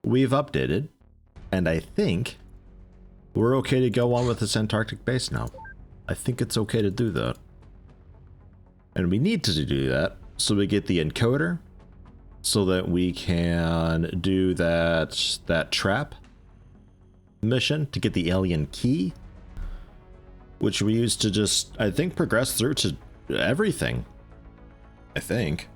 we've updated, and I think we're okay to go on with this Antarctic base now. I think it's okay to do that. And we need to do that so we get the encoder, so that we can do that trap mission to get the alien key, which we use to just, I think, progress through to everything. I think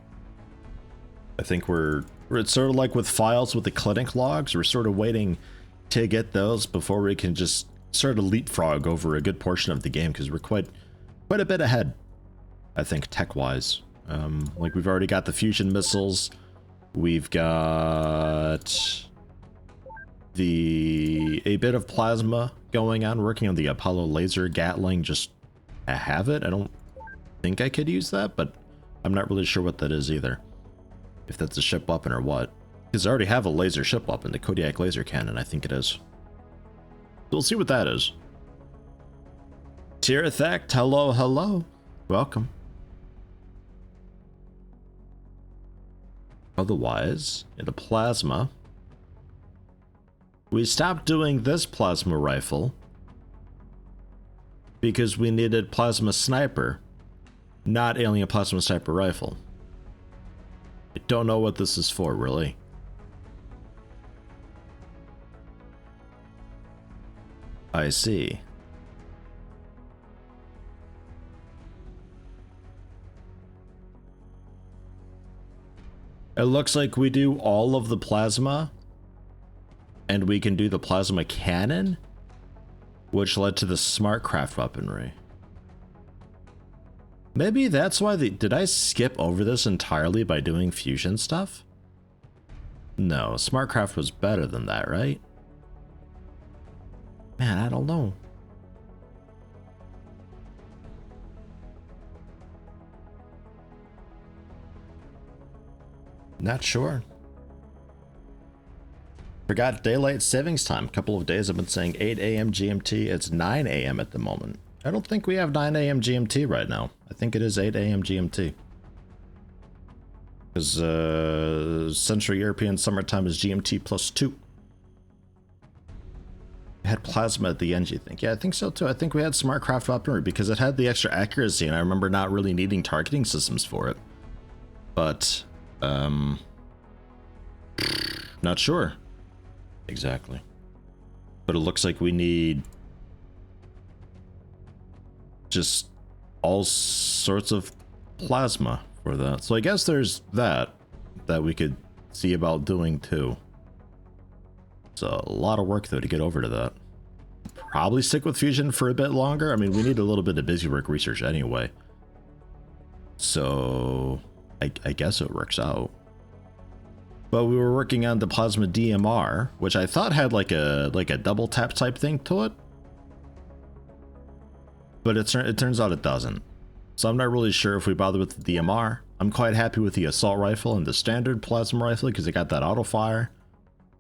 it's sort of like with files with the clinic logs. We're sort of waiting to get those before we can just sort of leapfrog over a good portion of the game, because we're quite a bit ahead, I think, tech-wise. Like, we've already got the fusion missiles. We've got a bit of plasma going on, working on the Apollo laser Gatling. Just have it. I don't think I could use that, but I'm not really sure what that is either. If that's a ship weapon or what. Because I already have a laser ship weapon, the Kodiak laser cannon, I think it is. So we'll see what that is. Tirathect, hello, hello. Welcome. Otherwise, in the plasma, we stopped doing this plasma rifle because we needed plasma sniper, not alien plasma sniper rifle. I don't know what this is for, really. I see. It looks like we do all of the plasma, and we can do the plasma cannon, which led to the smart craft weaponry. Maybe that's why did I skip over this entirely by doing fusion stuff? No, SmartCraft was better than that, right? Man, I don't know. Not sure. Forgot daylight savings time. A couple of days I've been saying 8 a.m. GMT. It's 9 a.m. at the moment. I don't think we have 9 a.m. GMT right now. I think it is 8 a.m. GMT. Because Central European summertime is GMT +2. It had plasma at the end, you think? Yeah, I think so too. I think we had smart craft weaponry because it had the extra accuracy, and I remember not really needing targeting systems for it. But, not sure. Exactly. But it looks like we need just all sorts of plasma for that. So I guess there's that we could see about doing too. It's a lot of work though to get over to that. Probably stick with fusion for a bit longer. I mean, we need a little bit of busy work research anyway. So I guess it works out. But we were working on the plasma DMR, which I thought had like a double tap type thing to it. But it turns out it doesn't. So I'm not really sure if we bother with the DMR. I'm quite happy with the assault rifle and the standard plasma rifle because it got that auto fire.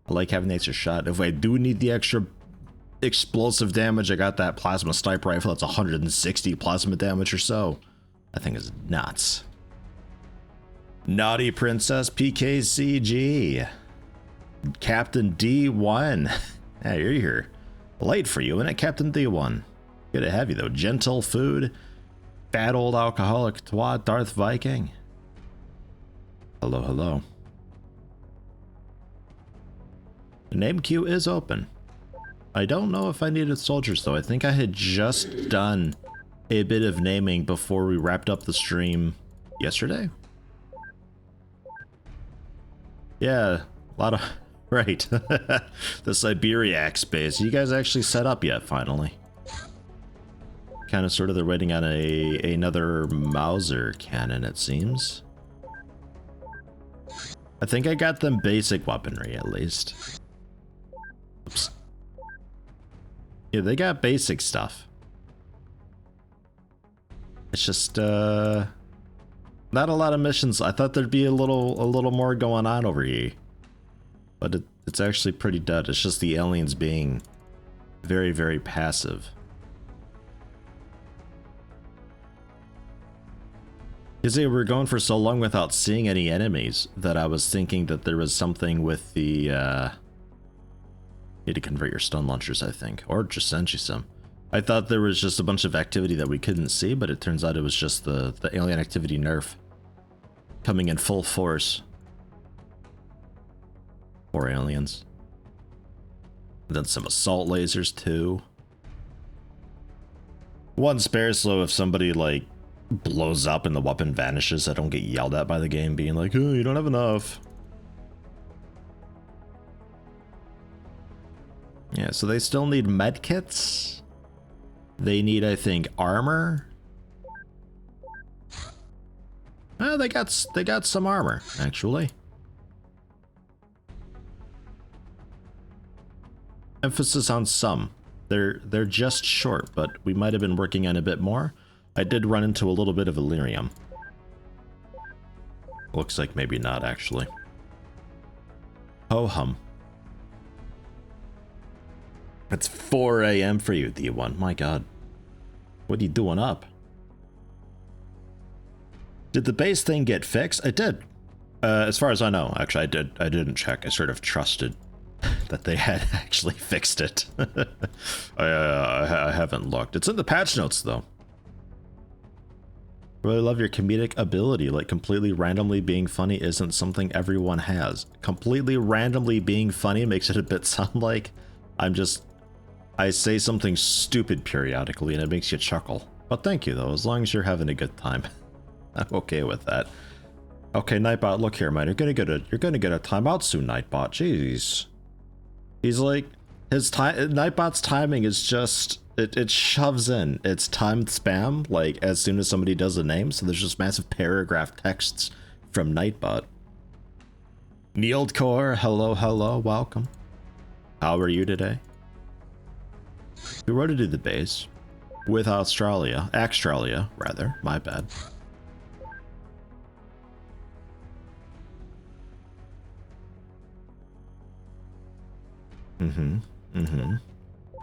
I like having the extra shot. If I do need the extra explosive damage, I got that plasma sniper rifle. That's 160 plasma damage or so. That thing is nuts. Naughty Princess PKCG. Captain D1. Hey, you're here. Late for you, isn't it, Captain D1? Good to have you, though. Gentle Food. Fat old alcoholic twat Darth Viking. Hello, hello. The name queue is open. I don't know if I needed soldiers, though. I think I had just done a bit of naming before we wrapped up the stream yesterday. Yeah, a lot of... Right. The Siberiac space. You guys actually set up yet, finally? Kind of sort of they're waiting on another Mauser cannon, it seems. I think I got them basic weaponry, at least. Oops. Yeah, they got basic stuff. It's just, not a lot of missions. I thought there'd be a little more going on over here. But it's actually pretty dead. It's just the aliens being very, very passive. Because we were going for so long without seeing any enemies that I was thinking that there was something with the Need to convert your stun launchers, I think, or just send you some. I thought there was just a bunch of activity that we couldn't see, but it turns out it was just the alien activity nerf coming in full force. Poor aliens. And then some assault lasers too. One spare slow if somebody like blows up and the weapon vanishes. I don't get yelled at by the game being like, oh, you don't have enough. Yeah, so they still need medkits. They need, I think, armor. They got some armor, actually. Emphasis on some. They're just short, but we might have been working on a bit more. I did run into a little bit of Illyrium. Looks like maybe not, actually. Ho hum. It's 4 a.m. for you, D1. My god. What are you doing up? Did the base thing get fixed? It did. As far as I know, actually, I didn't check. I sort of trusted that they had actually fixed it. I haven't looked. It's in the patch notes, though. Really love your comedic ability. Like, completely randomly being funny isn't something everyone has. Completely randomly being funny makes it a bit sound like I say something stupid periodically and it makes you chuckle. But thank you, though. As long as you're having a good time, I'm okay with that. Okay, Nightbot, look here, man. You're gonna get a timeout soon, Nightbot. Jeez. He's like, Nightbot's timing is just, it shoves in. It's timed spam, like, as soon as somebody does a name, so there's just massive paragraph texts from Nightbot. Neildcore, hello, welcome. How are you today? We rotated the base with Australia, rather, my bad.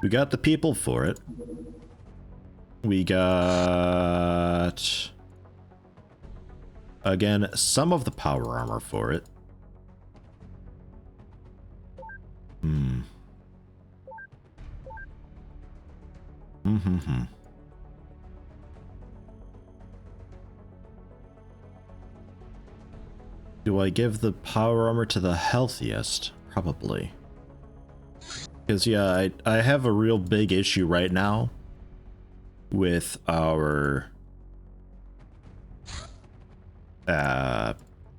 We got the people for it. We got, again, some of the power armor for it. Do I give the power armor to the healthiest? Probably. Because, yeah, I have a real big issue right now with our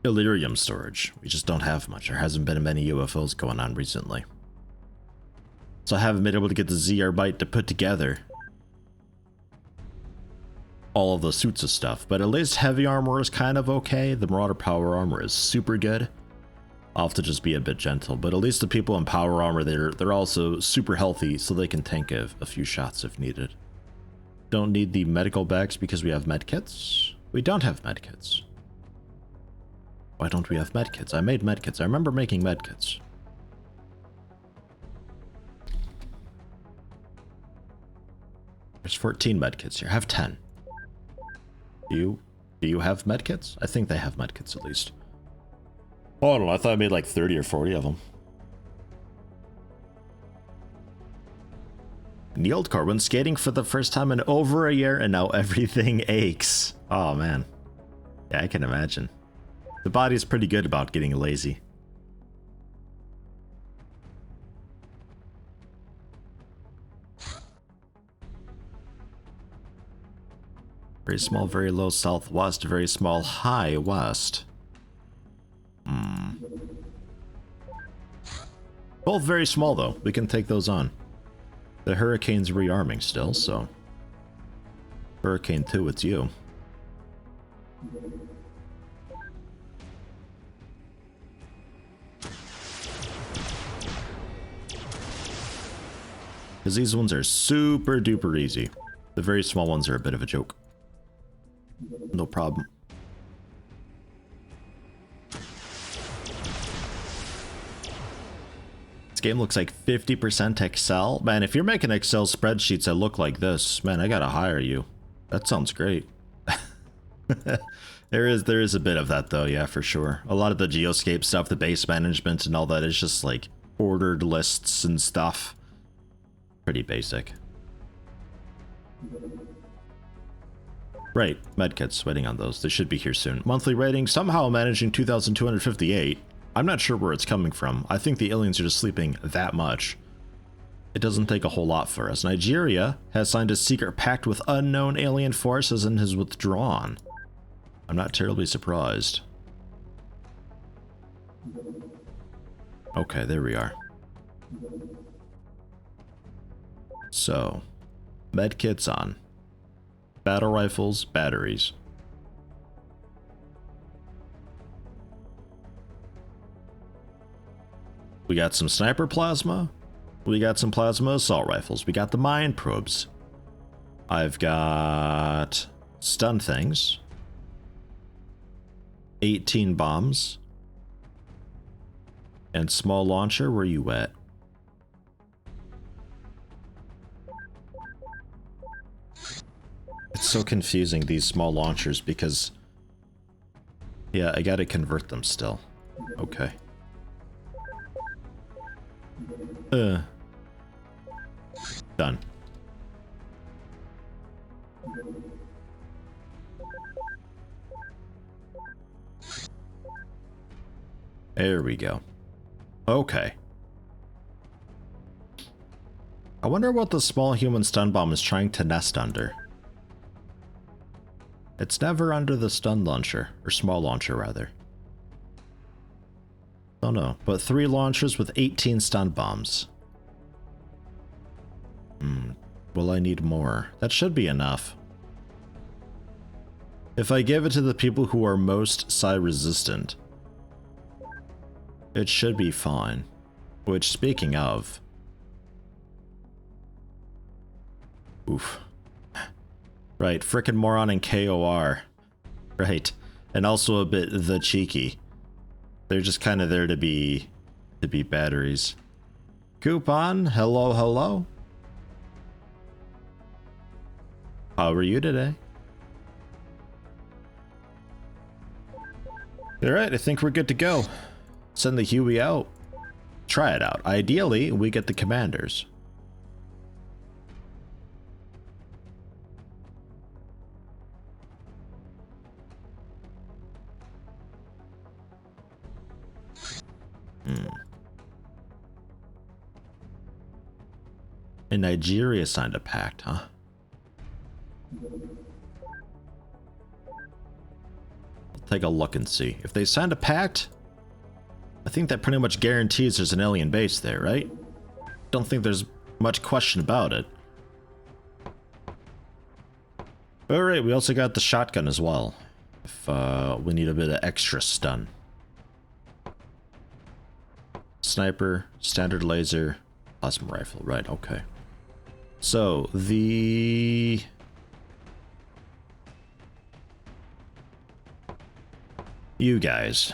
Illyrium storage. We just don't have much. There hasn't been many UFOs going on recently. So I haven't been able to get the ZR byte to put together all of the suits of stuff. But at least heavy armor is kind of okay. The Marauder power armor is super good. I'll have to just be a bit gentle, but at least the people in power armor, they're also super healthy, so they can tank a few shots if needed. Don't need the medical bags because we have medkits. We don't have medkits. Why don't we have medkits? I made medkits. I remember making medkits. There's 14 medkits here. I have 10. Do you have medkits? I think they have medkits at least. Oh, I don't know. I thought I made like 30 or 40 of them. Neildcore, when skating for the first time in over a year and now everything aches. Oh, man. Yeah, I can imagine. The body's pretty good about getting lazy. Very small, very low southwest, very small high west. Both very small, though. We can take those on. The Hurricane's rearming still, so... Hurricane 2, it's you. Because these ones are super duper easy. The very small ones are a bit of a joke. No problem. Game looks like 50% Excel. Man, if you're making Excel spreadsheets that look like this, man, I gotta hire you. That sounds great. There is a bit of that though, yeah, for sure. A lot of the geoscape stuff, the base management and all that is just like ordered lists and stuff. Pretty basic. Right, medkits, waiting on those. They should be here soon. Monthly rating, somehow managing 2,258. I'm not sure where it's coming from. I think the aliens are just sleeping that much. It doesn't take a whole lot for us. Nigeria has signed a secret pact with unknown alien forces and has withdrawn. I'm not terribly surprised. Okay, there we are. So, medkits on. Battle rifles, batteries. We got some sniper plasma. We got some plasma assault rifles. We got the mine probes. I've got stun things. 18 bombs. And small launcher, where you at? It's so confusing, these small launchers, because... yeah, I gotta convert them still. Okay. Done. There we go. Okay. I wonder what the small human stun bomb is trying to nest under. It's never under the stun launcher, or small launcher rather. Oh no, but 3 launchers with 18 stun bombs. Will I need more? That should be enough. If I give it to the people who are most psi resistant, it should be fine. Which, speaking of... oof. Right, frickin' moron and KOR. Right. And also a bit the cheeky. They're just kind of there to be batteries. Coupon, hello, hello. How are you today? Alright, I think we're good to go. Send the Huey out. Try it out. Ideally, we get the commanders. And Nigeria signed a pact, huh? I'll take a look and see. If they signed a pact, I think that pretty much guarantees there's an alien base there, right? Don't think there's much question about it. Alright, we also got the shotgun as well. If we need a bit of extra stun. Sniper, standard laser, plasma rifle. Right, okay. So, the... you guys.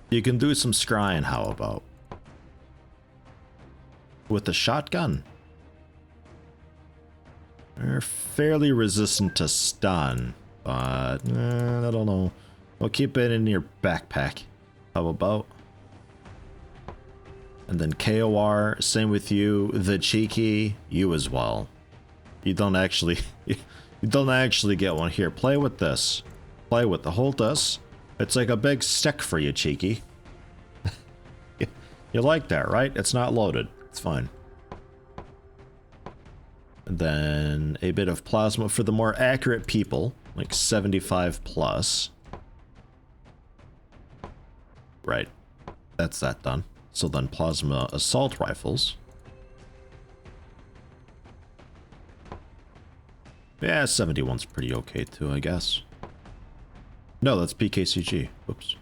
You can do some scrying, how about? With the shotgun. They're fairly resistant to stun, but I don't know. We'll keep it in your backpack. How about? And then KOR, same with you. The cheeky, you as well. You don't actually, you don't actually get one here. Play with this. Play with the hold this. It's like a big stick for you, cheeky. You like that, right? It's not loaded. It's fine. And then a bit of plasma for the more accurate people, like 75 plus. Right. That's that done. So then plasma assault rifles. Yeah, 71's pretty okay too, I guess. No, that's PKCG. Oops.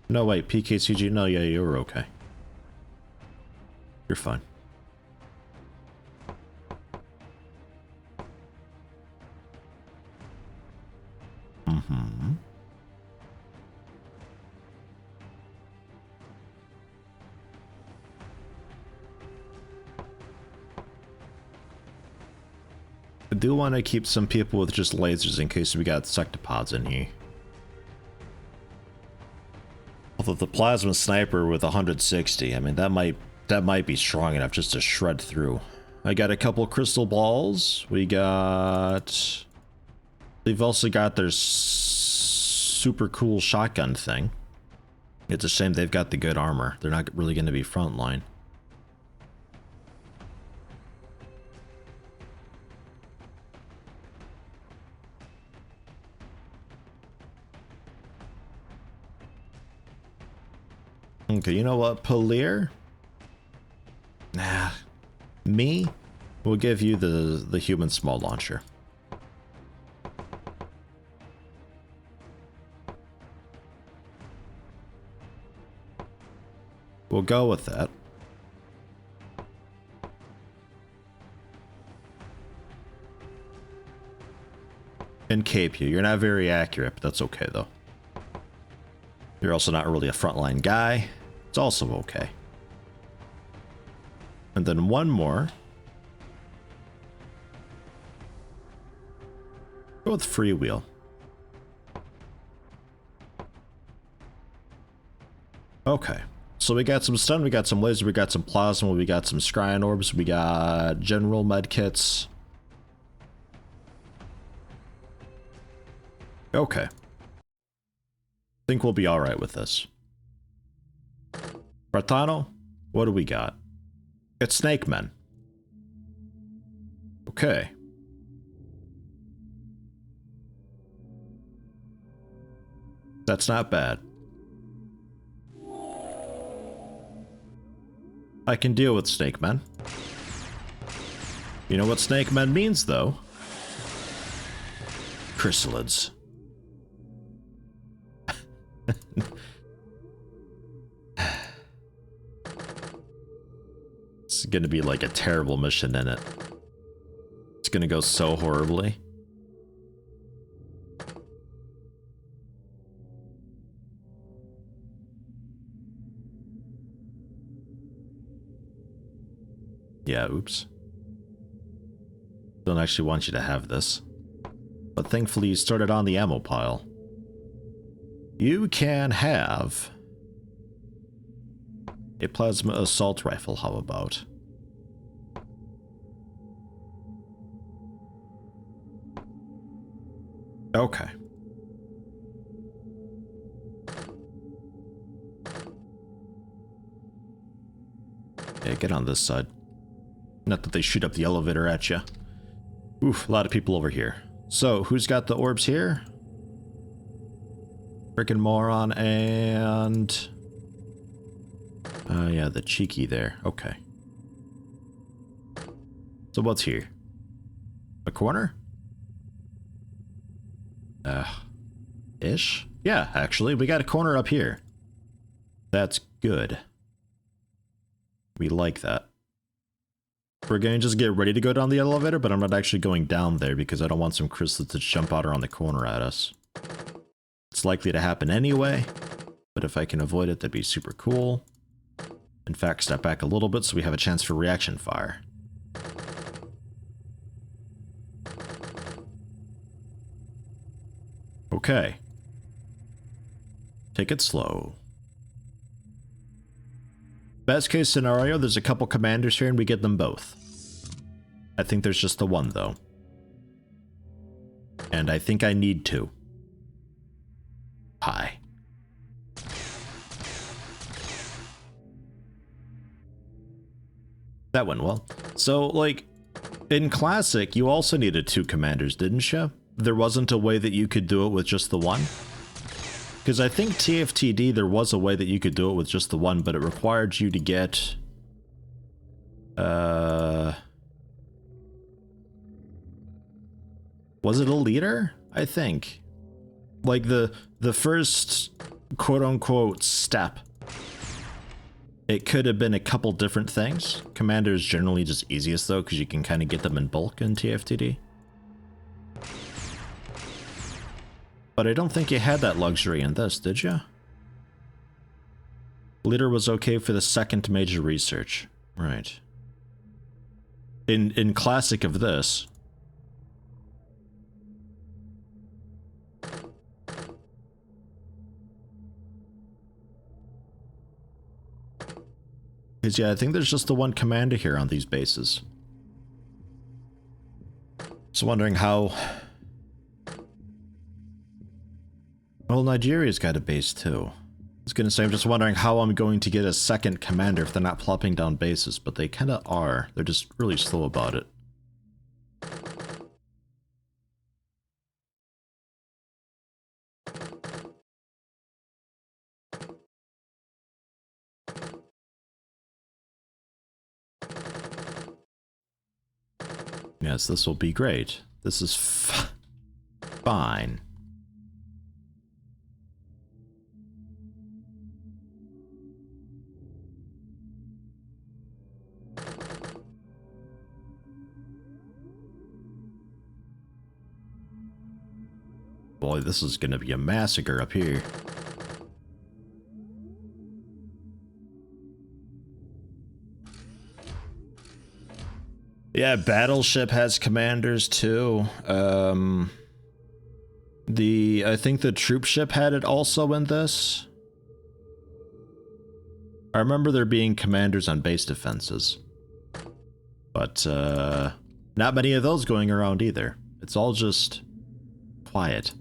No, wait, PKCG. No, yeah, you're okay. You're fine. Mm-hmm. do want to keep some people with just lasers in case we got sectopods in here. Although the plasma sniper with 160, I mean, that might be strong enough just to shred through. I got a couple crystal balls. We've also got their super cool shotgun thing. It's a shame they've got the good armor. They're not really going to be frontline. Okay, you know what, Polier? Nah. Me? We'll give you the human small launcher. We'll go with that. And cape you. You're not very accurate, but that's okay though. You're also not really a frontline guy. It's also okay. And then one more. Go with freewheel. Okay. So we got some stun, we got some laser, we got some plasma, we got some scryan orbs, we got general medkits. Okay. Think we'll be alright with this. Bratano, what do we got? It's Snake Men. Okay. That's not bad. I can deal with Snake Men. You know what Snake Men means, though? Chrysalids. It's gonna be like a terrible mission in it. It's gonna go so horribly. Yeah, oops. Don't actually want you to have this. But thankfully you started on the ammo pile. You can have a plasma assault rifle, how about? Okay. Yeah, get on this side. Not that they shoot up the elevator at you. Oof, a lot of people over here. So, who's got the orbs here? Frickin' moron and... yeah, the cheeky there. Okay. So what's here? A corner? Ish? Yeah, actually, we got a corner up here. That's good. We like that. We're going to just get ready to go down the elevator, but I'm not actually going down there because I don't want some crystals to jump out around the corner at us. It's likely to happen anyway, but if I can avoid it, that'd be super cool. In fact, step back a little bit so we have a chance for reaction fire. Okay. Take it slow. Best case scenario, there's a couple commanders here and we get them both. I think there's just the one, though. And I think I need two. Hi. That went well. So, like, in Classic, you also needed two commanders, didn't you? There wasn't a way that you could do it with just the one? Because I think TFTD, there was a way that you could do it with just the one, but it required you to get... was it a leader? I think. Like, the first quote-unquote step. It could have been a couple different things. Commander is generally just easiest, though, because you can kind of get them in bulk in TFTD. But I don't think you had that luxury in this, did you? Leader was okay for the second major research. Right. In Classic of this, Because yeah, I think there's just the one commander here on these bases. Just wondering how... Well, Nigeria's got a base too. I was gonna say, I'm just wondering how I'm going to get a second commander if they're not plopping down bases, but they kinda are. They're just really slow about it. Yes, this will be great. This is fine. Boy, this is gonna be a massacre up here. Yeah, Battleship has commanders too. I think the troop ship had it also in this. I remember there being commanders on base defenses. But, not many of those going around either. It's all just quiet.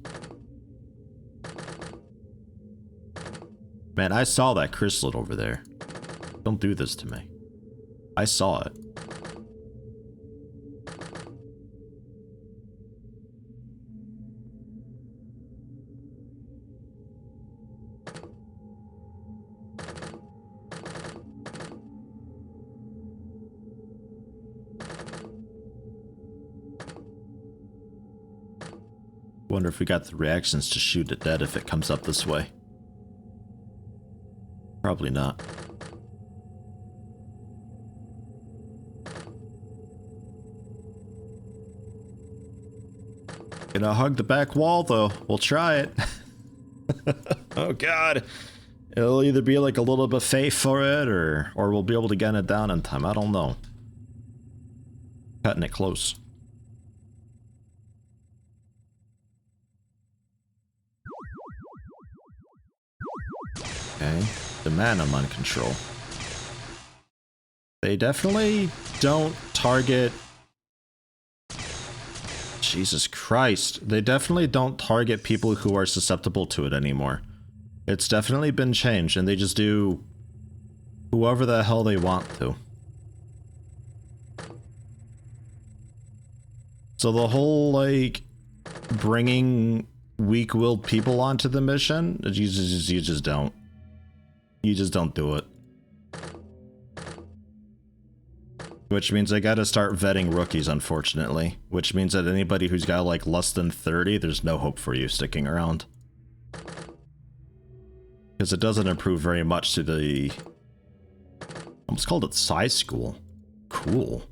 Man, I saw that chrysalid over there. Don't do this to me. I saw it. Wonder if we got the reactions to shoot it dead if it comes up this way. Probably not. Gonna hug the back wall though. We'll try it. Oh god. It'll either be like a little buffet for it or we'll be able to gun it down in time. I don't know. Cutting it close. Okay, the man I'm on control. They definitely don't target... Jesus Christ. They definitely don't target people who are susceptible to it anymore. It's definitely been changed, and they just do whoever the hell they want to. So the whole, like, bringing weak-willed people onto the mission, you just don't. You just don't do it. Which means I gotta start vetting rookies, unfortunately. Which means that anybody who's got like less than 30, there's no hope for you sticking around. Because it doesn't improve very much to the... Almost called it Psi School. Cool.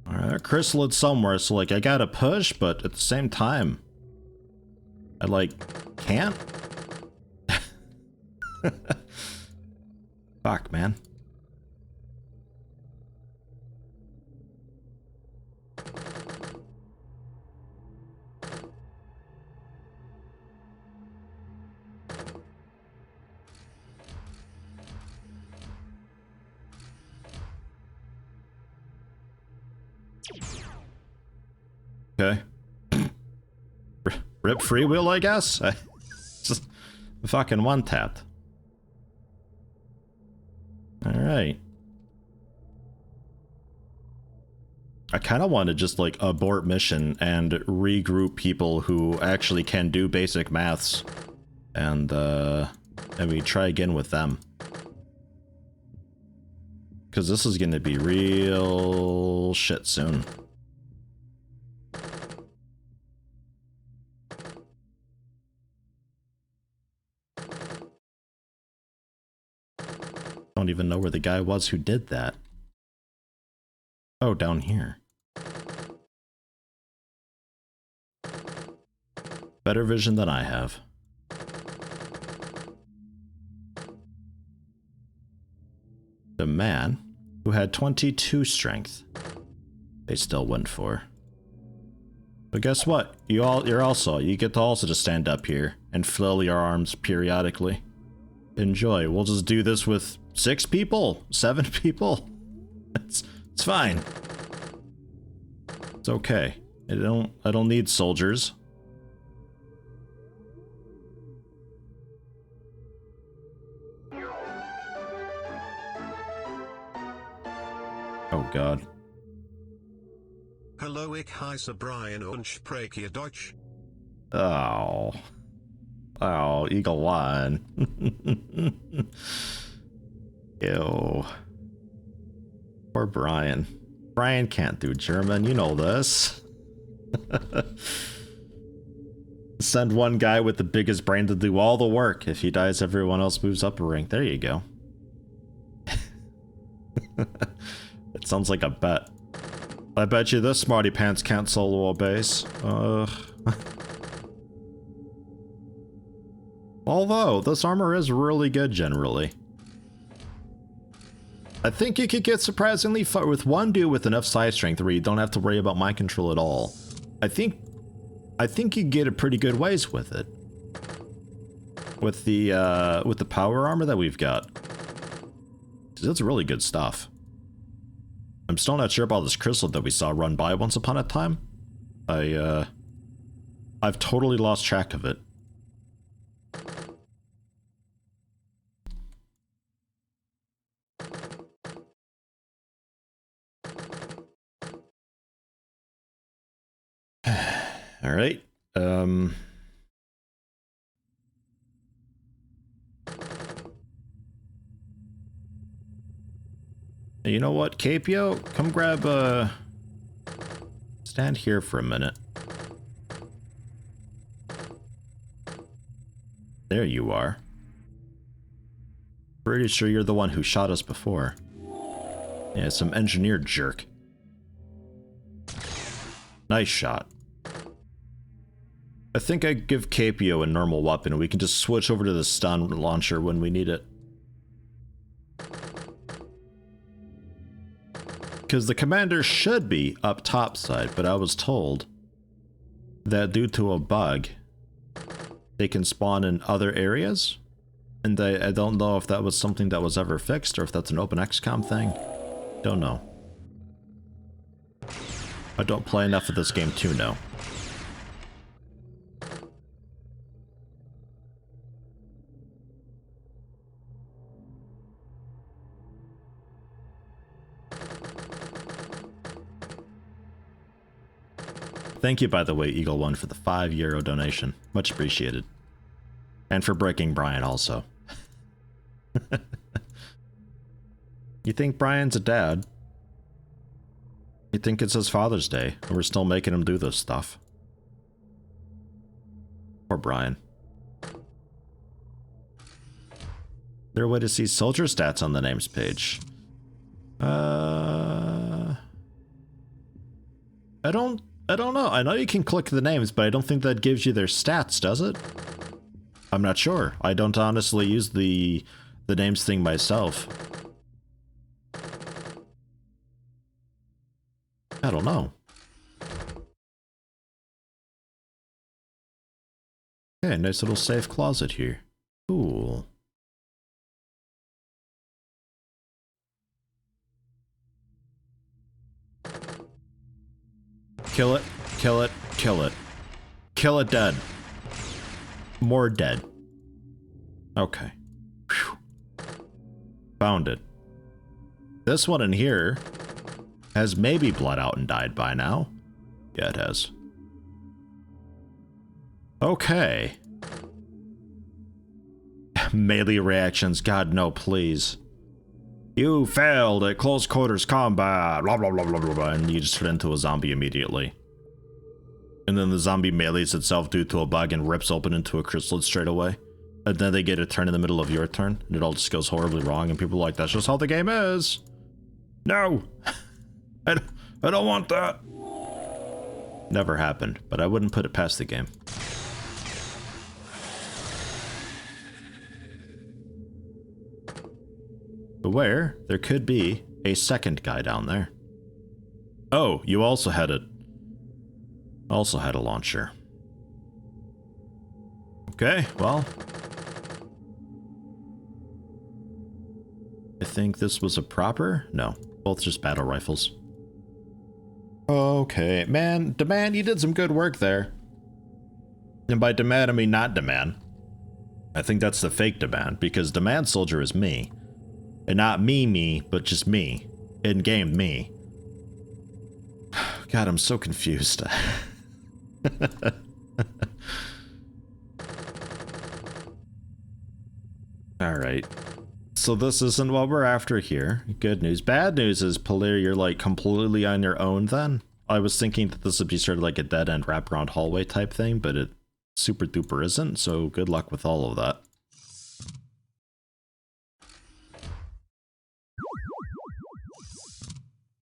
Alright, chrysalid somewhere, so like I gotta push, but at the same time... I like... can't? Fuck, man. Okay. Rip free will, I guess? Just fucking one-tapped. Alright. I kind of want to just, like, abort mission and regroup people who actually can do basic maths. And we try again with them. Because this is going to be real shit soon. Don't even know where the guy was who did that. Oh, down here. Better vision than I have. The man who had 22 strength, they still went for. But guess what? You get to also just stand up here and flail your arms periodically. Enjoy. We'll just do this with 6 people, 7 people. It's fine. It's okay. I don't need soldiers. Oh god. Hallo, ik heiße Brian und spreche hier Deutsch. Oh. Oh, Eagle One. Ew. Poor Brian. Brian can't do German, you know this. Send one guy with the biggest brain to do all the work. If he dies, everyone else moves up a rank. There you go. It sounds like a bet. I bet you this smarty pants can't solo a base. Although, this armor is really good generally. I think you could get surprisingly far with one dude with enough side strength where you don't have to worry about mind control at all. I think you get a pretty good ways with it. With the power armor that we've got. That's really good stuff. I'm still not sure about this crystal that we saw run by once upon a time. I've totally lost track of it. All right. You know what, Capio? Come grab stand here for a minute. There you are. Pretty sure you're the one who shot us before. Yeah, some engineer jerk. Nice shot. I think I'd give Capio a normal weapon and we can just switch over to the stun launcher when we need it. Because the commander should be up topside, but I was told that due to a bug, they can spawn in other areas. And I don't know if that was something that was ever fixed or if that's an OpenXCOM thing. Don't know. I don't play enough of this game to know. Thank you, by the way, Eagle One, for the €5 donation. Much appreciated. And for breaking Brian, also. You think Brian's a dad? You think it's his Father's Day, and we're still making him do this stuff? Poor Brian. Is there a way to see soldier stats on the names page? I don't know. I know you can click the names, but I don't think that gives you their stats, does it? I'm not sure. I don't honestly use the names thing myself. I don't know. Okay, nice little safe closet here. Cool. Kill it, kill it, kill it. Kill it dead. More dead. Okay. Whew. Found it. This one in here has maybe bled out and died by now. Yeah, it has. Okay. Melee reactions, God no, please. You failed at close quarters combat, blah blah blah blah blah blah, and you just turn into a zombie immediately. And then the zombie melees itself due to a bug and rips open into a chrysalid straight away. And then they get a turn in the middle of your turn, and it all just goes horribly wrong, and people are like, that's just how the game is. No! I don't want that. Never happened, but I wouldn't put it past the game. Beware, there could be a second guy down there. Oh, you also had it. Also had a launcher. Okay, well. I think this was a proper? No, both just battle rifles. Okay, man, Demand, you did some good work there. And by Demand, I mean not Demand. I think that's the fake Demand, because Demand Soldier is me. And not me, but just me. In-game me. God, I'm so confused. Alright. So this isn't what we're after here. Good news. Bad news is, Palir, you're like completely on your own then. I was thinking that this would be sort of like a dead-end wraparound hallway type thing, but it super duper isn't, so good luck with all of that.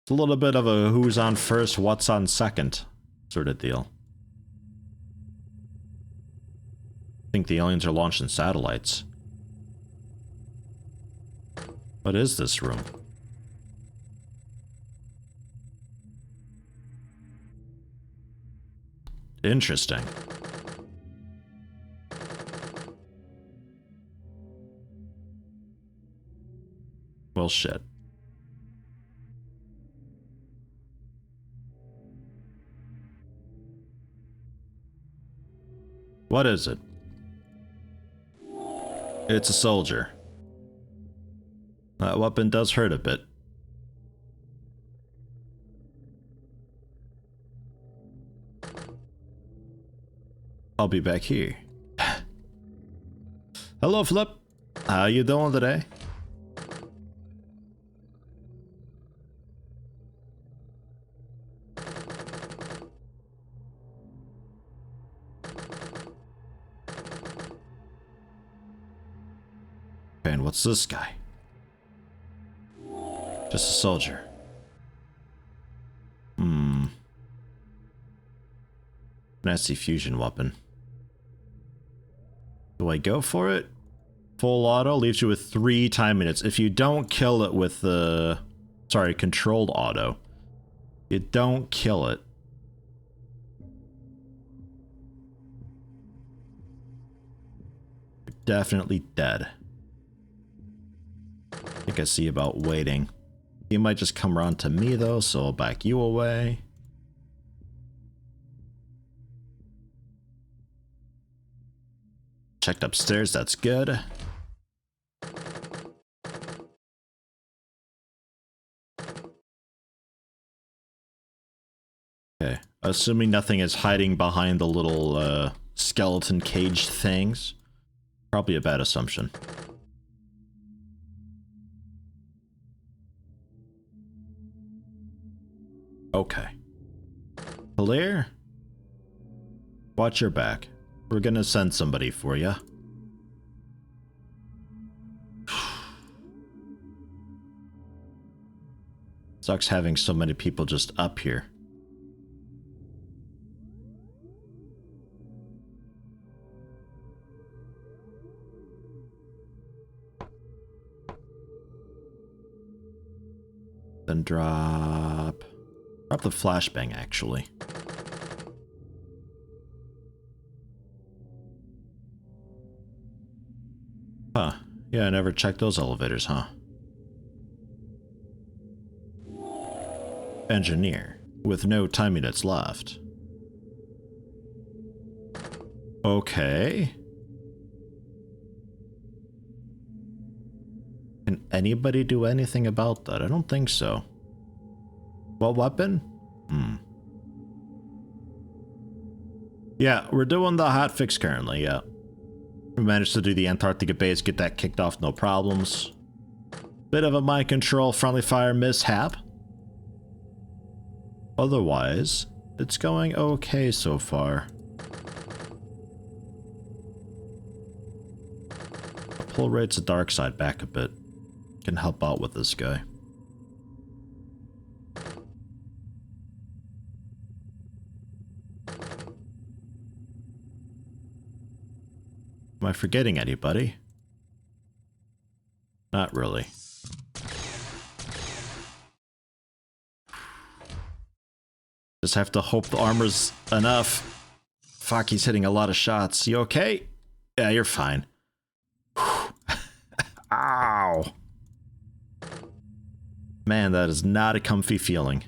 It's a little bit of a who's on first, what's on second sort of deal. I think the aliens are launching satellites. What is this room? Interesting. Well, shit. What is it? It's a soldier. That weapon does hurt a bit. I'll be back here. Hello, Flip. How you doing today? And what's this guy? Just a soldier. Nasty fusion weapon. Do I go for it? Full auto leaves you with 3 time minutes. If you don't kill it with the... Sorry, controlled auto. You don't kill it. You're definitely dead. I think I see about waiting. You might just come around to me though, so I'll back you away. Checked upstairs, that's good. Okay, assuming nothing is hiding behind the little skeleton cage things. Probably a bad assumption. Okay. Clear? Watch your back. We're gonna send somebody for you. Sucks having so many people just up here. Then drop the flashbang, actually. Huh. Yeah, I never checked those elevators, huh? Engineer, with no time units left. Okay. Can anybody do anything about that? I don't think so. What weapon? Yeah, we're doing the hotfix currently, yeah. We managed to do the Antarctica base, get that kicked off, no problems. Bit of a mind control friendly fire mishap. Otherwise, it's going okay so far. I'll pull rates the dark side back a bit. Can help out with this guy. Am I forgetting anybody? Not really. Just have to hope the armor's enough. Fuck, he's hitting a lot of shots. You okay? Yeah, you're fine. Ow. Man, that is not a comfy feeling.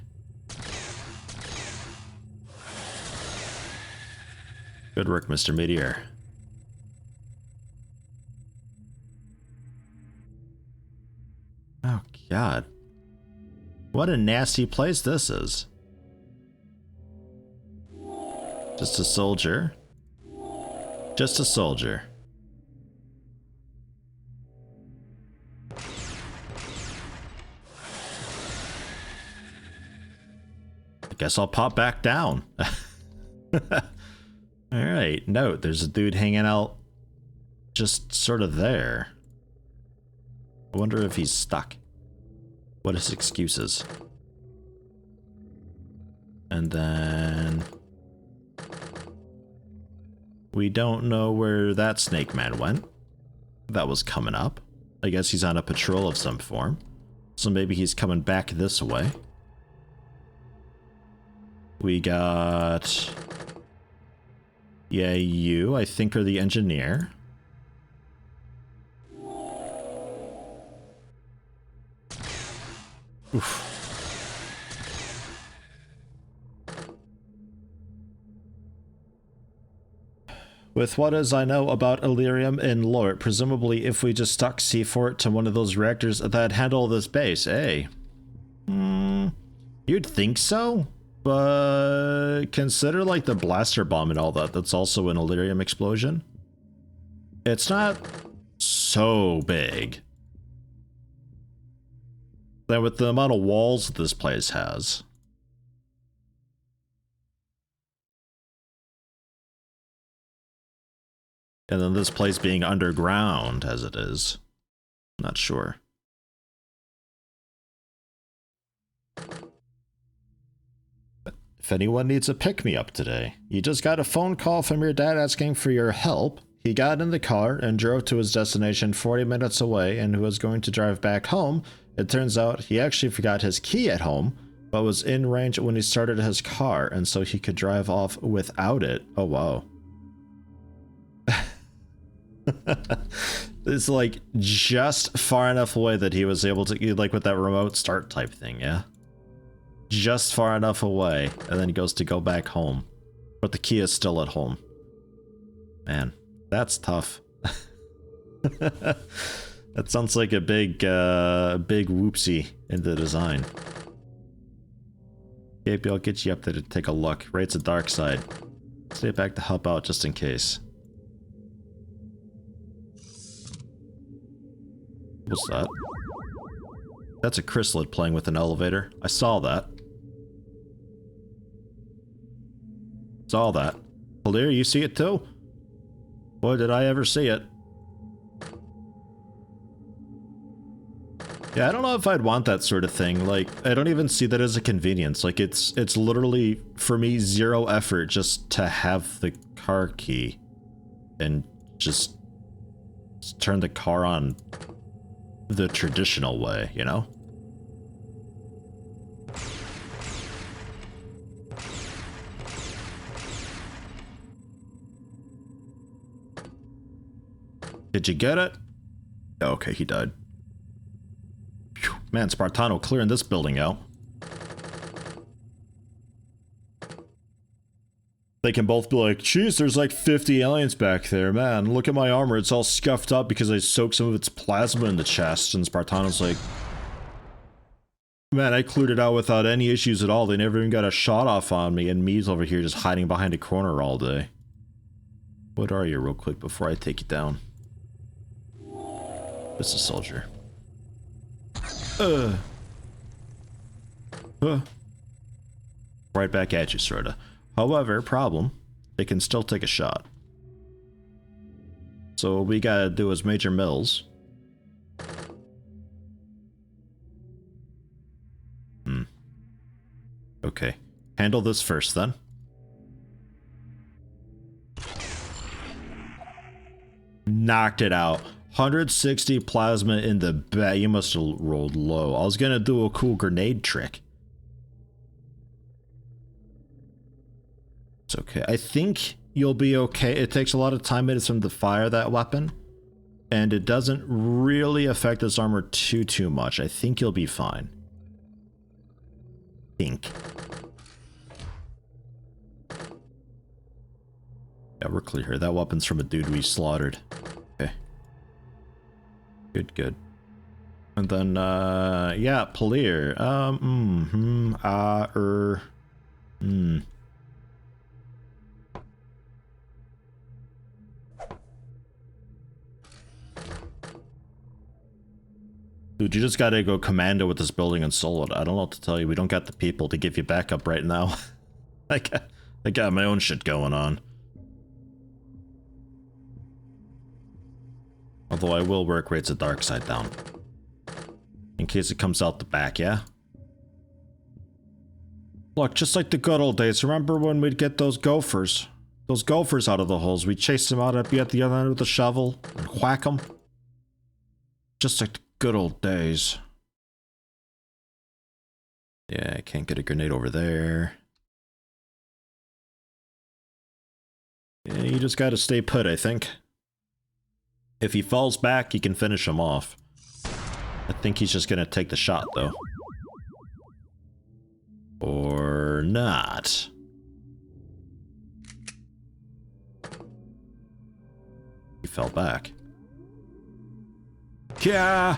Good work, Mr. Meteor. Oh, God. What a nasty place this is. Just a soldier. Just a soldier. I guess I'll pop back down. Alright, note, there's a dude hanging out just sort of there. I wonder if he's stuck. What his excuse is. And then... we don't know where that snake man went. That was coming up. I guess he's on a patrol of some form. So maybe he's coming back this way. We got... yeah, you, I think, are the engineer. Oof. With what as I know about Illyrium and lore, presumably if we just stuck C4 to one of those reactors that'd handle this base, eh? You'd think so? But consider like the blaster bomb and all that, that's also an Illyrium explosion. It's not so big. Then with the amount of walls that this place has. And then this place being underground as it is. Not sure. If anyone needs a pick-me-up today, you just got a phone call from your dad asking for your help. He got in the car and drove to his destination 40 minutes away and was going to drive back home. It turns out he actually forgot his key at home, but was in range when he started his car, and so he could drive off without it. Oh, wow. It's like just far enough away that he was able to, like with that remote start type thing, yeah? Just far enough away, and then he goes to go back home. But the key is still at home. Man, that's tough. That sounds like a big whoopsie in the design. Maybe I'll get you up there to take a look. Raid's a dark side. Stay back to help out just in case. What's that? That's a chrysalid playing with an elevator. I saw that. Saw that. Clear, you see it too? Boy, did I ever see it. Yeah, I don't know if I'd want that sort of thing. Like, I don't even see that as a convenience. Like, it's literally, for me, zero effort just to have the car key and just turn the car on the traditional way, you know? Did you get it? Okay, he died. Phew, man, Spartano clearing this building out. They can both be like, geez, there's like 50 aliens back there. Man, look at my armor. It's all scuffed up because I soaked some of its plasma in the chest. And Spartano's like, man, I cleared it out without any issues at all. They never even got a shot off on me. And me's over here just hiding behind a corner all day. What are you, real quick, before I take you down? This is a soldier. Right back at you, sorta. However, problem, they can still take a shot. So what we gotta do is Major Mills. Okay. Handle this first, then. Knocked it out. 160 plasma in the back. You must have rolled low. I was gonna do a cool grenade trick. It's okay. I think you'll be okay. It takes a lot of time minutes to fire that weapon, and it doesn't really affect his armor too much. I think you'll be fine. Think. Yeah, we're clear here. That weapon's from a dude we slaughtered. Okay. Good. And then, yeah, Polier. Dude, you just gotta go commando with this building and solo it. I don't know what to tell you. We don't got the people to give you backup right now. I got my own shit going on. Although I will work rates the dark side down. In case it comes out the back, yeah? Look, just like the good old days, remember when we'd get those gophers? Those gophers out of the holes. We'd chase them out, I'd be at the other end with a shovel and whack them. Just like the good old days. Yeah, I can't get a grenade over there. Yeah, you just gotta stay put, I think. If he falls back, you can finish him off. I think he's just gonna take the shot, though. Or not. He fell back. Yeah!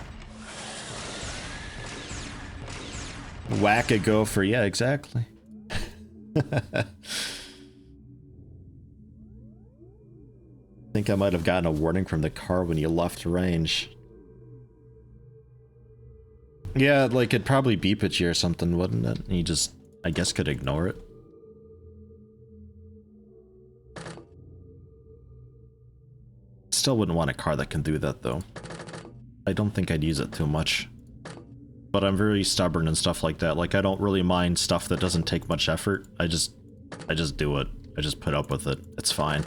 Whack a gopher, yeah, exactly. I think I might have gotten a warning from the car when you left range. Yeah, like it'd probably beep at you or something, wouldn't it? And you just, I guess, could ignore it. Still wouldn't want a car that can do that, though. I don't think I'd use it too much. But I'm very stubborn and stuff like that. Like, I don't really mind stuff that doesn't take much effort. I just do it. I just put up with it. It's fine.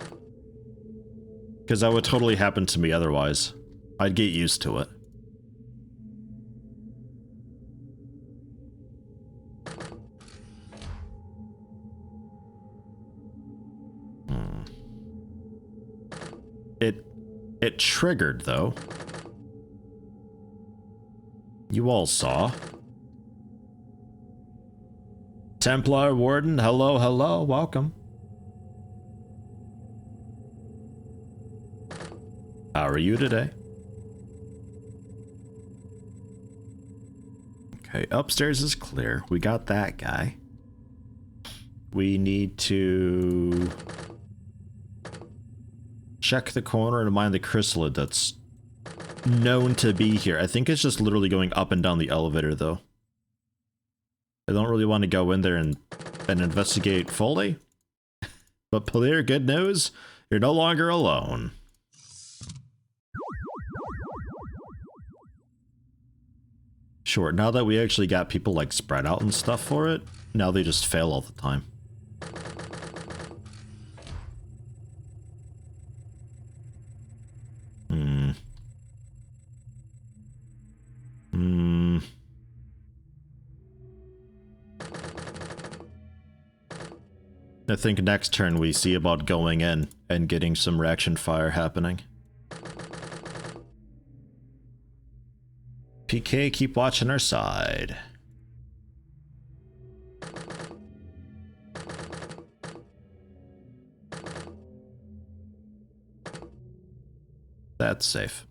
Because that would totally happen to me otherwise. I'd get used to it. It triggered, though. You all saw. Templar Warden, hello, welcome. How are you today? Okay, upstairs is clear. We got that guy. We need to check the corner and mine the chrysalid that's known to be here. I think it's just literally going up and down the elevator, though. I don't really want to go in there and investigate fully. But Polier, good news, you're no longer alone. Sure, now that we actually got people like spread out and stuff for it, now they just fail all the time. I think next turn we see about going in and getting some reaction fire happening. PK, keep watching our side. That's safe.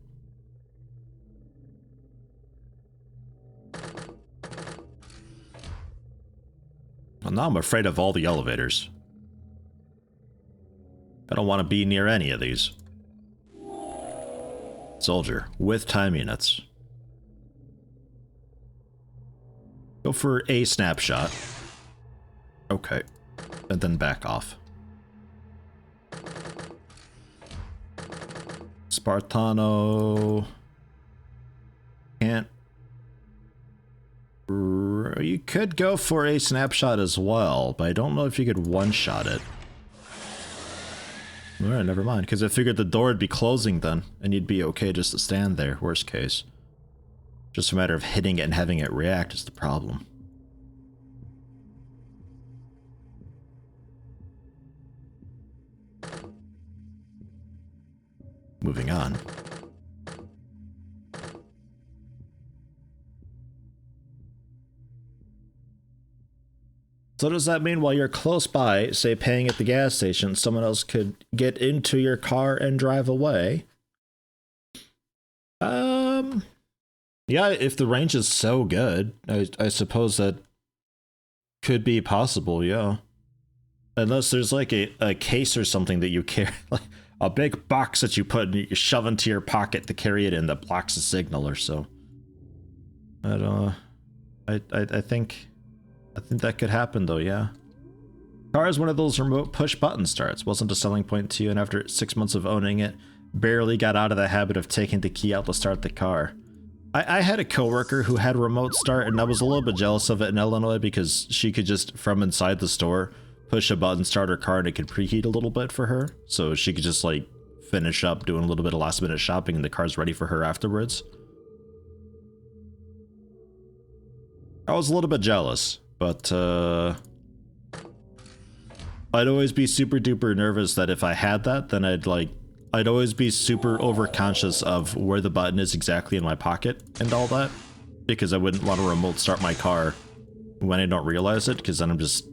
Well, now I'm afraid of all the elevators. I don't want to be near any of these. Soldier, with time units. Go for a snapshot. Okay. And then back off. Spartano. Can't. You could go for a snapshot as well, but I don't know if you could one-shot it. Alright, never mind, because I figured the door would be closing then, and you'd be okay just to stand there, worst case. Just a matter of hitting it and having it react is the problem. moving on. So does that mean while you're close by, say paying at the gas station, someone else could get into your car and drive away? Yeah, if the range is so good, I suppose that could be possible, yeah. Unless there's like a case or something that you carry, like a big box that you put and you shove into your pocket to carry it in that blocks the signal or so. I think that could happen though, yeah. Car is one of those remote push button starts. Wasn't a selling point to you, and after 6 months of owning it, barely got out of the habit of taking the key out to start the car. I had a coworker who had remote start, and I was a little bit jealous of it in Illinois because she could just, from inside the store, push a button, start her car, and it could preheat a little bit for her. So she could just like finish up doing a little bit of last minute shopping and the car's ready for her afterwards. I was a little bit jealous, but I'd always be super duper nervous that if I had that, then I'd always be super overconscious of where the button is exactly in my pocket and all that, because I wouldn't want to remote start my car when I don't realize it, because then I'm just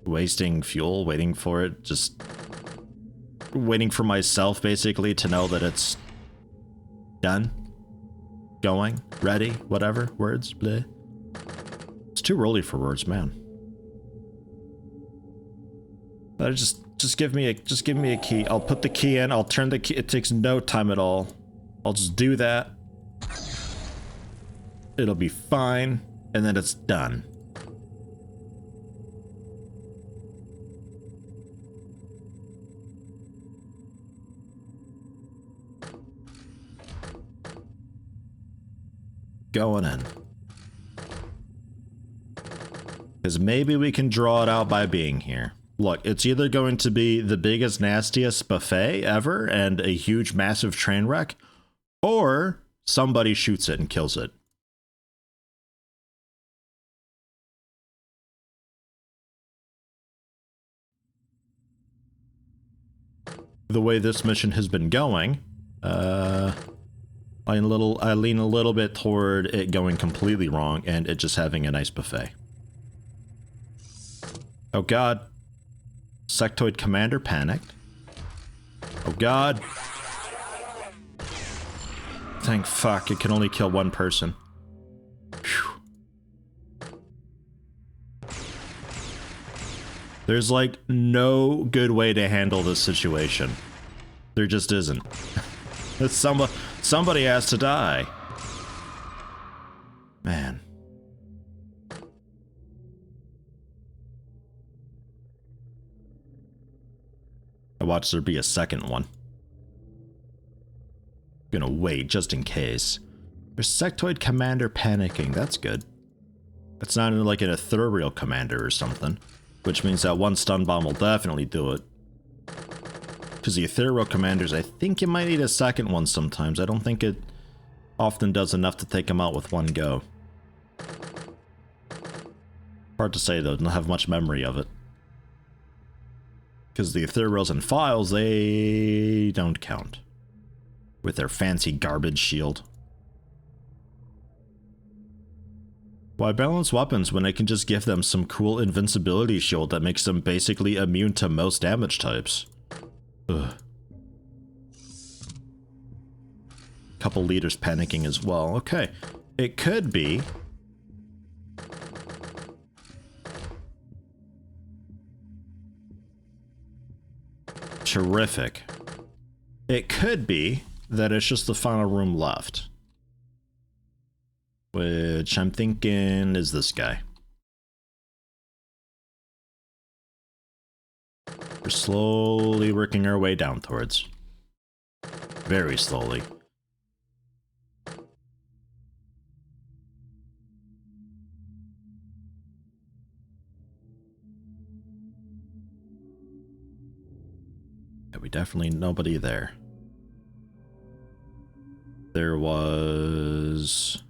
wasting fuel, waiting for it, just waiting for myself basically to know that it's done, going, ready, whatever, words, bleh. It's too early for words, man. But just give me a key. I'll put the key in, I'll turn the key, it takes no time at all. I'll just do that. It'll be fine, and then it's done. Going in. Because maybe we can draw it out by being here. Look, it's either going to be the biggest, nastiest buffet ever and a huge, massive train wreck, or somebody shoots it and kills it. The way this mission has been going, I lean a little bit toward it going completely wrong and it just having a nice buffet. Oh god. Sectoid commander panicked. Oh god. Thank fuck, it can only kill one person. Whew. There's like no good way to handle this situation. There just isn't. Somebody has to die. Man. I watched there be a second one. Gonna wait just in case. There's sectoid commander panicking. That's good. It's not like an ethereal commander or something, which means that one stun bomb will definitely do it. Because the ethereal commanders, I think you might need a second one sometimes. I don't think it often does enough to take them out with one go. Hard to say though, don't have much memory of it. Because the ethereals and files, they don't count. With their fancy garbage shield. Why balance weapons when I can just give them some cool invincibility shield that makes them basically immune to most damage types? Ugh. Couple leaders panicking as well. Okay. It could be... terrific. It could be that it's just the final room left. Which I'm thinking is this guy. We're slowly working our way down towards. Very slowly. Yeah, we definitely nobody there. There was...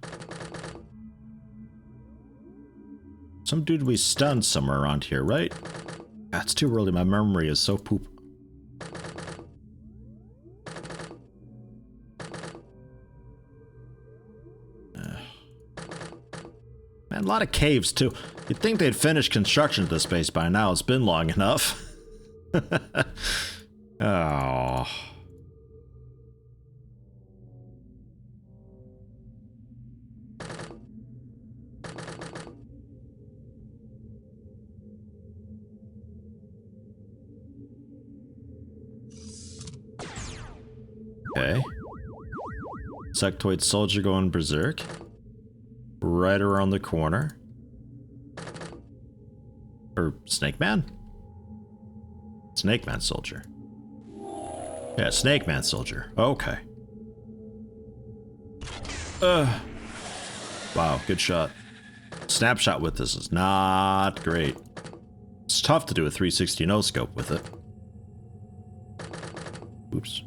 some dude we stunned somewhere around here, right? That's too early. My memory is so poop. And a lot of caves, too. You'd think they'd finish construction of this base by now. It's been long enough. Oh. Okay. Sectoid soldier going berserk. Right around the corner. Or Snake Man? Snake Man soldier. Yeah, Snake Man soldier. Okay. Wow, good shot. Snapshot with this is not great. It's tough to do a 360 no scope with it. Oops.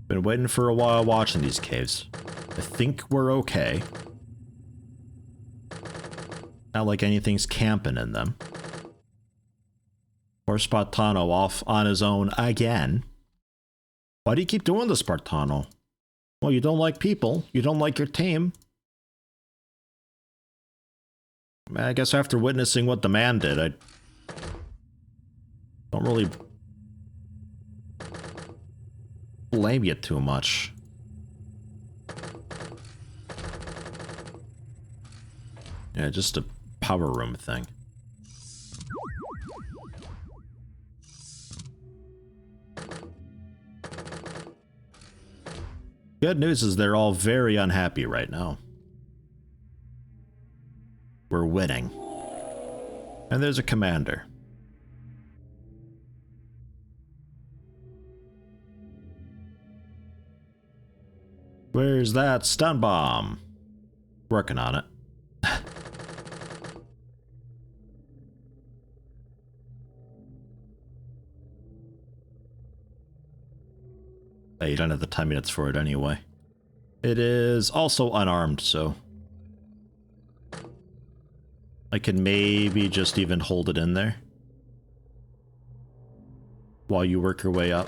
Been waiting for a while watching these caves. I think we're okay. Not like anything's camping in them. Or Spartano off on his own again. Why do you keep doing this, Spartano? Well, you don't like people. You don't like your team. I guess after witnessing what the man did, I don't really blame you too much. Yeah, just a power room thing. Good news is they're all very unhappy right now. We're winning. And there's a commander. Where's that stun bomb? Working on it. Hey, you don't have the 10 minutes for it anyway. It is also unarmed, so I can maybe just even hold it in there while you work your way up.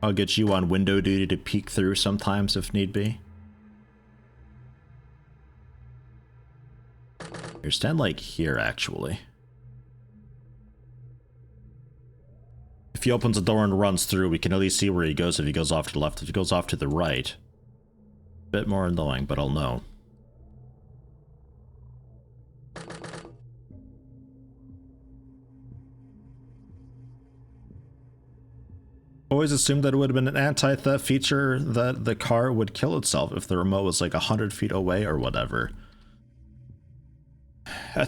I'll get you on window duty to peek through sometimes if need be. Here, stand like here, actually. If he opens the door and runs through, we can at least see where he goes if he goes off to the left. If he goes off to the right, bit more annoying, but I'll know. Always assumed that it would have been an anti-theft feature that the car would kill itself if the remote was like 100 feet away or whatever.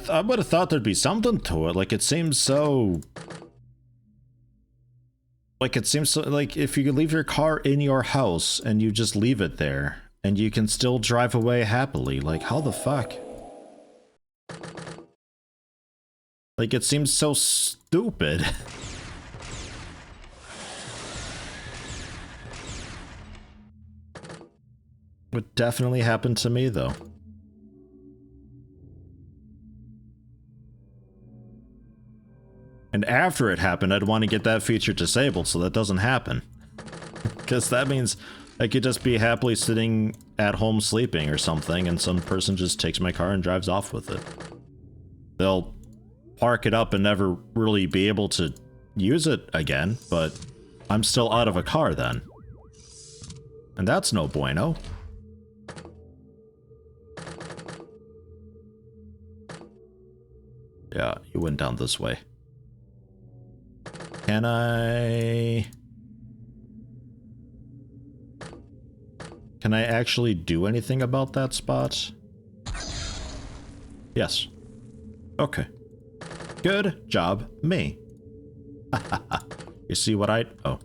I would have thought there'd be something to it. Like, it seems so... Like, if you could leave your car in your house and you just leave it there and you can still drive away happily. Like, how the fuck? Like, it seems so stupid. Would definitely happen to me, though. And after it happened, I'd want to get that feature disabled so that doesn't happen. Because that means I could just be happily sitting at home sleeping or something, and some person just takes my car and drives off with it. They'll park it up and never really be able to use it again, but I'm still out of a car then. And that's no bueno. Yeah, you went down this way. Can I actually do anything about that spot? Yes. Okay. Good job, me. You see what I... Oh.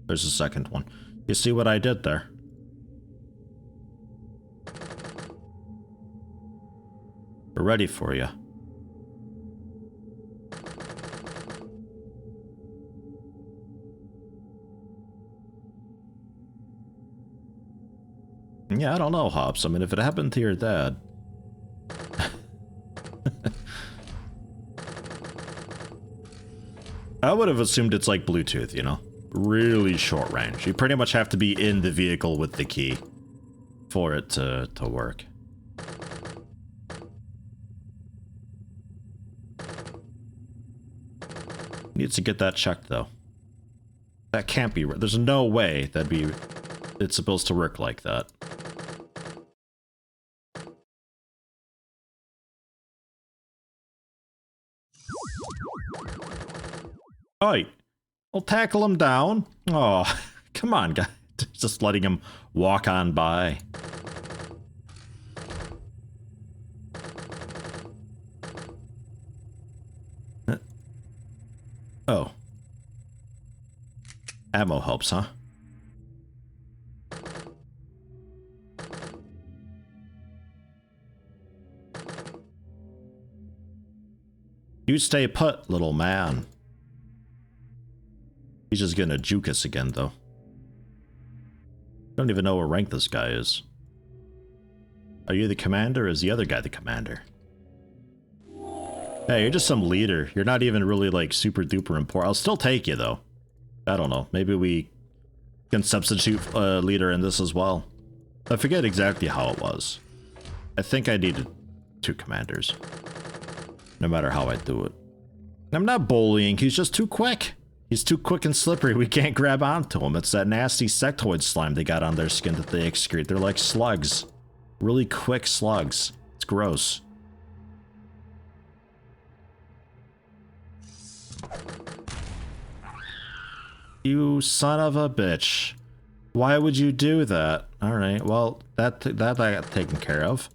There's a second one. You see what I did there? We're ready for you. Yeah, I don't know, Hops. I mean, if it happened to your dad... I would have assumed it's like Bluetooth, you know? Really short range. You pretty much have to be in the vehicle with the key for it to work. Needs to get that checked, though. That can't be... There's no way it's supposed to work like that. Oi! We'll tackle him down. Oh, come on, guys. Just letting him walk on by. Oh. Ammo helps, huh? You stay put, little man. He's just gonna juke us again, though. Don't even know what rank this guy is. Are you the commander, or is the other guy the commander? Hey, you're just some leader. You're not even really, like, super duper important. I'll still take you, though. I don't know. Maybe we can substitute a leader in this as well. I forget exactly how it was. I think I needed 2 commanders. No matter how I do it. I'm not bullying, he's just too quick. He's too quick and slippery, we can't grab onto him. It's that nasty sectoid slime they got on their skin that they excrete. They're like slugs. Really quick slugs. It's gross. You son of a bitch. Why would you do that? Alright, well, that I got taken care of.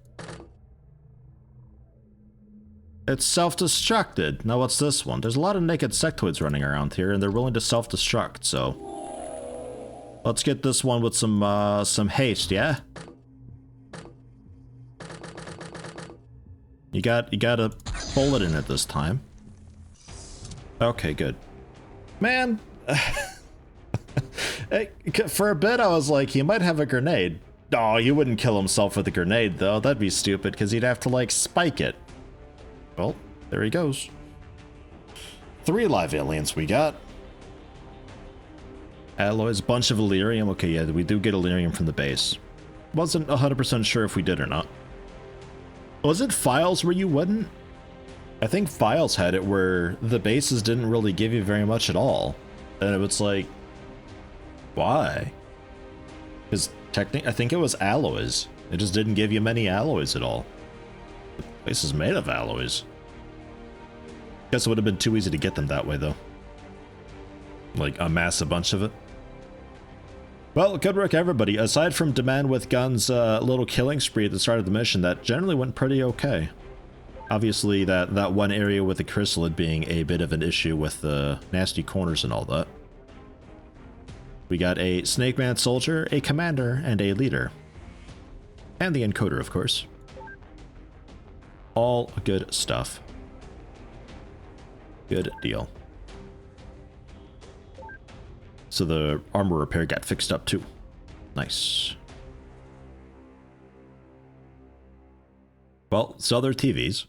It's self-destructed. Now what's this one? There's a lot of naked sectoids running around here, and they're willing to self-destruct, so... Let's get this one with some haste, yeah? You got a bullet in it this time. Okay, good. Man! For a bit I was like, he might have a grenade. Oh, he wouldn't kill himself with a grenade, though. That'd be stupid, because he'd have to, like, spike it. Well, there he goes. 3 live aliens we got. Alloys, bunch of Illyrium. Okay, yeah, we do get Illyrium from the base. Wasn't 100% sure if we did or not. Was it Files where you wouldn't? I think Files had it where the bases didn't really give you very much at all. And it was like, why? Because technically, I think it was alloys. It just didn't give you many alloys at all. The place is made of alloys. Guess it would have been too easy to get them that way, though. Like, amass a bunch of it. Well, good work, everybody. Aside from Demand with Guns' little killing spree at the start of the mission, that generally went pretty okay. Obviously, that one area with the chrysalid being a bit of an issue with the nasty corners and all that. We got a Snake Man soldier, a commander, and a leader. And the encoder, of course. All good stuff. Good deal. So the armor repair got fixed up too. Nice. Well, sell their TVs.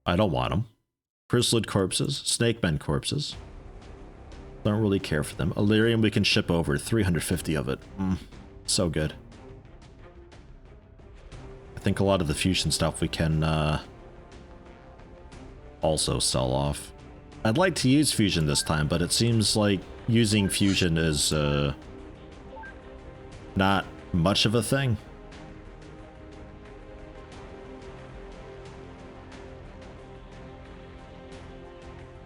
I don't want them. Chrysalid corpses, Snake Men corpses. Don't really care for them. Illyrium we can ship over, 350 of it. So good. I think a lot of the fusion stuff we can also sell off. I'd like to use fusion this time, but it seems like using fusion is not much of a thing.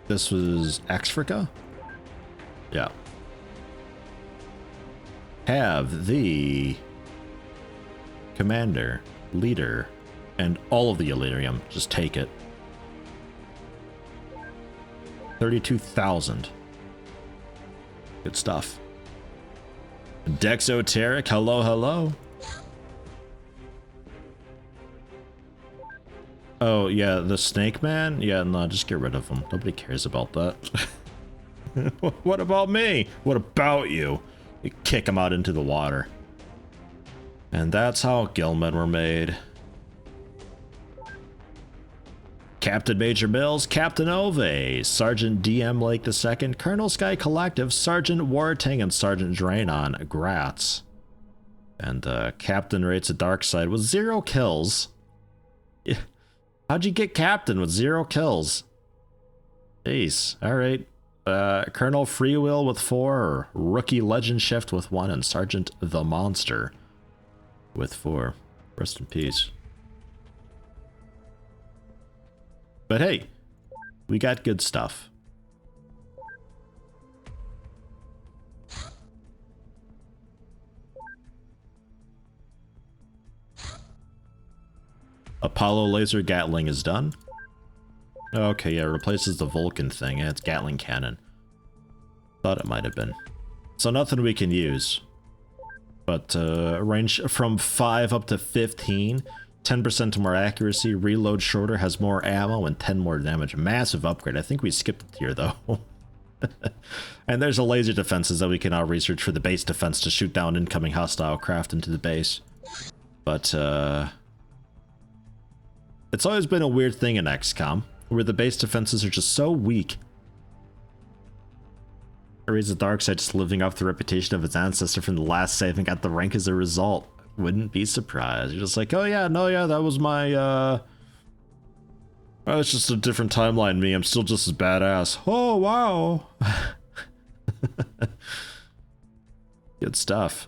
This was Africa? Yeah. Have the commander, leader, and all of the Illyrium. Just take it. 32,000. Good stuff. Dexoteric, hello, hello. Oh, yeah, the Snake Man? Yeah, no, just get rid of him. Nobody cares about that. What about me? What about you? You kick him out into the water. And that's how Gillmen were made. Captain Major Mills, Captain Ove, Sergeant DM Lake II, Colonel Sky Collective, Sergeant Warting, and Sergeant Drainon Gratz. And Captain rates a dark side with 0 kills. How'd you get Captain with 0 kills? Jeez, alright. Colonel Freewill with 4, Rookie Legend Shift with 1, and Sergeant the Monster with 4. Rest in peace. But hey, we got good stuff. Apollo Laser Gatling is done. Okay, yeah, replaces the Vulcan thing. Yeah, it's Gatling Cannon. Thought it might have been. So nothing we can use. But range from 5 up to 15. 10% more accuracy, reload shorter, has more ammo, and 10 more damage. Massive upgrade. I think we skipped it here, though. And there's a laser defenses that we can now research for the base defense to shoot down incoming hostile craft into the base. But, it's always been a weird thing in XCOM, where the base defenses are just so weak. Or is the dark side just living up the reputation of its ancestor from the last save and got the rank as a result? Wouldn't be surprised. You're just like, oh yeah, no, yeah, that was my, oh, it's just a different timeline me. I'm still just as badass. Oh, wow. Good stuff.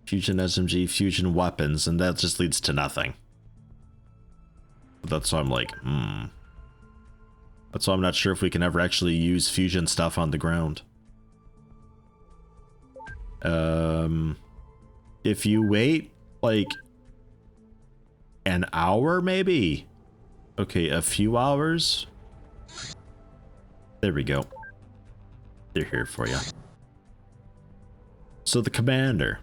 Fusion SMG, fusion weapons, and that just leads to nothing. That's why I'm like, That's why I'm not sure if we can ever actually use fusion stuff on the ground. If you wait, like, an hour, maybe? Okay, a few hours? There we go. They're here for you. So the commander.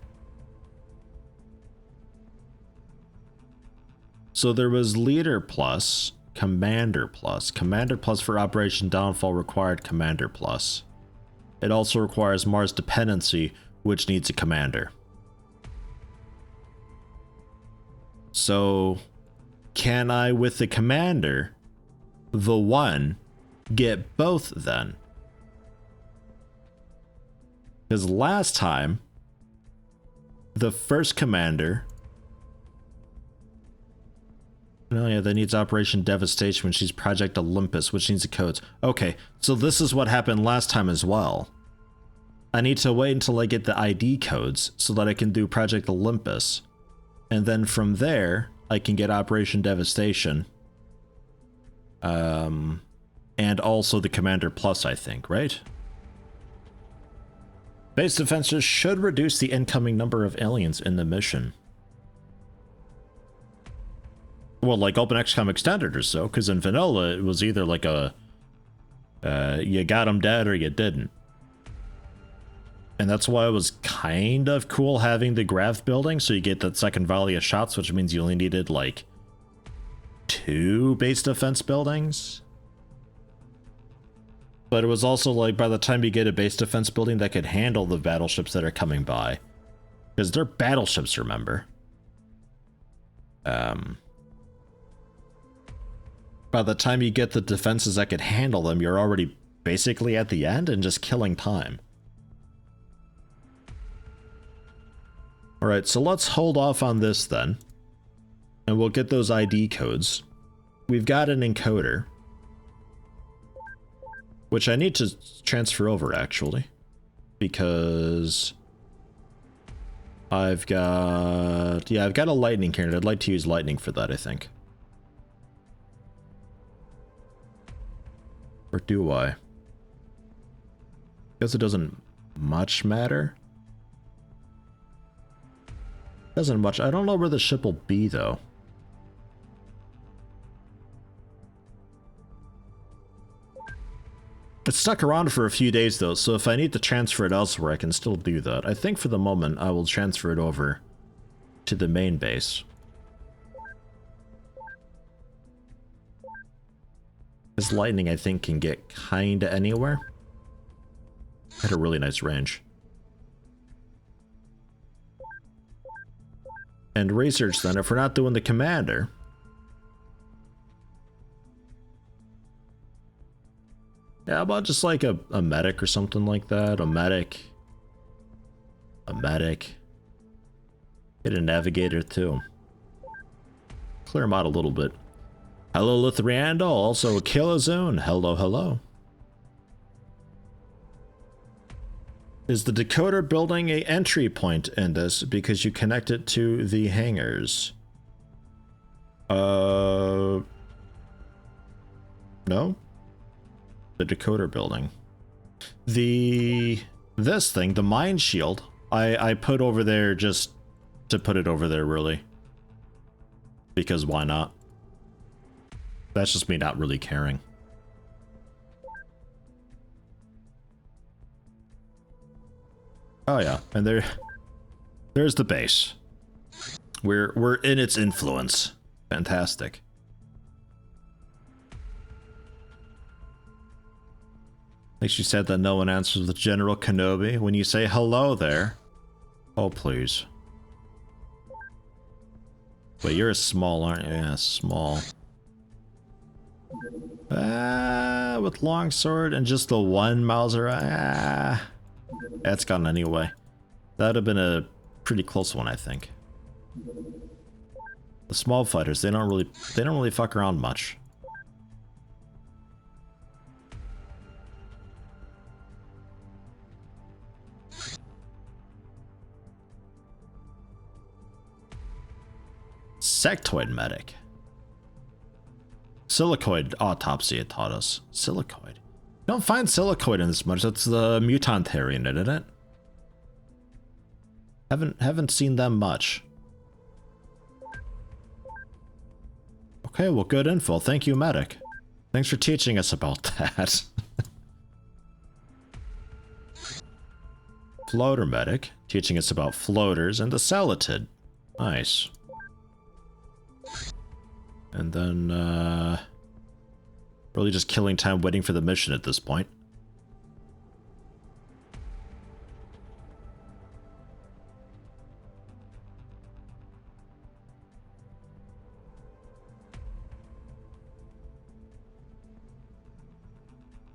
So there was leader plus, commander plus. Commander plus for Operation Downfall required commander plus. It also requires Mars dependency, which needs a commander. So, can I, with the commander, the one, get both then? Because last time, the first commander... Oh yeah, that needs Operation Devastation, which needs Project Olympus, which needs the codes. Okay, so this is what happened last time as well. I need to wait until I get the ID codes so that I can do Project Olympus. And then from there, I can get Operation Devastation. And also the Commander Plus, I think, right? Base defenses should reduce the incoming number of aliens in the mission. Well, like OpenXCOM Extended or so, because in vanilla, it was either like a... you got them dead or you didn't. And that's why it was kind of cool having the Grav building, so you get that second volley of shots, which means you only needed, like, 2 base defense buildings. But it was also, like, by the time you get a base defense building that could handle the battleships that are coming by. Because they're battleships, remember? By the time you get the defenses that could handle them, you're already basically at the end and just killing time. Alright, so let's hold off on this then. And we'll get those ID codes. We've got an encoder. Which I need to transfer over, actually. Because... I've got... Yeah, I've got a lightning cannon. I'd like to use lightning for that, I think. Or do I? Guess it doesn't much matter. Doesn't much. I don't know where the ship will be, though. It's stuck around for a few days, though, so if I need to transfer it elsewhere, I can still do that. I think for the moment, I will transfer it over to the main base. This lightning, I think, can get kinda anywhere. At a really nice range. and research then if we're not doing the commander. Yeah, how about just like a medic or something like that? A medic. A medic. Get a navigator too. Clear them out a little bit. Hello, Lithriandal. Also, Killazone. Hello, hello. Is the decoder building a entry point in this because you connect it to the hangars? No. The decoder building. This thing, the mine shield, I put over there just to put it over there, really. Because why not? That's just me not really caring. Oh yeah, and there's the base. We're in its influence. Fantastic. I think she said that no one answers the General Kenobi when you say hello there. Oh please. Wait, you're a small, aren't you? Yeah, small. With longsword and just the one Mauser. That's gone anyway. That'd have been a pretty close one, I think. The small fighters, they don't really fuck around much. Sectoid medic. Silicoid autopsy, it taught us. Silicoid. Don't find silicoid in this much. That's the mutantarian, isn't it? Haven't seen them much. Okay, well, good info. Thank you, medic. Thanks for teaching us about that. Floater medic, teaching us about floaters and the Celatid. Nice. And then, really just killing time waiting for the mission at this point.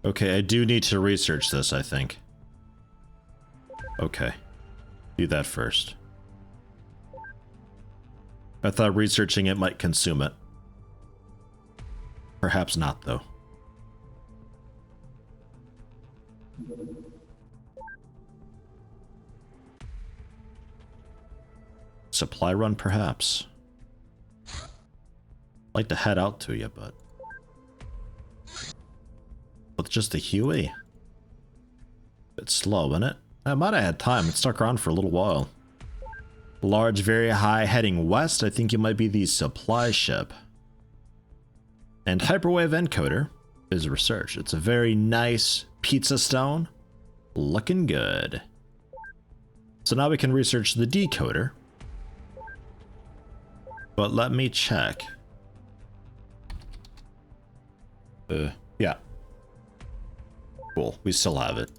Okay, I do need to research this, I think. Okay. Do that first. I thought researching it might consume it. Perhaps not, though. Supply run, perhaps. I'd like to head out to you, but... with just a Huey? Bit slow, isn't it? I might have had time. It stuck around for a little while. Large, very high, heading west. I think you might be the supply ship. And hyperwave encoder is research. It's a very nice pizza stone. Looking good. So now we can research the decoder. But let me check. Yeah. Cool, we still have it.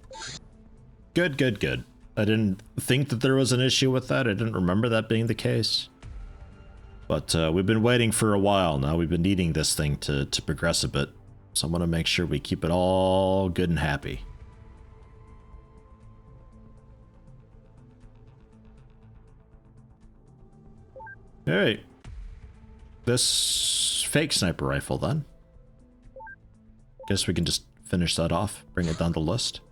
Good, good, good. I didn't think that there was an issue with that. I didn't remember that being the case. But we've been waiting for a while now. We've been needing this thing to progress a bit. So I want to make sure we keep it all good and happy. Alright. This fake sniper rifle then. Guess we can just finish that off. Bring it down the list.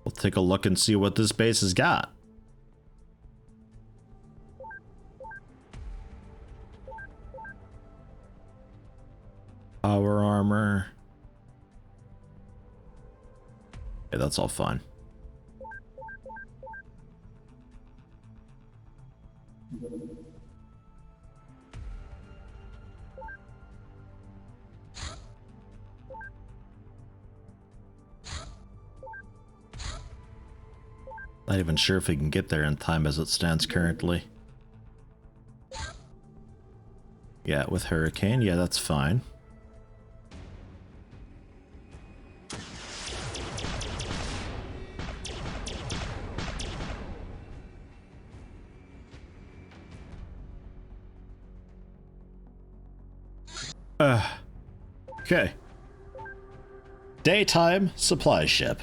We'll take a look and see what this base has got. Power armor. Yeah, that's all fine. Not even sure if we can get there in time as it stands currently. Yeah, with Hurricane, yeah, that's fine. Okay. Daytime supply ship.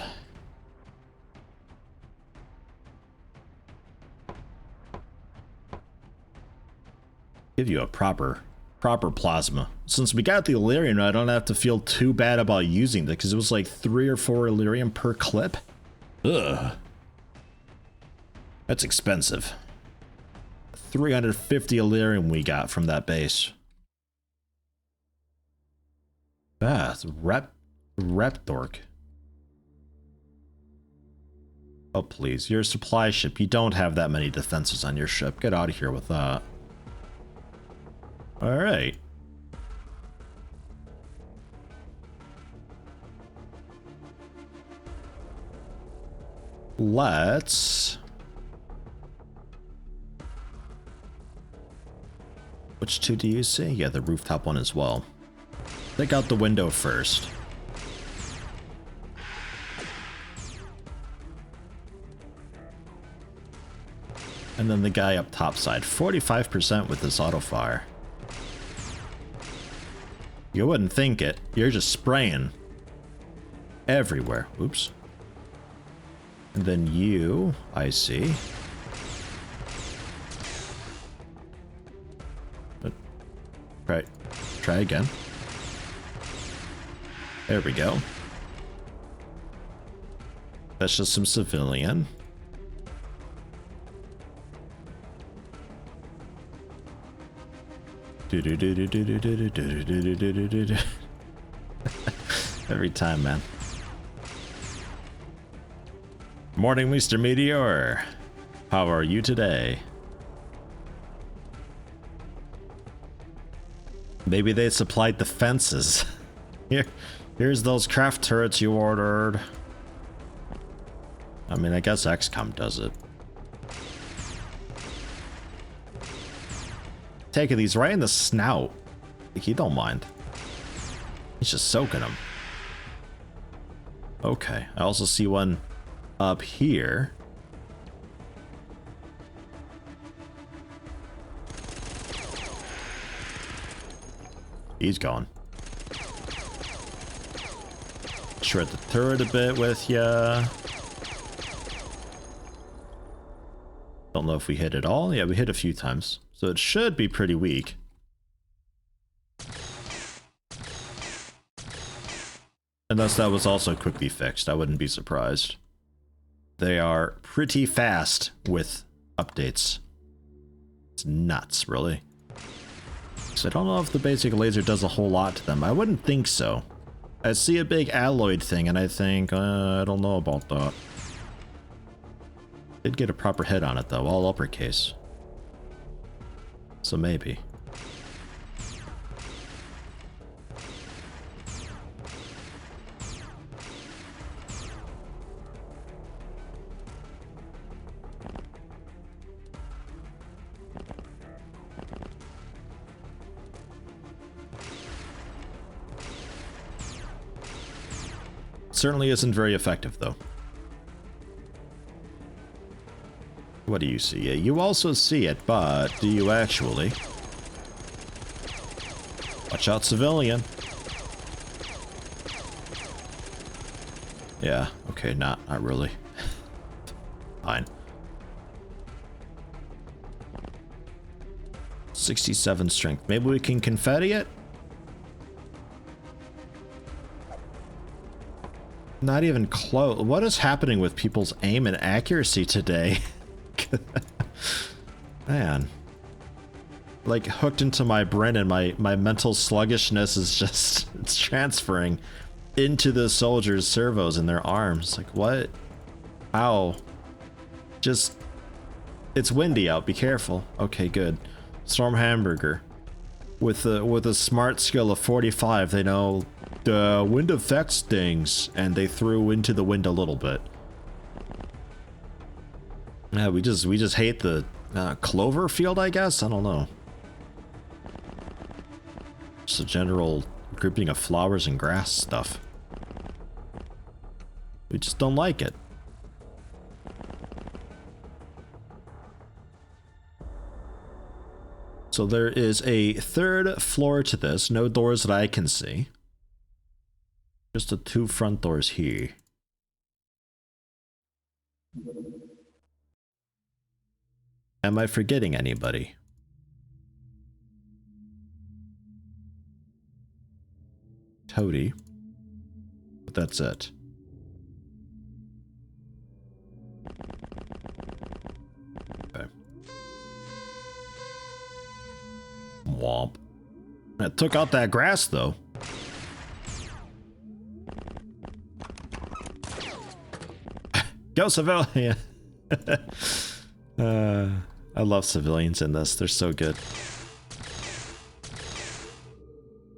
Give you a proper plasma. Since we got the Illyrium, I don't have to feel too bad about using it because it was like 3 or 4 Illyrium per clip. Ugh. That's expensive. 350 Illyrium we got from that base. Ah, it's Repdork. Oh please, you're a supply ship. You don't have that many defenses on your ship. Get out of here with that. Alright. Let's... Which two do you see? Yeah, the rooftop one as well. Take out the window first. And then the guy up top side. 45% with this auto fire. You wouldn't think it. You're just spraying everywhere. Oops. And then you, I see. Right. Try again. There we go. That's just some civilian. Every time, man. Morning, Mr. Meteor. How are you today? Maybe they supplied the fences. Here's those craft turrets you ordered. I mean, I guess XCOM does it. Taking these right in the snout. He don't mind. He's just soaking them. Okay, I also see one up here. He's gone. Shred the turret a bit with ya. Don't know if we hit it all. Yeah, we hit a few times. So it should be pretty weak. Unless that was also quickly fixed, I wouldn't be surprised. They are pretty fast with updates. It's nuts, really. So I don't know if the basic laser does a whole lot to them. I wouldn't think so. I see a big alloyed thing and I think, I don't know about that. Did get a proper hit on it though, all uppercase. So maybe. Certainly isn't very effective though. What do you see? Yeah, you also see it, but do you actually? Watch out, civilian. Yeah, okay, not really. Fine. 67 strength. Maybe we can confetti it? Not even close. What is happening with people's aim and accuracy today? Man. Like, hooked into my brain and my mental sluggishness is just, it's transferring into the soldiers' servos in their arms. Like, what? How? Just, it's windy out, be careful. Okay, good. Storm Hamburger. With a smart skill of 45, they know the wind affects things, and they threw into the wind a little bit. Yeah, we just hate the clover field, I guess. I don't know. Just a general grouping of flowers and grass stuff. We just don't like it. So there is a third floor to this. No doors that I can see. Just the 2 front doors here. Am I forgetting anybody? Toady. But that's it. Okay. Womp. It took out that grass, though. Go civilian! I love civilians in this. They're so good.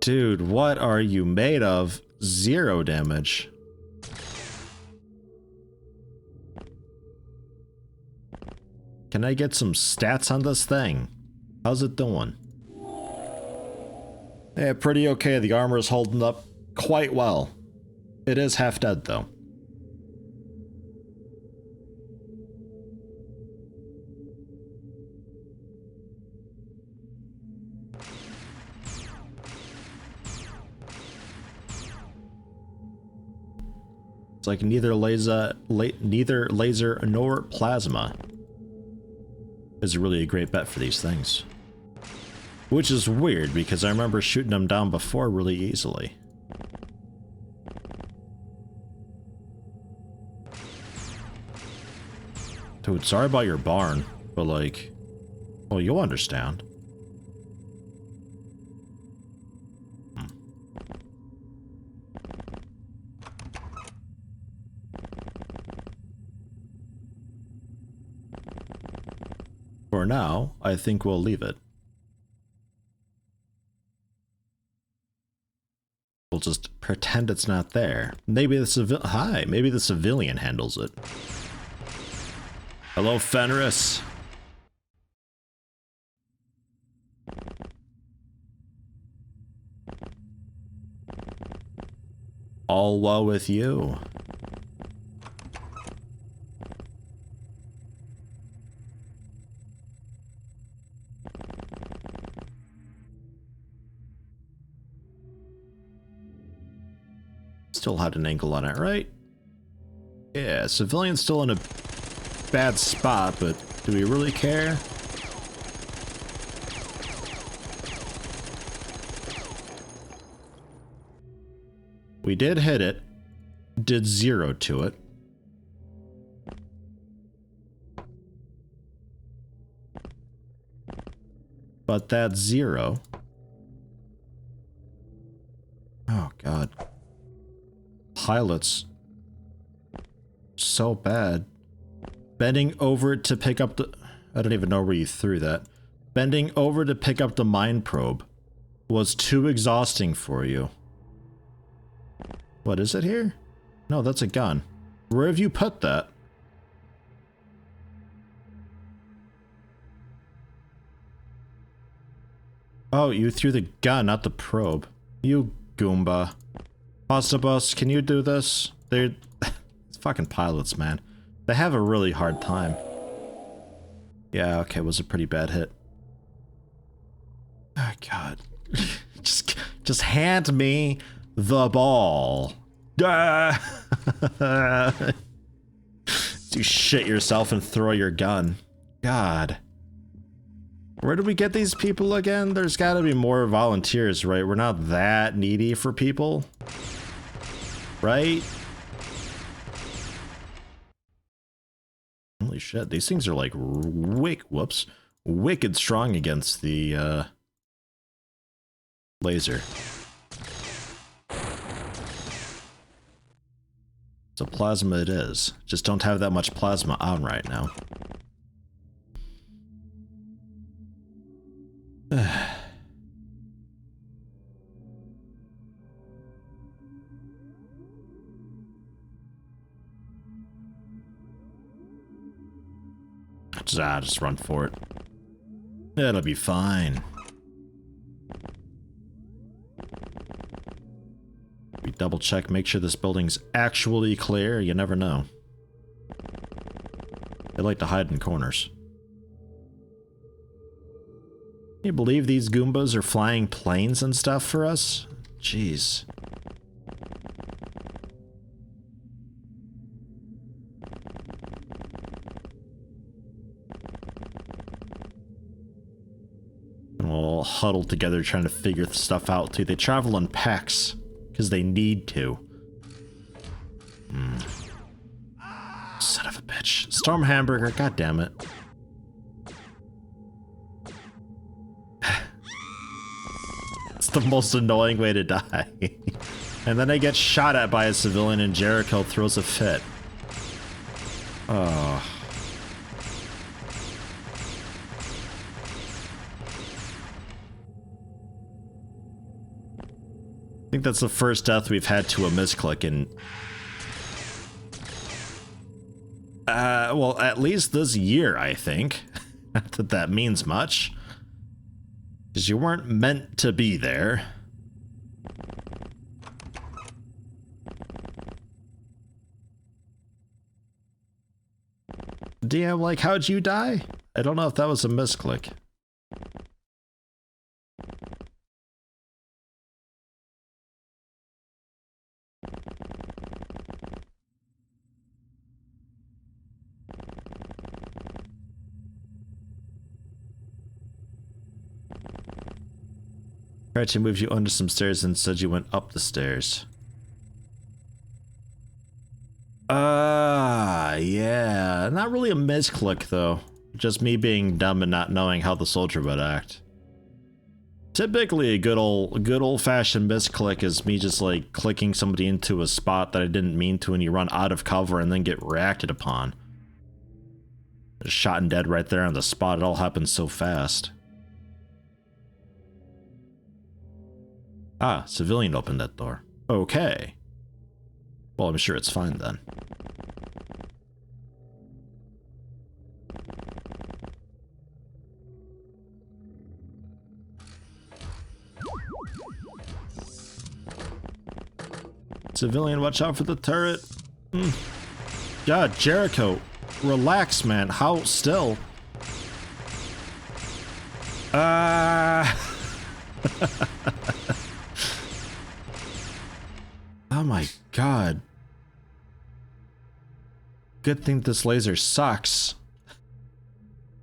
Dude, what are you made of? 0 damage. Can I get some stats on this thing? How's it doing? Yeah, pretty okay. The armor is holding up quite well. It is half dead, though. It's like neither laser nor plasma is really a great bet for these things. Which is weird, because I remember shooting them down before really easily. Dude, sorry about your barn, but like, well, you'll understand. For now, I think we'll leave it. We'll just pretend it's not there. Maybe the maybe the civilian handles it. Hello, Fenris. All well with you. Still had an angle on it, right? Yeah, civilian's still in a bad spot, but do we really care? We did hit it. Did 0 to it. But that 0. Oh, God. Pilots. So bad. Bending over to pick up the... I don't even know where you threw that. Bending over to pick up the mine probe was too exhausting for you. What is it here? No, that's a gun. Where have you put that? Oh, you threw the gun, not the probe. You Goomba. Postobus, can you do this? They're... It's fucking pilots, man. They have a really hard time. Yeah, okay, it was a pretty bad hit. Oh, God. just hand me the ball. You shit yourself and throw your gun. God. Where do we get these people again? There's gotta be more volunteers, right? We're not that needy for people. Right? Holy shit, these things are like wicked strong against the laser. So plasma it is. Just don't have that much plasma on right now. Just run for it. It'll be fine. We double check, make sure this building's actually clear. You never know. They like to hide in corners. Can you believe these Goombas are flying planes and stuff for us? Jeez. And we'll all huddle together trying to figure stuff out too. They travel in packs because they need to. Son of a bitch. Storm Hamburger, god damn it. It's the most annoying way to die. And then I get shot at by a civilian and Jericho throws a fit. Oh. I think that's the first death we've had to a misclick in... well, at least this year, I think. Not that that means much. Because you weren't meant to be there. DM, like, how'd you die? I don't know if that was a misclick. She moved you under some stairs and said you went up the stairs. Yeah. Not really a misclick, though. Just me being dumb and not knowing how the soldier would act. Typically, a good old-fashioned misclick is me just, like, clicking somebody into a spot that I didn't mean to and you run out of cover and then get reacted upon. Just shot and dead right there on the spot. It all happens so fast. Ah, civilian opened that door. Okay. Well, I'm sure it's fine then. Civilian, watch out for the turret. God, Jericho. Relax, man. How still? Oh my god. Good thing this laser sucks.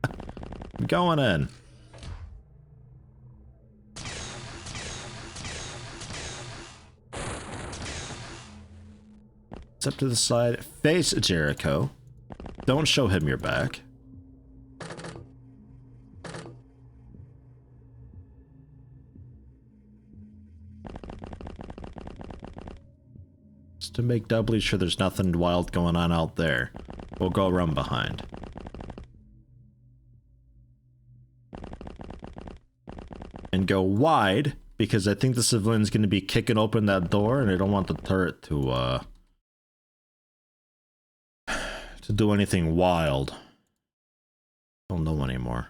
I'm going in. Step to the side. Face Jericho. Don't show him your back. To make doubly sure there's nothing wild going on out there, we'll go around behind. And go wide, because I think the civilian's going to be kicking open that door, and I don't want the turret to do anything wild. I don't know anymore.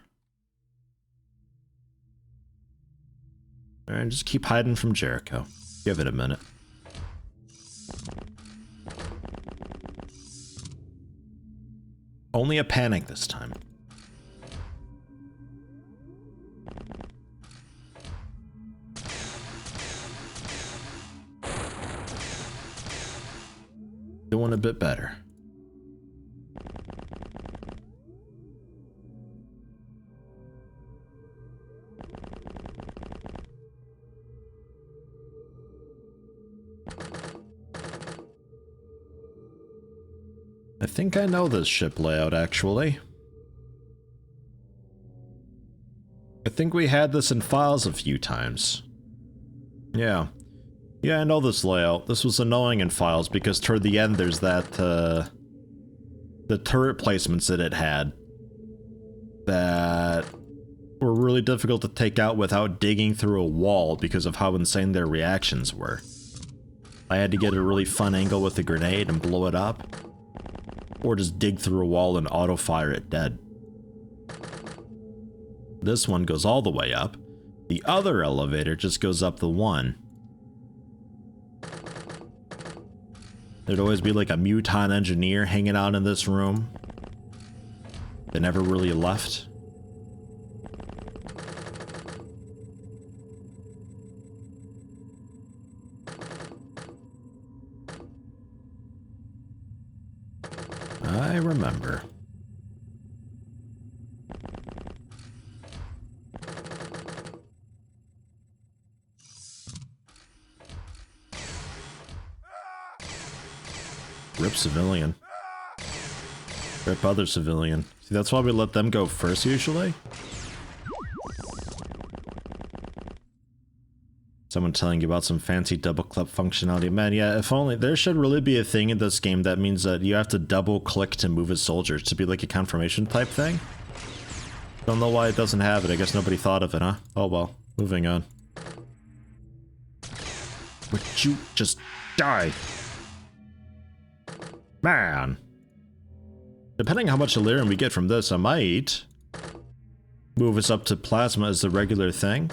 Alright, just keep hiding from Jericho. Give it a minute. Only a panic this time. Doing a bit better. I think I know this ship layout, actually. I think we had this in files a few times. Yeah. Yeah, I know this layout. This was annoying in files because toward the end there's that, the turret placements that it had that were really difficult to take out without digging through a wall because of how insane their reactions were. I had to get a really fun angle with a grenade and blow it up. Or just dig through a wall and auto-fire it dead. This one goes all the way up. The other elevator just goes up the one. There'd always be like a muton engineer hanging out in this room. They never really left. I remember. Rip civilian. Rip other civilian. See, that's why we let them go first usually. Someone telling you about some fancy double click functionality. Man, yeah, if only there should really be a thing in this game that means that you have to double click to move a soldier to be like a confirmation type thing. Don't know why it doesn't have it. I guess nobody thought of it, huh? Oh well, moving on. Would you just die? Man. Depending how much Illyrium we get from this, I might move us up to plasma as the regular thing.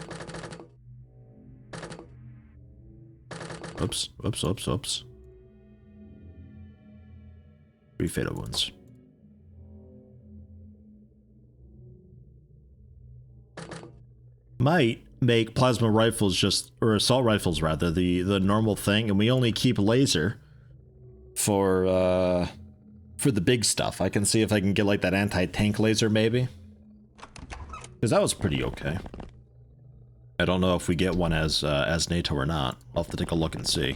Oops, oops, oops, oops. 3 fatal wounds. Might make plasma rifles just, or assault rifles rather, the normal thing, and we only keep laser for the big stuff. I can see if I can get like that anti-tank laser maybe. Because that was pretty okay. I don't know if we get one as NATO or not. I'll have to take a look and see.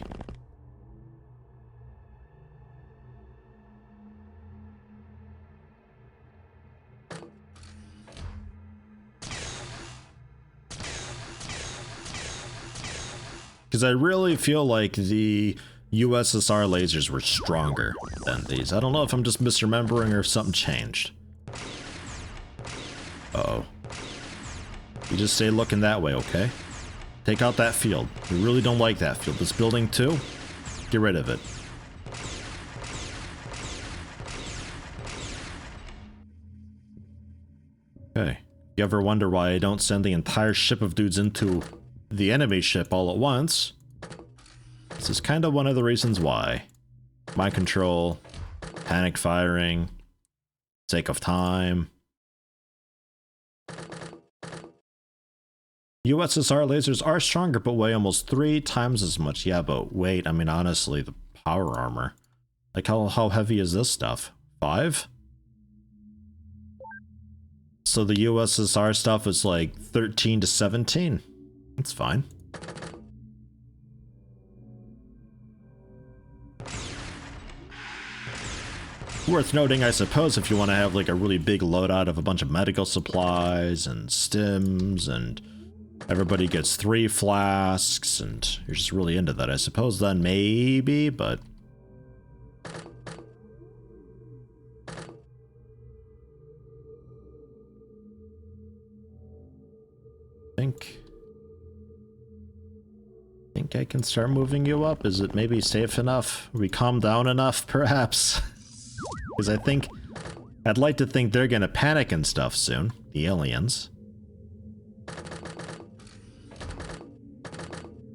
Because I really feel like the USSR lasers were stronger than these. I don't know if I'm just misremembering or if something changed. Uh-oh. You just stay looking that way, okay? Take out that field. We really don't like that field. This building too? Get rid of it. Okay. You ever wonder why I don't send the entire ship of dudes into the enemy ship all at once? This is kind of one of the reasons why. Mind control, panic firing, sake of time. USSR lasers are stronger but weigh almost 3 times as much. Yeah, but wait, I mean honestly, the power armor. Like how heavy is this stuff? 5? So the USSR stuff is like 13 to 17. That's fine. Worth noting, I suppose, if you want to have like a really big loadout of a bunch of medical supplies and stims and everybody gets 3 flasks and you're just really into that, I suppose then maybe, but I think I can start moving you up. Is it maybe safe enough? We calm down enough, perhaps? Because I think I'd like to think they're gonna panic and stuff soon, the aliens.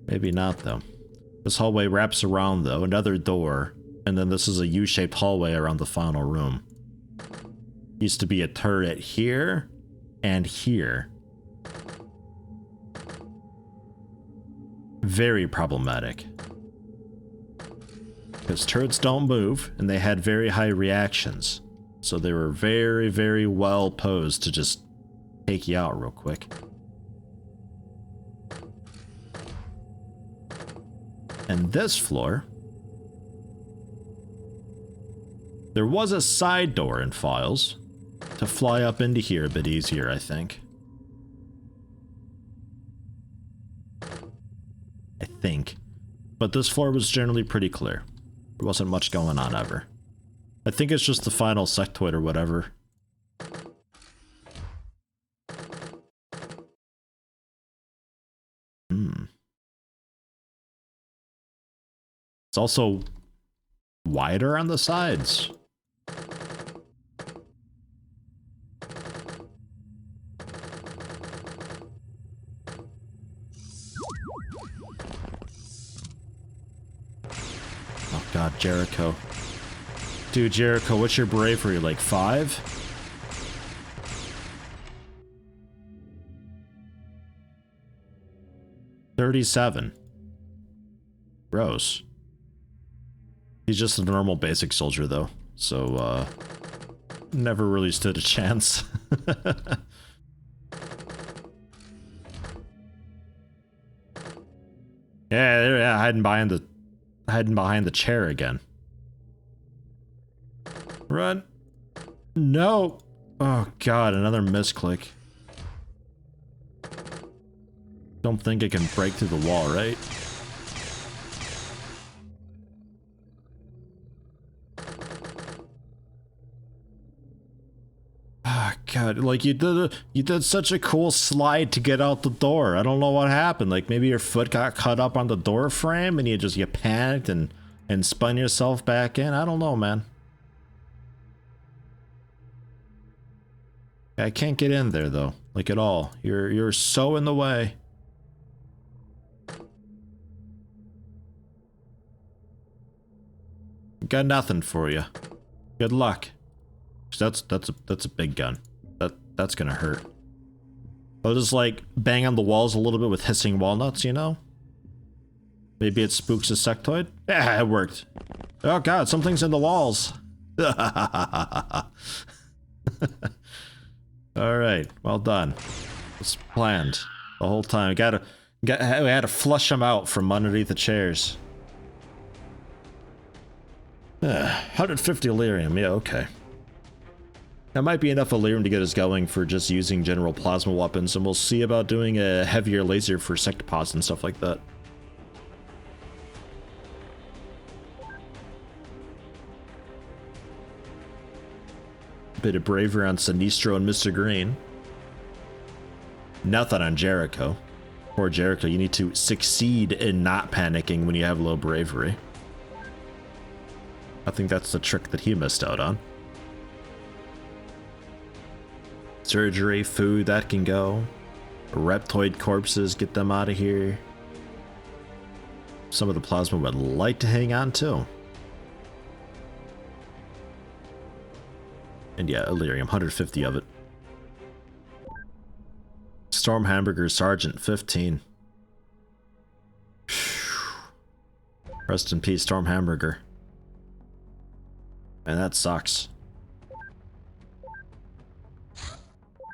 Maybe not though. This hallway wraps around though, another door, and then this is a U-shaped hallway around the final room. Used to be a turret here and here. Very problematic. Because turrets don't move, and they had very high reactions. So they were very, very well posed to just take you out real quick. And this floor, there was a side door in Files to fly up into here a bit easier, I think. But this floor was generally pretty clear. There wasn't much going on ever. I think it's just the final sectoid or whatever. It's also wider on the sides. God, Jericho. Dude, Jericho, what's your bravery? Like 5? $37. Gross. He's just a normal basic soldier though, so never really stood a chance. Yeah, hiding behind the chair again. Run. No. Oh god, another misclick. Don't think it can break through the wall, right? Ah, god, like you did such a cool slide to get out the door. I don't know what happened. Like maybe your foot got cut up on the door frame and you panicked and spun yourself back in. I don't know, man. I can't get in there though, like at all. You're so in the way. Got nothing for you. Good luck. That's a big gun. That's gonna hurt. I'll just like bang on the walls a little bit with hissing walnuts, you know? Maybe it spooks a sectoid? Yeah, it worked. Oh god, something's in the walls. Alright, well done. It's planned the whole time. We had to flush them out from underneath the chairs. 150 Illyrium, yeah, okay. That might be enough Illyrium to get us going for just using general plasma weapons, and we'll see about doing a heavier laser for sectopods and stuff like that. Bit of bravery on Sinistro and Mr. Green. Nothing on Jericho. Poor Jericho, you need to succeed in not panicking when you have low bravery. I think that's the trick that he missed out on. Surgery, food, that can go. Reptoid corpses, get them out of here. Some of the plasma would like to hang on too. And yeah, Illyrium, 150 of it. Storm Hamburger Sergeant, 15. Rest in peace, Storm Hamburger. And that sucks.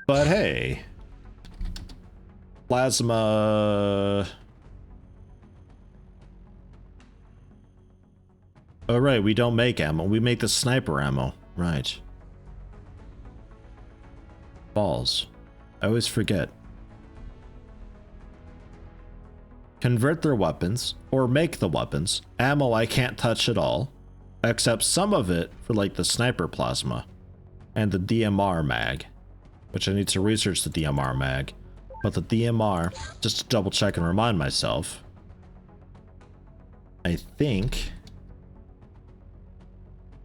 But hey. Plasma... Oh right, we don't make ammo. We make the sniper ammo. Right. Balls. I always forget. Convert their weapons, or make the weapons. Ammo I can't touch at all, except some of it for like the sniper plasma and the DMR mag, which I need to research the DMR mag. But the DMR, just to double check and remind myself, I think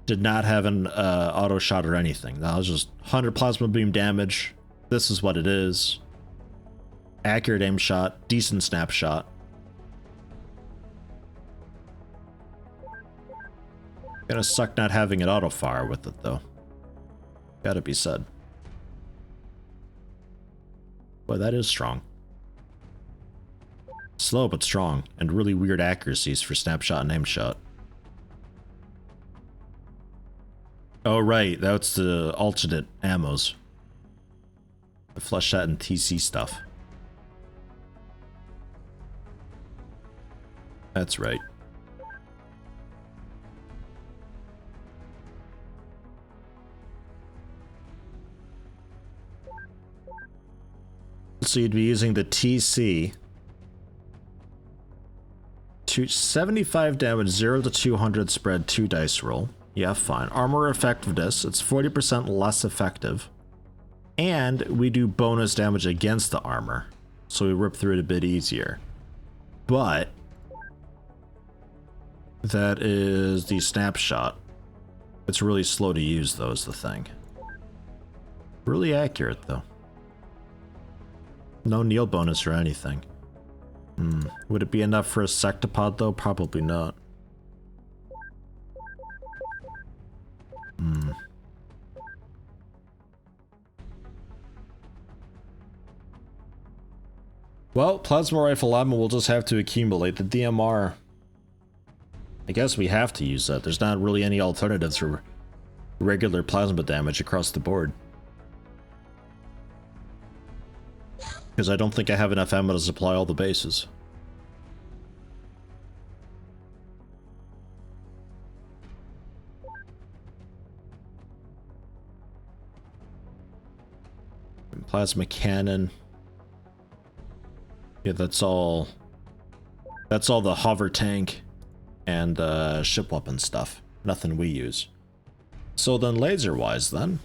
did not have an auto shot or anything. That was just 100 plasma beam damage. This is what it is. Accurate aim shot, decent snapshot. Gonna suck not having an auto fire with it though. Gotta be said. Boy, that is strong. Slow but strong, and really weird accuracies for snapshot and aim shot. Oh right, that's the alternate ammos. I flushed that in TC stuff. That's right. So you'd be using the TC. 75 damage, 0 to 200 spread, 2 dice roll. Yeah, fine. Armor effectiveness, it's 40% less effective. And we do bonus damage against the armor, so we rip through it a bit easier. But that is the snapshot. It's really slow to use though, is the thing. Really accurate though. No kneel bonus or anything. Would it be enough for a sectopod though? Probably not. Well, plasma rifle ammo will just have to accumulate. The DMR, I guess we have to use that. There's not really any alternatives for regular plasma damage across the board. Because I don't think I have enough ammo to supply all the bases. Plasma cannon. Yeah, that's all the hover tank and ship weapon stuff. Nothing we use. So then laser-wise then.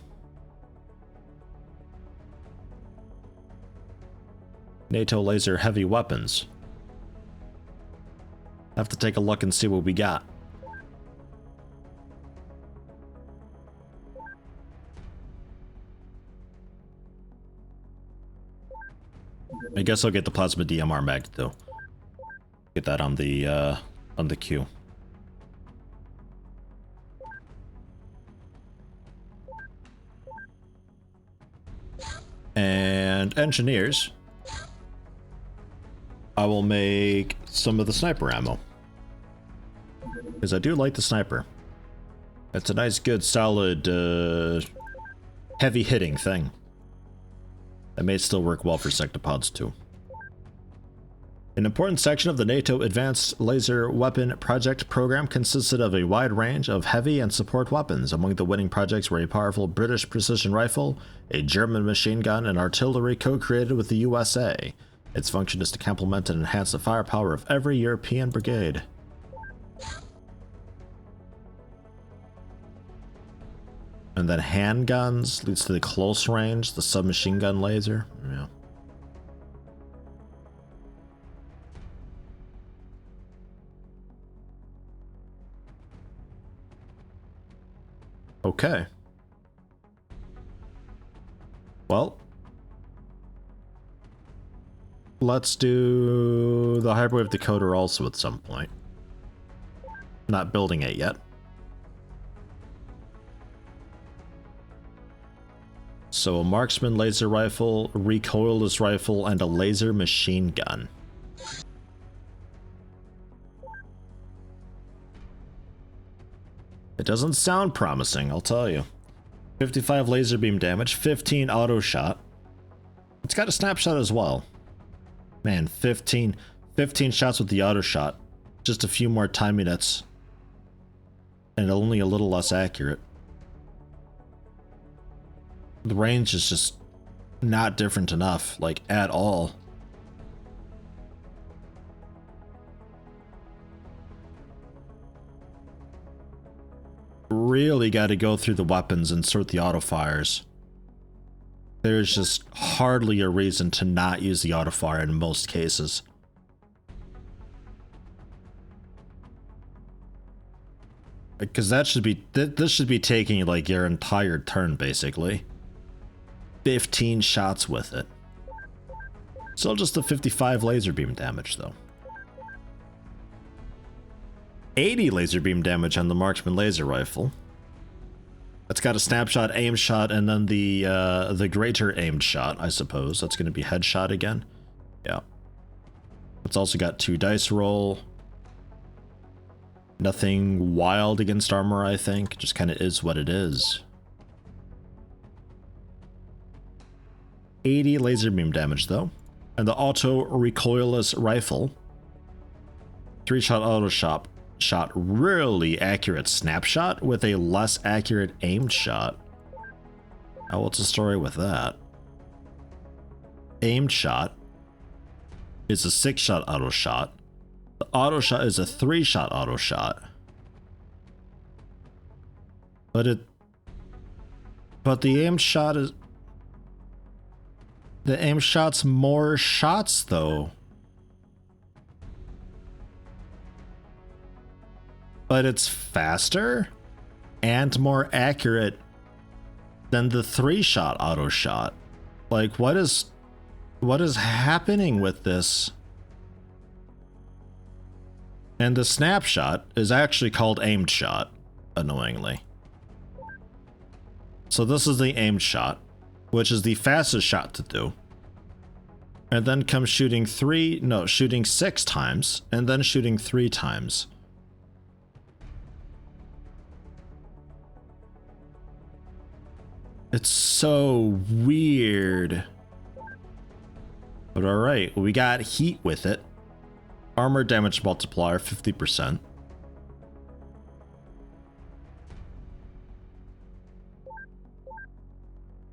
NATO laser heavy weapons. Have to take a look and see what we got. I guess I'll get the plasma DMR mag though. Get that on the queue. And engineers. I will make some of the sniper ammo. Because I do like the sniper. It's a nice, good, solid, heavy hitting thing. That may still work well for sectopods too. An important section of the NATO Advanced Laser Weapon Project program consisted of a wide range of heavy and support weapons. Among the winning projects were a powerful British precision rifle, a German machine gun, and artillery co-created with the USA. Its function is to complement and enhance the firepower of every European brigade. And then handguns leads to the close range, the submachine gun laser. Yeah. Okay. Well, let's do the hyperwave decoder also at some point. Not building it yet. So a marksman laser rifle, recoilless rifle, and a laser machine gun. It doesn't sound promising, I'll tell you. 55 laser beam damage, 15 auto shot. It's got a snapshot as well. Man, 15 shots with the auto shot. Just a few more time units. And only a little less accurate. The range is just not different enough, like, at all. Really got to go through the weapons and sort the auto fires. There's just hardly a reason to not use the auto fire in most cases. Because that should be, this should be taking like your entire turn basically. 15 shots with it. Still just a 55 laser beam damage though. 80 laser beam damage on the marksman laser rifle. That's got a snapshot, aim shot, and then the greater aimed shot, I suppose. That's going to be headshot again. Yeah. It's also got 2 dice roll. Nothing wild against armor, I think. Just kind of is what it is. 80 laser beam damage though. And the auto recoilless rifle. 3-shot auto shot. Really accurate snapshot with a less accurate aimed shot. Now what's the story with that? Aimed shot is a 6-shot auto shot. The auto shot is a 3-shot auto shot. But the aimed shot is... The aim shot's more shots though. But it's faster and more accurate than the 3-shot auto shot. Like, what is happening with this? And the snapshot is actually called aimed shot, annoyingly. So this is the aimed shot, which is the fastest shot to do. and then come shooting shooting 6 times, and then shooting 3 times. It's so weird. But alright, we got heat with it. Armor damage multiplier, 50%.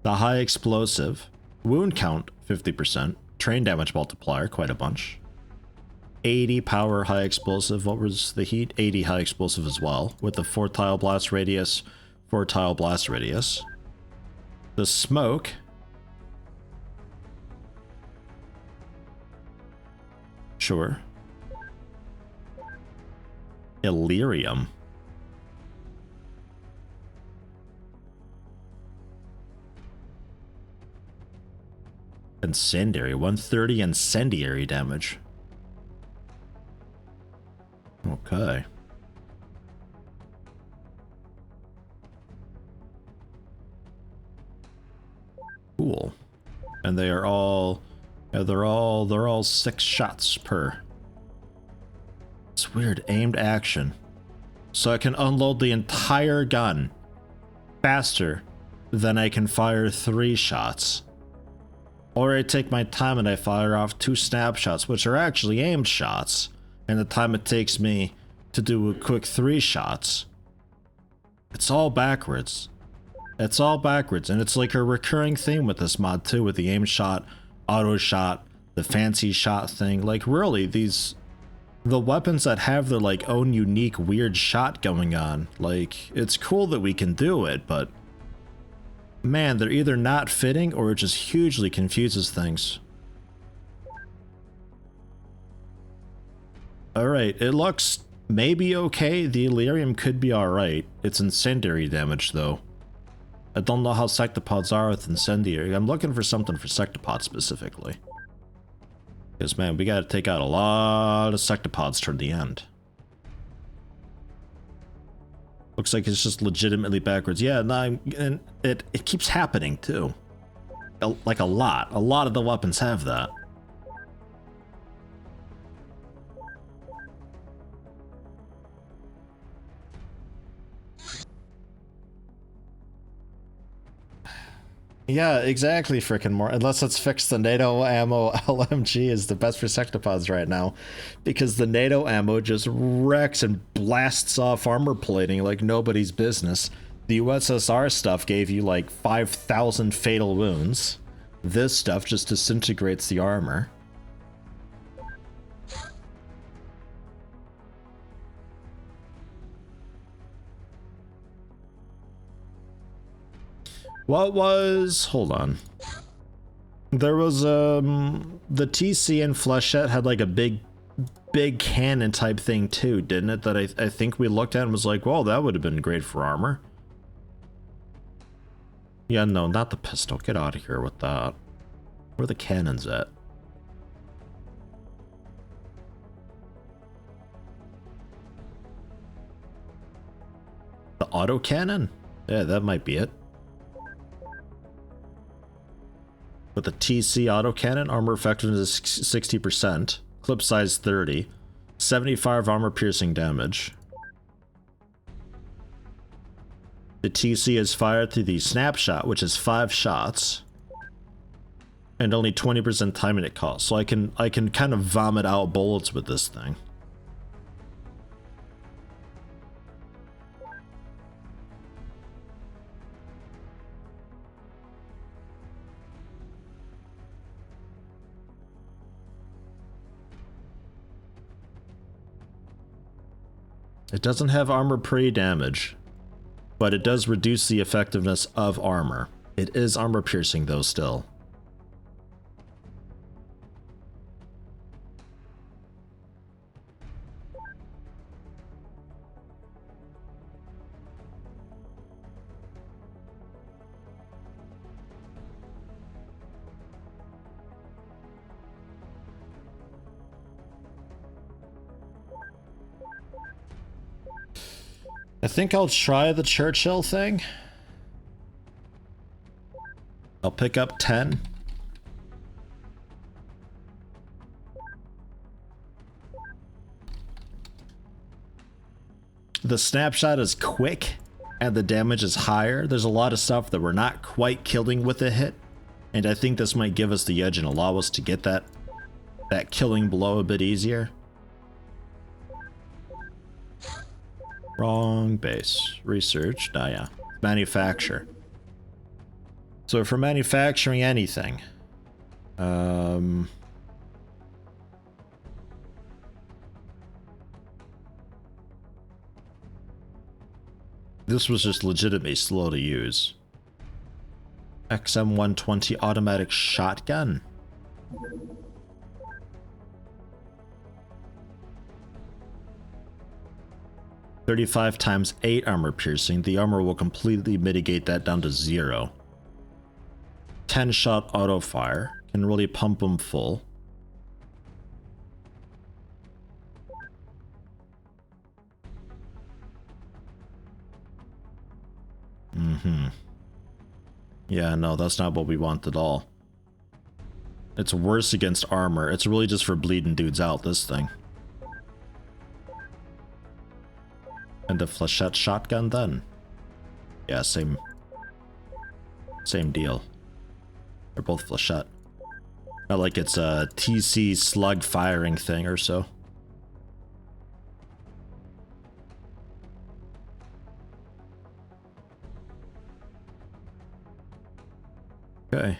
The high explosive. Wound count, 50%. Train damage multiplier, quite a bunch. 80 power high explosive. What was the heat? 80 high explosive as well, with the 4 tile blast radius, 4 tile blast radius. The smoke. Sure. Illyrium. Incendiary. 130 incendiary damage. Okay. Cool. And they are all, they're all 6 shots per. It's weird. Aimed action. So I can unload the entire gun faster than I can fire 3 shots. Or I take my time and I fire off 2 snapshots, which are actually aimed shots, and the time it takes me to do a quick 3 shots. It's all backwards. It's all backwards, and it's like a recurring theme with this mod too, with the aim shot, auto shot, the fancy shot thing. Like really, the weapons that have their like own unique weird shot going on, like it's cool that we can do it, but man, they're either not fitting or it just hugely confuses things. Alright, it looks maybe okay. The Illyrium could be alright. It's incendiary damage though. I don't know how sectopods are with incendiary. I'm looking for something for sectopods specifically. Because man, we gotta take out a lot of sectopods toward the end. Looks like it's just legitimately backwards. Yeah, no, and it keeps happening too. Like a lot of the weapons have that. Yeah, exactly, frickin' more. Unless let's fix the NATO ammo LMG is the best for sectopods right now. Because the NATO ammo just wrecks and blasts off armor plating like nobody's business. The USSR stuff gave you like 5,000 fatal wounds. This stuff just disintegrates the armor. What was... hold on. There was, the TC and Flechette had like a big cannon type thing too, didn't it? That I think we looked at and was like, well, that would have been great for armor. Yeah, no, not the pistol. Get out of here with that. Where are the cannons at? The autocannon? Yeah, that might be it. With the TC autocannon, armor effectiveness is 60%, clip size 30, 75 armor piercing damage. The TC is fired through the snapshot, which is 5 shots, and only 20% timing it costs. So I can kind of vomit out bullets with this thing. It doesn't have armor pre-damage, but it does reduce the effectiveness of armor. It is armor piercing though still. I think I'll try the Churchill thing. I'll pick up 10. the snapshot is quick and the damage is higher, there's a lot of stuff that we're not quite killing with a hit. And I think this might give us the edge and allow us to get that killing blow a bit easier. Wrong base. Research. Oh yeah. Manufacture. So if we're manufacturing anything, this was just legitimately slow to use. XM120 automatic shotgun. (35 times 8 armor piercing. The armor will completely mitigate that down to 0. 10 shot auto fire. Can really pump them full. Yeah, no, that's not what we want at all. It's worse against armor. It's really just for bleeding dudes out, this thing. And the flechette shotgun then? Yeah, same deal. They're both flechette. Not like it's a TC slug firing thing or so. Okay.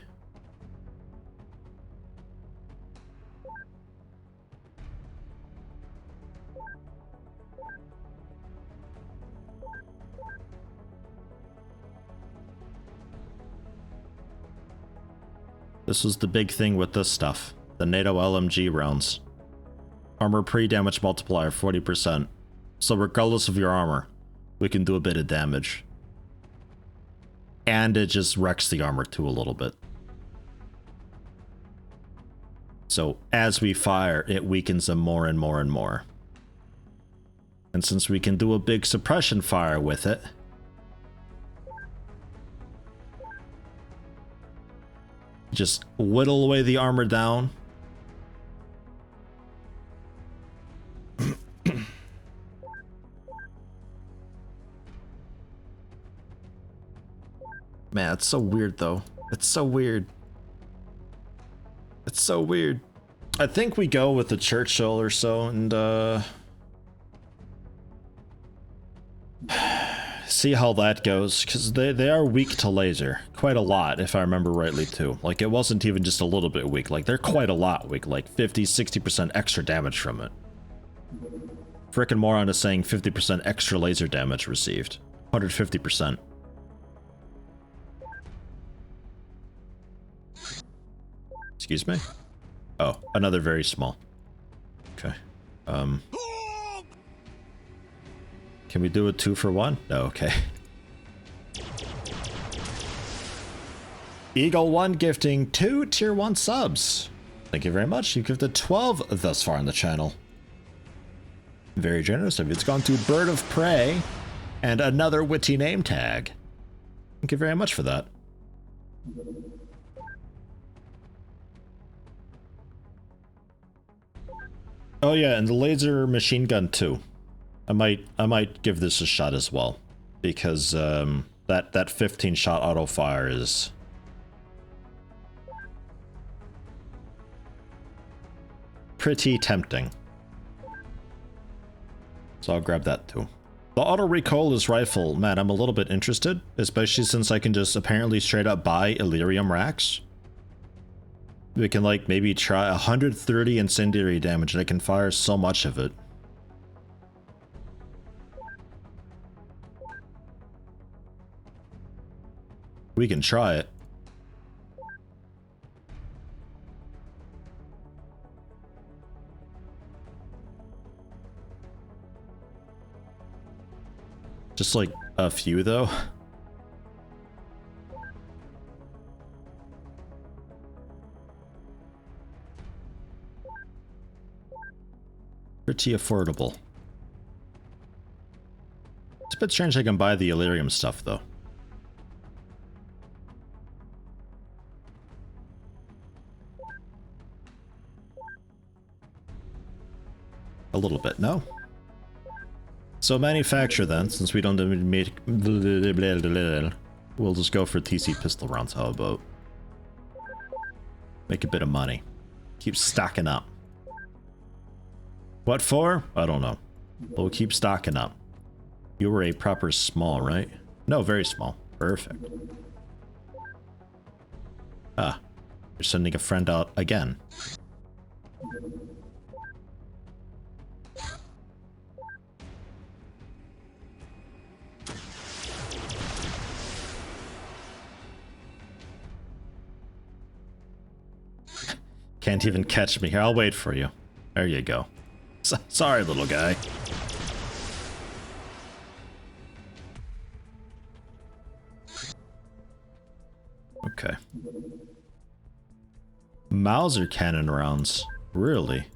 This was the big thing with this stuff. The NATO LMG rounds. Armor pre-damage multiplier 40%. So regardless of your armor, we can do a bit of damage. And it just wrecks the armor too a little bit. So as we fire, it weakens them more and more and more. And since we can do a big suppression fire with it, just whittle away the armor down. Man, it's so weird though. It's so weird. It's so weird. I think we go with the Churchill or so and see how that goes, because they are weak to laser. Quite a lot, if I remember rightly too. Like, it wasn't even just a little bit weak. Like, they're quite a lot weak. Like, 50-60% extra damage from it. Frickin' moron is saying 50% extra laser damage received. 150%. Excuse me? Oh, another very small. Okay. Can we do a 2 for 1? No, okay. Eagle 1 gifting 2 tier 1 subs. Thank you very much. You've gifted 12 thus far on the channel. Very generous of you. It's gone to Bird of Prey and another witty name tag. Thank you very much for that. Oh yeah, and the laser machine gun too. I might give this a shot as well, because that 15 shot auto fire is pretty tempting. So I'll grab that too. The auto recoilless rifle, man, I'm a little bit interested, especially since I can just apparently straight up buy Illyrium racks. We can like maybe try 130 incendiary damage and I can fire so much of it. We can try it. Just like a few though. Pretty affordable. It's a bit strange I can buy the Illyrium stuff though. A little bit, no? So manufacture then, since we don't make... We'll just go for TC pistol rounds, how about? Make a bit of money. Keep stocking up. What for? I don't know. We'll keep stocking up. You were a proper small, right? No, very small. Perfect. Ah, you're sending a friend out again. Can't even catch me. Here, I'll wait for you. There you go. Sorry, little guy. Okay. Mauser cannon rounds. Really?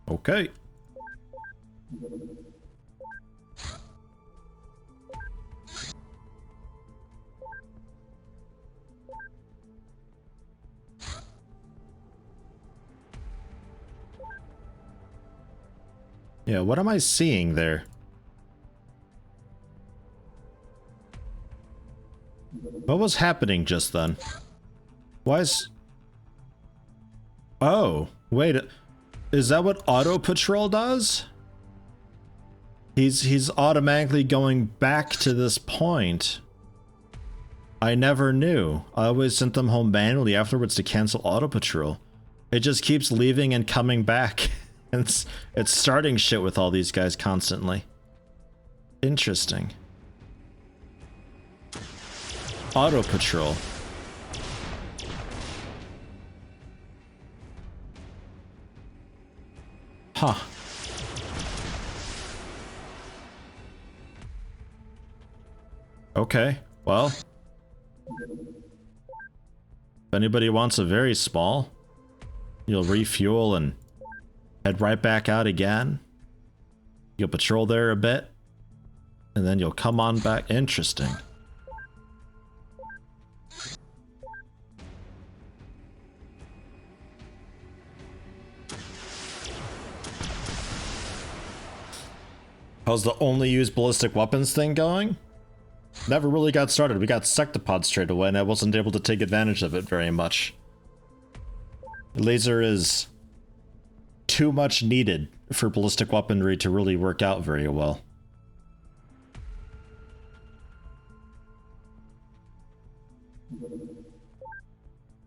Okay. Yeah, what am I seeing there? What was happening just then? Why is... Oh, wait. Is that what auto patrol does? He's automatically going back to this point. I never knew. I always sent them home manually afterwards to cancel auto patrol. It just keeps leaving and coming back. It's starting shit with all these guys constantly. Interesting. Auto patrol. Huh. Okay, well. If anybody wants a very small, you'll refuel and head right back out again. You'll patrol there a bit, and then you'll come on back. Interesting. How's the only use ballistic weapons thing going? Never really got started. We got sectopod straight away, and I wasn't able to take advantage of it very much. Laser is too much needed for ballistic weaponry to really work out very well.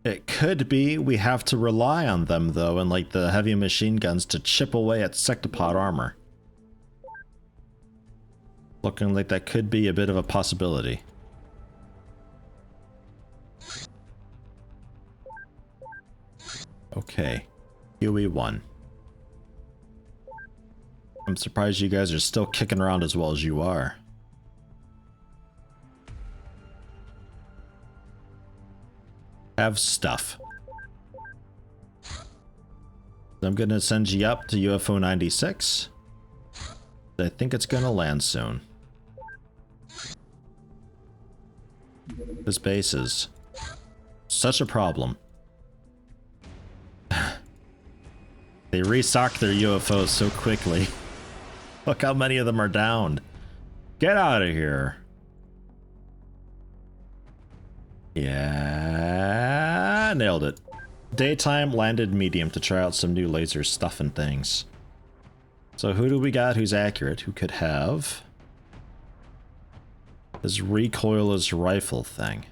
It could be we have to rely on them though, and like the heavy machine guns to chip away at sectopod armor. Looking like that could be a bit of a possibility. Okay, UE1. I'm surprised you guys are still kicking around as well as you are. Have stuff. I'm gonna send you up to UFO 96. I think it's gonna land soon. This base is such a problem. They restock their UFOs so quickly. Look how many of them are downed. Get out of here. Yeah, nailed it. Daytime landed medium to try out some new laser stuff and things. So who do we got who's accurate? Who could have this recoilless rifle thing?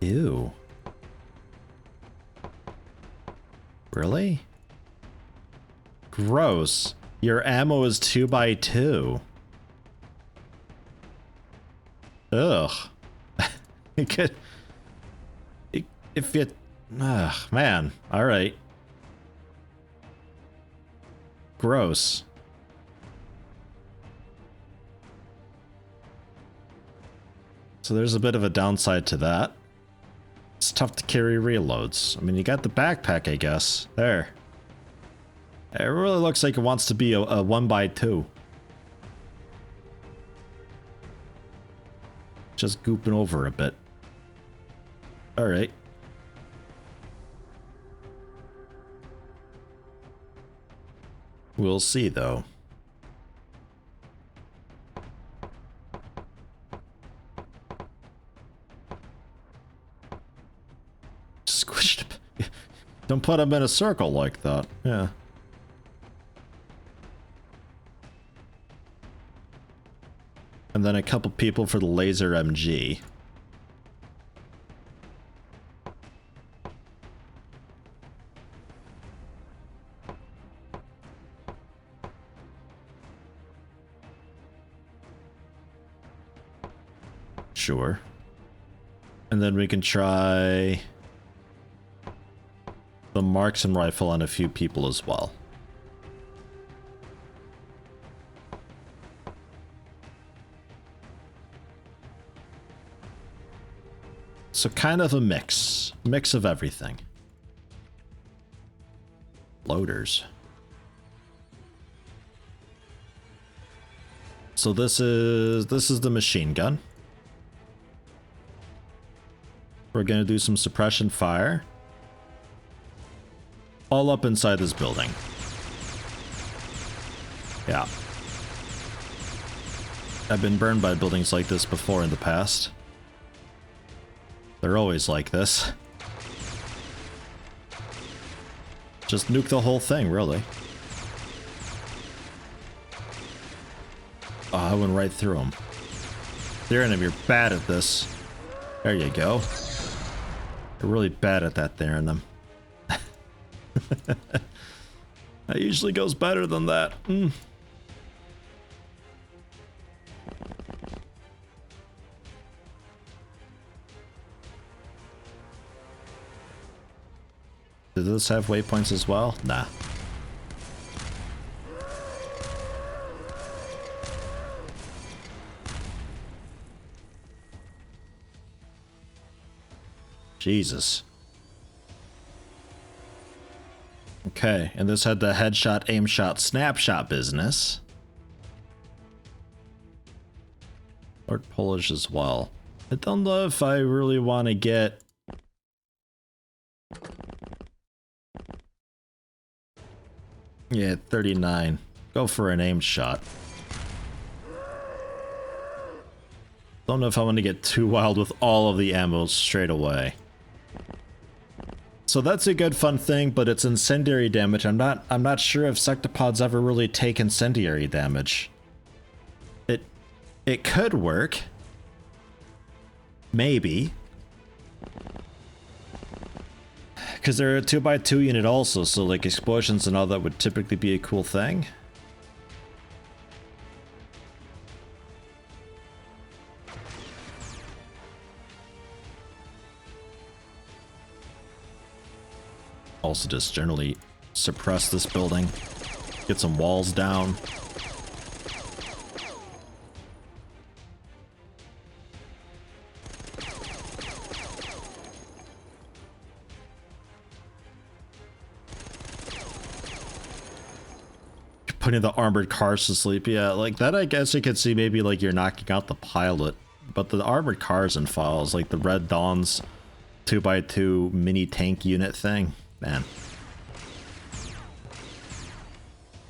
Ew. Really? Gross. Your ammo is 2x2. Ugh. You could... If you... Ugh, man. Alright. Gross. So there's a bit of a downside to that. It's tough to carry reloads. I mean, you got the backpack, I guess. There. It really looks like it wants to be a 1x2. just gooping over a bit. Alright. We'll see, though. Squished. Don't put them in a circle like that. Yeah. And then a couple people for the laser MG. Sure. And then we can try the marksman rifle on a few people as well. So kind of a mix of everything. Loaders. So this is the machine gun. We're gonna do some suppression fire. All up inside this building. Yeah. I've been burned by buildings like this before in the past. They're always like this. Just nuke the whole thing, really. Oh, I went right through them. Therenim, you're bad at this. There you go. You're really bad at that, Therenim. That usually goes better than that. Does this have waypoints as well? Nah. Jesus. Okay, and this had the headshot, aim shot, snapshot business. Or Polish as well. I don't know if I really want to get... Yeah, 39. Go for an aim shot. Don't know if I want to get too wild with all of the ammo straight away. So that's a good fun thing, but it's incendiary damage. I'm not sure if sectopods ever really take incendiary damage. It could work. Maybe. Because they're a 2x2 unit also, so like explosions and all that would typically be a cool thing. Also just generally suppress this building. Get some walls down. Putting the armored cars to sleep. Yeah, like that I guess you could see maybe like you're knocking out the pilot. But the armored cars and files, like the Red Dawn's 2x2 mini tank unit thing. Man.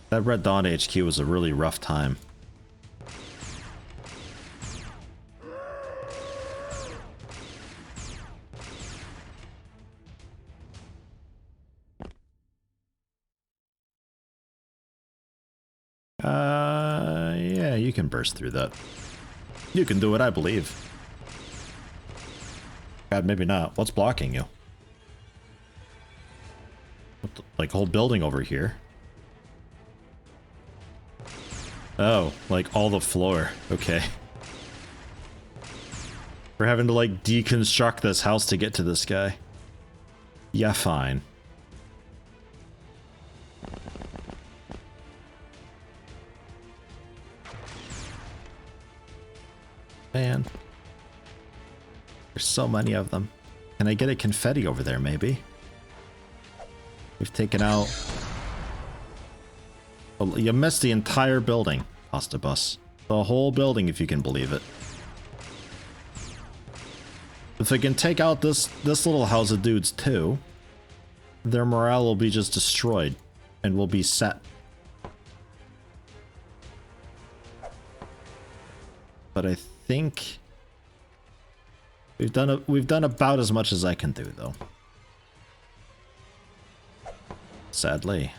That Red Dawn HQ was a really rough time. Yeah, you can burst through that. You can do it, I believe. God, maybe not. What's blocking you? What the, like, whole building over here? Oh, like all the floor. Okay. We're having to, like, deconstruct this house to get to this guy. Yeah, fine. Man. There's so many of them. Can I get a confetti over there, maybe? We've taken out... Oh, you missed the entire building, Pasta Bus. The whole building, if you can believe it. If they can take out this little house of dudes too, their morale will be just destroyed and will be set. But I think we've done about as much as I can do, though. Sadly.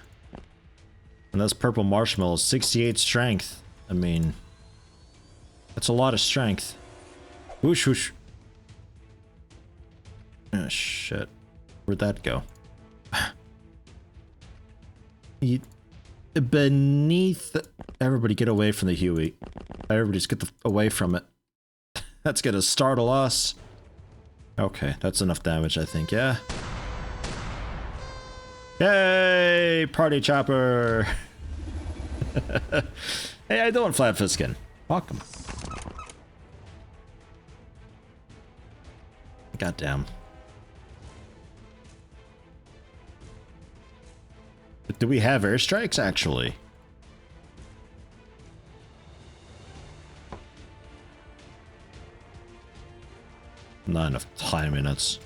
And this purple marshmallow is 68 strength. I mean, that's a lot of strength. Whoosh whoosh. Oh shit. Where'd that go? Beneath. Everybody get away from the Huey. Everybody's get away from it. That's gonna startle us. Okay, that's enough damage, I think, yeah? Yay! Party chopper! Hey, how you doing, Flatfiskin? Welcome. Goddamn. But do we have airstrikes, actually? Not enough time minutes.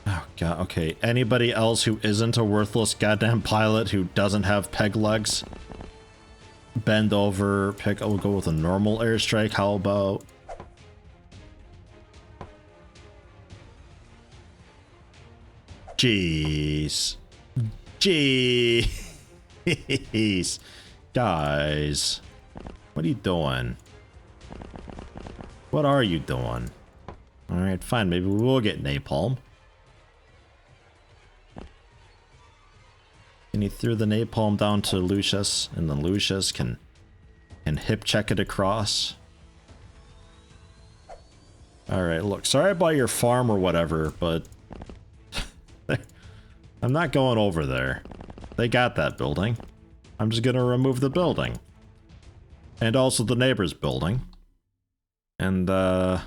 Oh god, okay. Anybody else who isn't a worthless goddamn pilot who doesn't have peg legs? Bend over, pick. I'll go with a normal airstrike. How about? Jeez. Jeez. Guys. What are you doing? What are you doing? Alright, fine. Maybe we will get napalm. And he threw the napalm down to Lucius, and then Lucius can hip check it across. Alright, look, sorry about your farm or whatever, but I'm not going over there. They got that building. I'm just gonna remove the building. And also the neighbor's building. And yeah,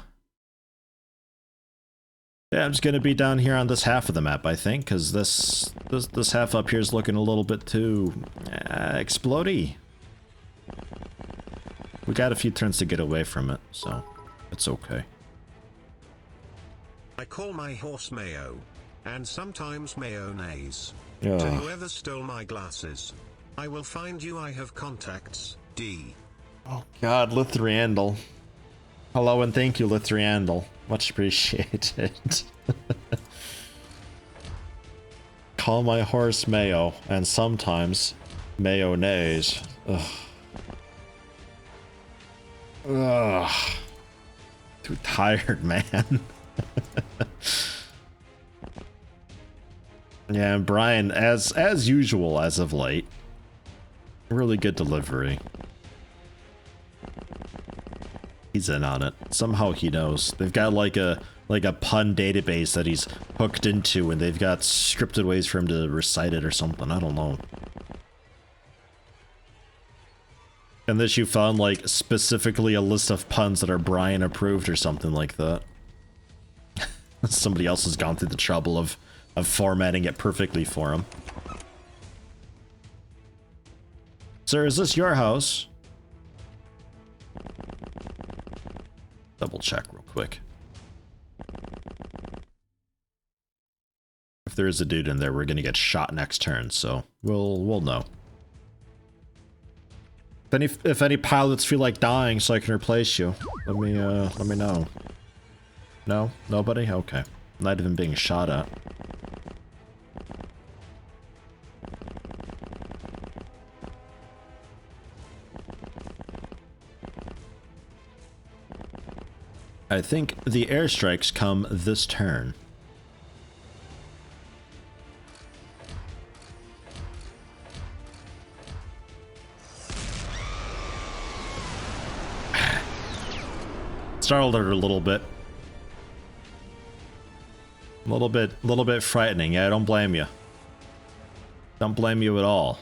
I'm just gonna be down here on this half of the map, I think, because this half up here is looking a little bit too explodey. We got a few turns to get away from it, so it's okay. I call my horse Mayo, and sometimes mayonnaise. Yeah. To whoever stole my glasses, I will find you. I have contacts. D. Oh God, Lithriandel. Hello and thank you, Lithriandel. Much appreciated. Call my horse Mayo, and sometimes mayonnaise. Ugh. Ugh. Too tired, man. Yeah, and Brian, as usual as of late. Really good delivery. He's in on it. Somehow he knows. They've got like a pun database that he's hooked into, and they've got scripted ways for him to recite it or something. I don't know. And this you found like specifically a list of puns that are Brian approved or something like that. Somebody else has gone through the trouble of formatting it perfectly for him. Sir, is this your house? Double check real quick. If there is a dude in there, we're gonna get shot next turn, so we'll know. If any pilots feel like dying so I can replace you, let me know. No? Nobody? Okay. Not even being shot at. I think the airstrikes come this turn. Startled her a little bit. A little bit frightening. Yeah, I don't blame you. Don't blame you at all.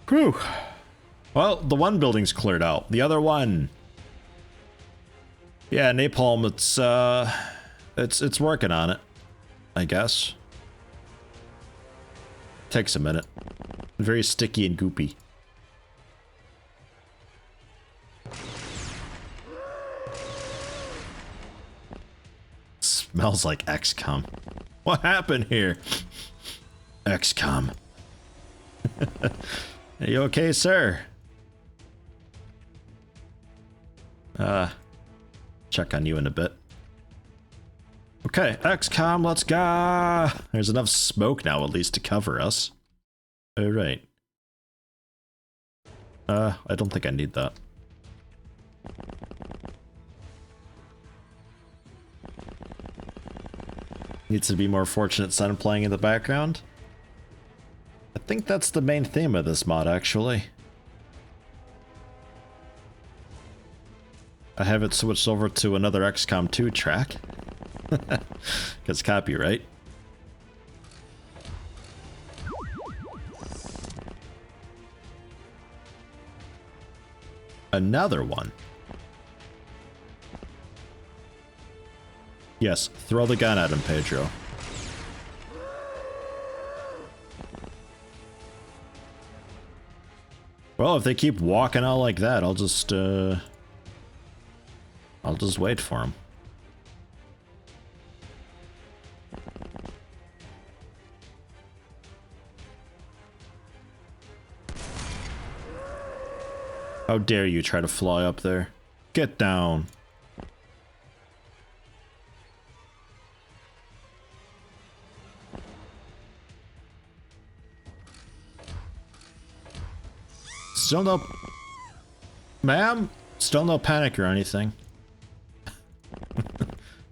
Whew. Well, the one building's cleared out. The other one. Yeah, napalm, it's working on it, I guess. Takes a minute. Very sticky and goopy. Smells like XCOM. What happened here? XCOM. Are you okay, sir? Check on you in a bit. Okay, XCOM, let's go! There's enough smoke now, at least, to cover us. Alright. I don't think I need that. Needs to be more Fortunate Son playing in the background. I think that's the main theme of this mod, actually. I have it switched over to another XCOM 2 track. Because copyright. Another one. Yes, throw the gun at him, Pedro. Well, if they keep walking out like that, I'll just wait for him. How dare you try to fly up there? Get down. Still no... Ma'am? Still no panic or anything.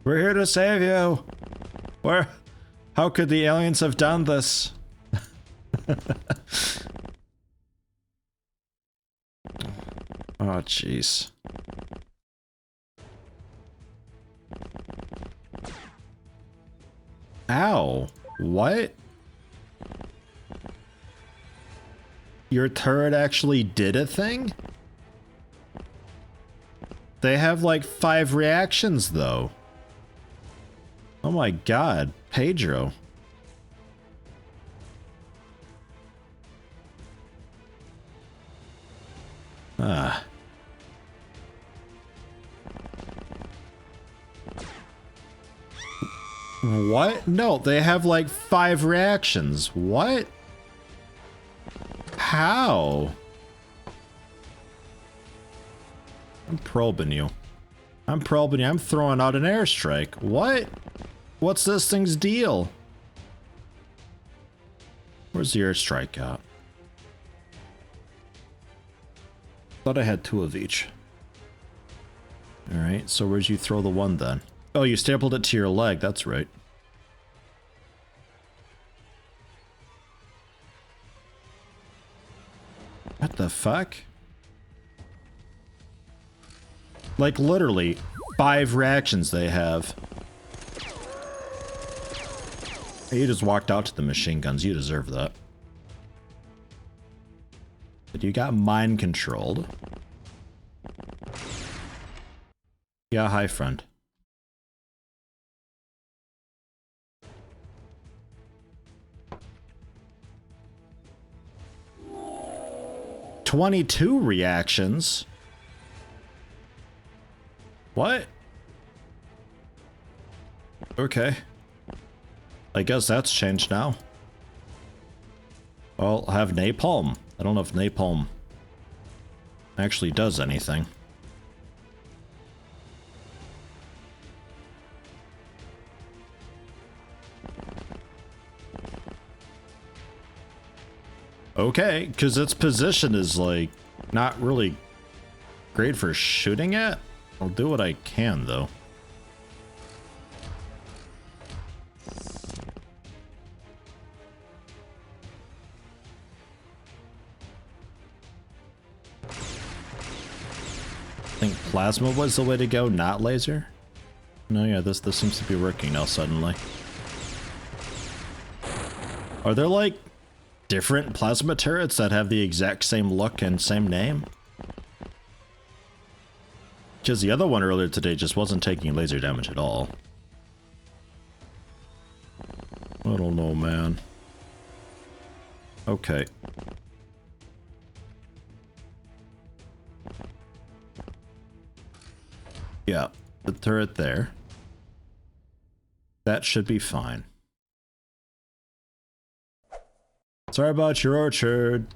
We're here to save you. Where? How could the aliens have done this? Oh, jeez. Ow. What? Your turret actually did a thing? They have like 5 reactions though. Oh my god, Pedro. Ah. What? No, they have like 5 reactions. What? How? I'm probing you. I'm probing you. I'm throwing out an airstrike. What? What's this thing's deal? Where's the airstrike at? Thought I had 2 of each. Alright, so where'd you throw the one then? Oh, you stapled it to your leg. That's right. What the fuck? Like, literally, 5 reactions they have. Hey, you just walked out to the machine guns. You deserve that. But you got mind controlled. Yeah, hi, friend. "22 reactions? What? Okay. I guess that's changed now. Well, I have napalm. I don't know if napalm actually does anything. Okay, because its position is like not really great for shooting at. I'll do what I can though. I think plasma was the way to go, not laser. No, yeah, this seems to be working now suddenly. Are there like different plasma turrets that have the exact same look and same name? Because the other one earlier today just wasn't taking laser damage at all. I don't know, man. Okay. Yeah, the turret there. That should be fine. Sorry about your orchard.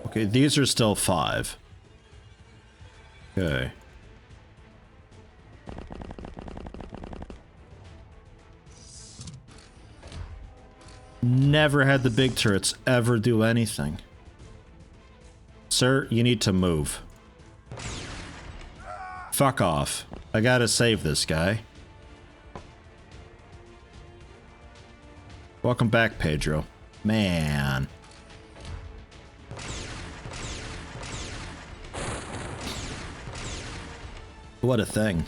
Okay, these are still 5. Okay. Never had the big turrets ever do anything. Sir, you need to move. Fuck off. I gotta save this guy. Welcome back, Pedro. Man. What a thing.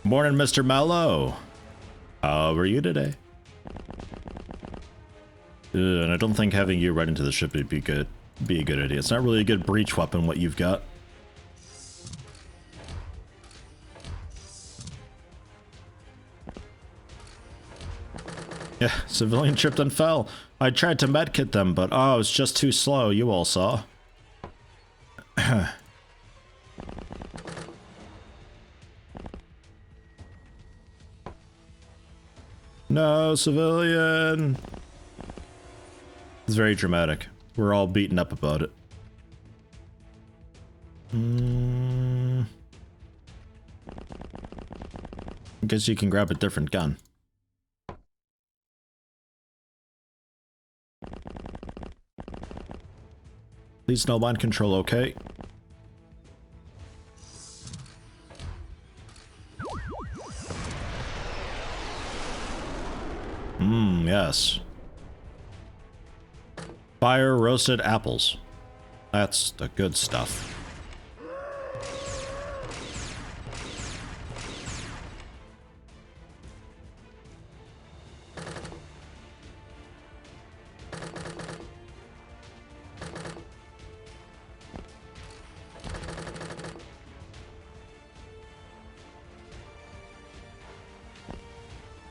Morning, Mr. Mello. How are you today? And I don't think having you right into the ship would be good. Be a good idea. It's not really a good breach weapon, what you've got. Yeah, civilian tripped and fell. I tried to medkit them, but oh, it was just too slow. You all saw. No, civilian. It's very dramatic. We're all beaten up about it. I guess you can grab a different gun. Please no mind control, okay? Yes. Fire roasted apples. That's the good stuff.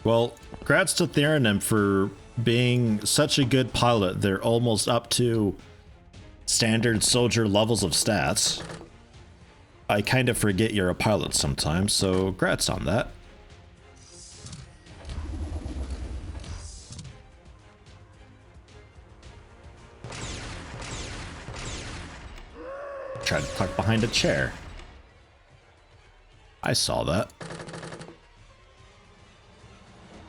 Well, congrats to Theranim for being such a good pilot. They're almost up to standard soldier levels of stats. I kind of forget you're a pilot sometimes, so congrats on that. Tried to tuck behind a chair. I saw that.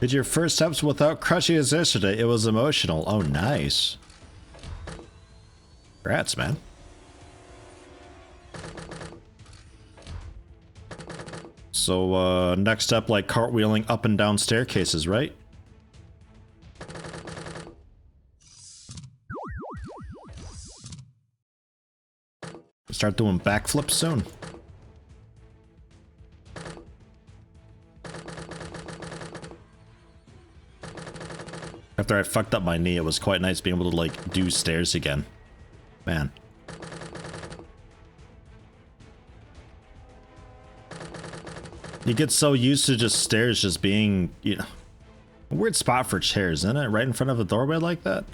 Did your first steps without crushing us yesterday? It was emotional. Oh, nice. Congrats, man. So, next up, like cartwheeling up and down staircases, right? Start doing backflips soon. After I fucked up my knee, it was quite nice being able to, like, do stairs again. Man. You get so used to just stairs just being, you know, a weird spot for chairs, isn't it? Right in front of a doorway like that?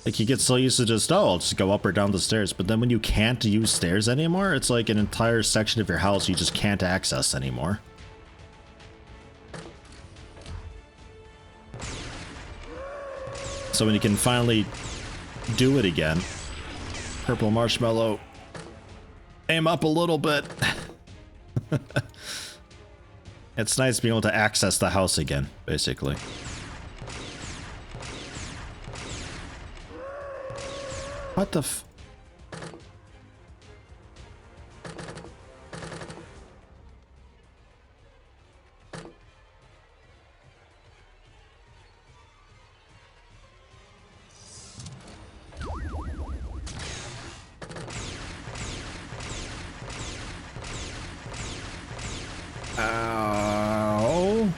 Like, you get so used to just, oh, I'll just go up or down the stairs. But then when you can't use stairs anymore, it's like an entire section of your house you just can't access anymore. So when you can finally do it again, purple marshmallow, aim up a little bit. It's nice being able to access the house again, basically. What the f... Ow.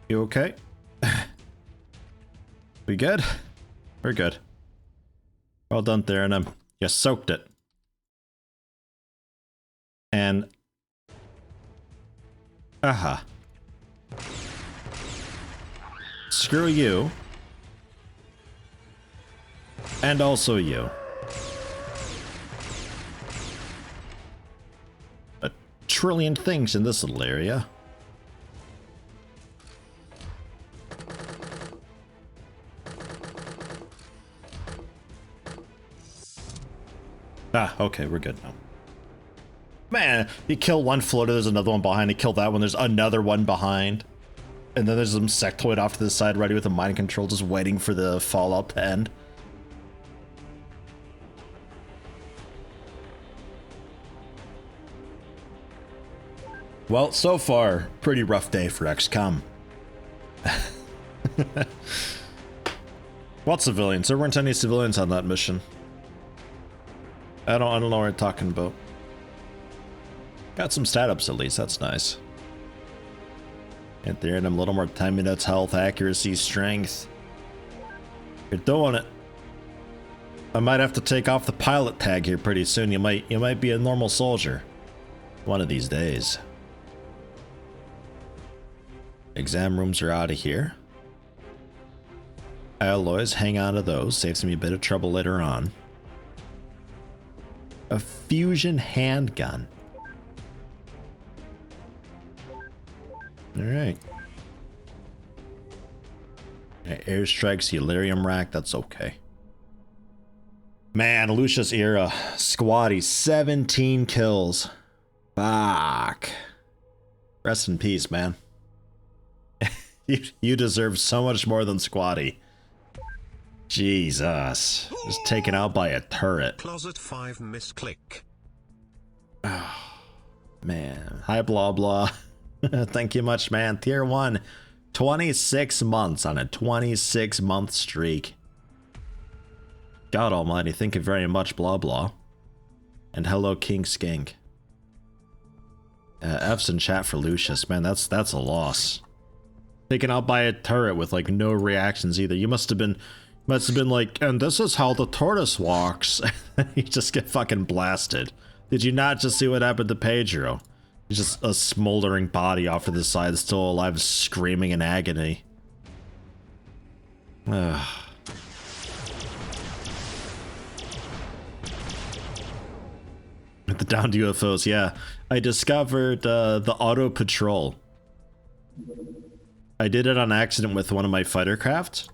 You okay? We good? We're good. Well done, Theranim. You soaked it. And... aha. Screw you. And also you. trillion things in this little area. Ah, okay, we're good now. Man, you kill one floater, there's another one behind. You kill that one, there's another one behind. And then there's some sectoid off to the side ready with a mind control, just waiting for the fallout to end. Well, so far, pretty rough day for XCOM. What civilians? There weren't any civilians on that mission. I don't know what you're talking about. Got some stat ups at least, that's nice. Get there and I'm a little more 10 minutes health, accuracy, strength. You're doing it. I might have to take off the pilot tag here pretty soon. You might be a normal soldier. One of these days. Exam rooms are out of here. Alloys, hang on to those. Saves me a bit of trouble later on. A fusion handgun. Alright. Airstrikes, Elerium rack, that's okay. Man, Lucius era. Squatty, 17 kills. Fuck. Rest in peace, man. You deserve so much more than Squatty. Jesus. Just taken out by a turret. Closet 5 misclick. Oh, man. Hi, blah, blah. Thank you much, man. Tier 1. 26 months on a 26-month streak. God almighty, thank you very much, blah, blah. And hello, King Skink. F's in chat for Lucius. Man, that's a loss. Taken out by a turret with like no reactions either. You must have been like, and this is how the tortoise walks. You just get fucking blasted. Did you not just see what happened to Pedro? He's just a smoldering body off to the side, still alive, screaming in agony. The downed UFOs, yeah. I discovered the auto patrol. I did it on accident with one of my fighter craft.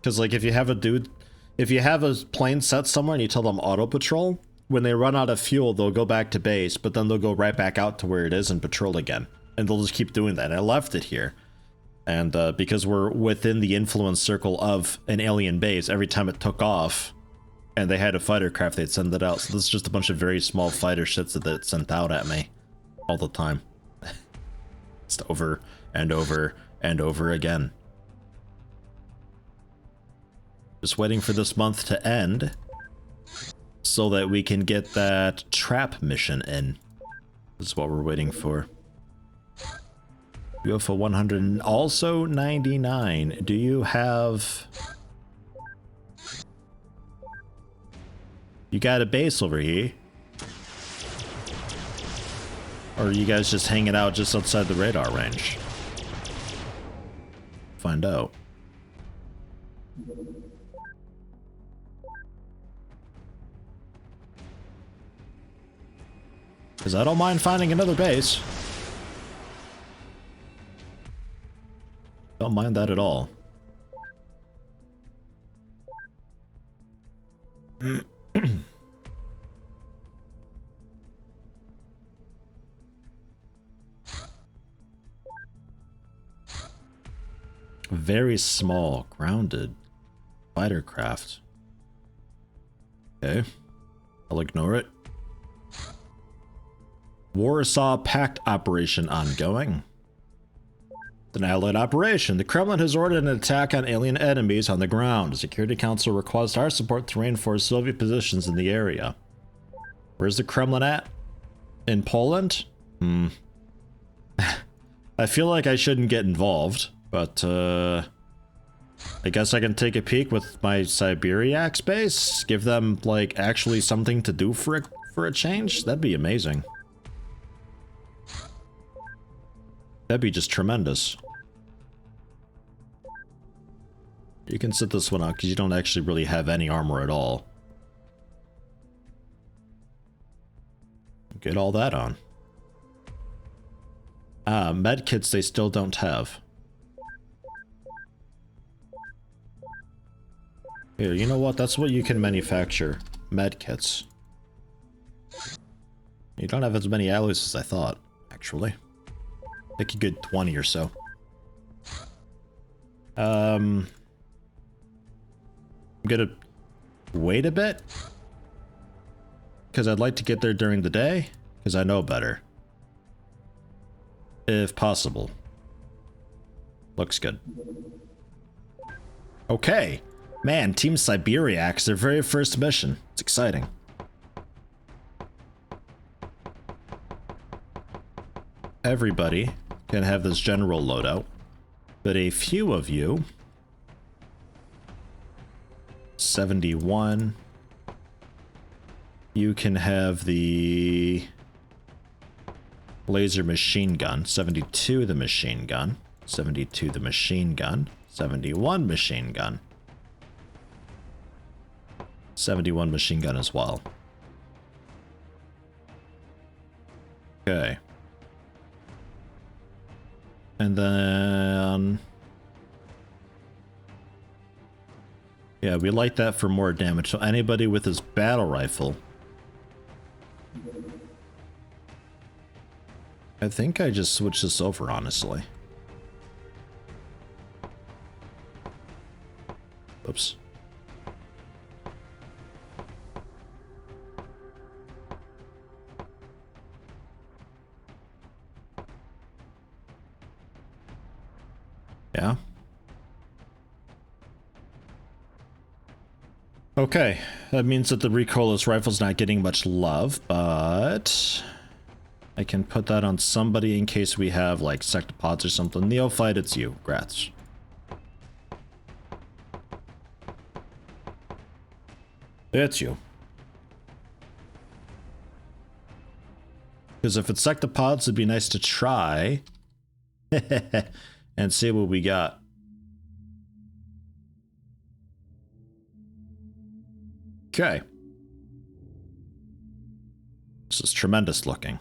Because like if you have a plane set somewhere and you tell them auto patrol, when they run out of fuel, they'll go back to base, but then they'll go right back out to where it is and patrol again. And they'll just keep doing that. And I left it here. And because we're within the influence circle of an alien base, every time it took off and they had a fighter craft, they'd send it out. So this is just a bunch of very small fighter shits that it sent out at me all the time. Just over and over and over again. Just waiting for this month to end so that we can get that trap mission in. This is what we're waiting for. UFO 100 and also 99. Do you have... You got a base over here? Or are you guys just hanging out just outside the radar range? Find out. Because I don't mind finding another base. Don't mind that at all. Very small, grounded fighter craft. Okay, I'll ignore it. Warsaw Pact operation ongoing. It's an allied operation. The Kremlin has ordered an attack on alien enemies on the ground. The Security Council requests our support to reinforce Soviet positions in the area. Where's the Kremlin at? In Poland? I feel like I shouldn't get involved, but I guess I can take a peek with my Siberiac base. Give them like actually something to do for a change. That'd be amazing. That'd be just tremendous. You can sit this one out because you don't actually really have any armor at all. Get all that on. Med kits they still don't have. Here, you know what? That's what you can manufacture. Med kits. You don't have as many alloys as I thought, actually. I think you get 20 or so. I'm gonna wait a bit. Because I'd like to get there during the day. Because I know better. If possible. Looks good. Okay. Man, Team Siberiacs, their very first mission. It's exciting. Everybody can have this general loadout, but a few of you, 71, you can have the laser machine gun, 72 the machine gun, 72 the machine gun, 71 machine gun, 71 machine gun as well. Okay. And then... yeah, we like that for more damage. So anybody with his battle rifle... I think I just switched this over, honestly. Oops. Yeah. Okay, that means that the recoilless rifle's not getting much love, but I can put that on somebody in case we have like sectopods or something. Neophyte, it's you. Grats. It's you. Because if it's sectopods, it'd be nice to try and see what we got. Okay. This is tremendous looking.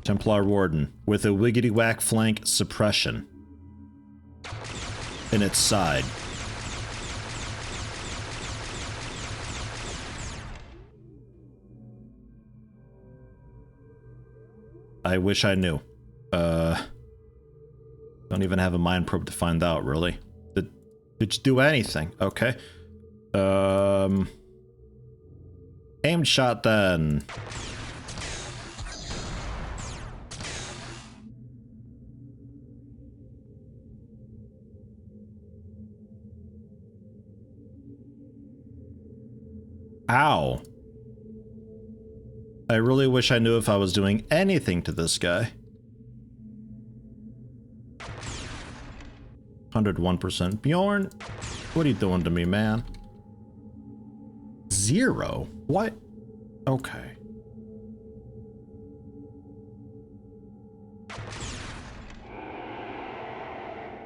Templar Warden with a wiggity whack flank suppression in its side. I wish I knew. Don't even have a mind probe to find out, really. Did you do anything? Okay. Aimed shot then. Ow. I really wish I knew if I was doing anything to this guy. 101%. Bjorn, what are you doing to me, man? 0? What? Okay.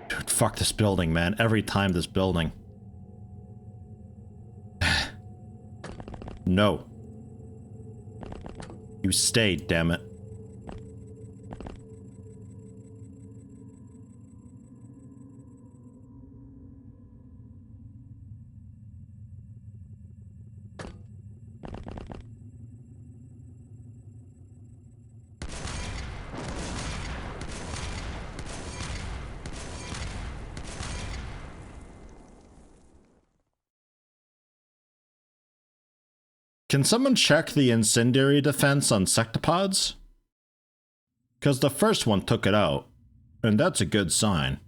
Dude, fuck this building, man. Every time this building. No. You stayed, damn it. Can someone check the incendiary defense on sectopods? Because the first one took it out, and that's a good sign.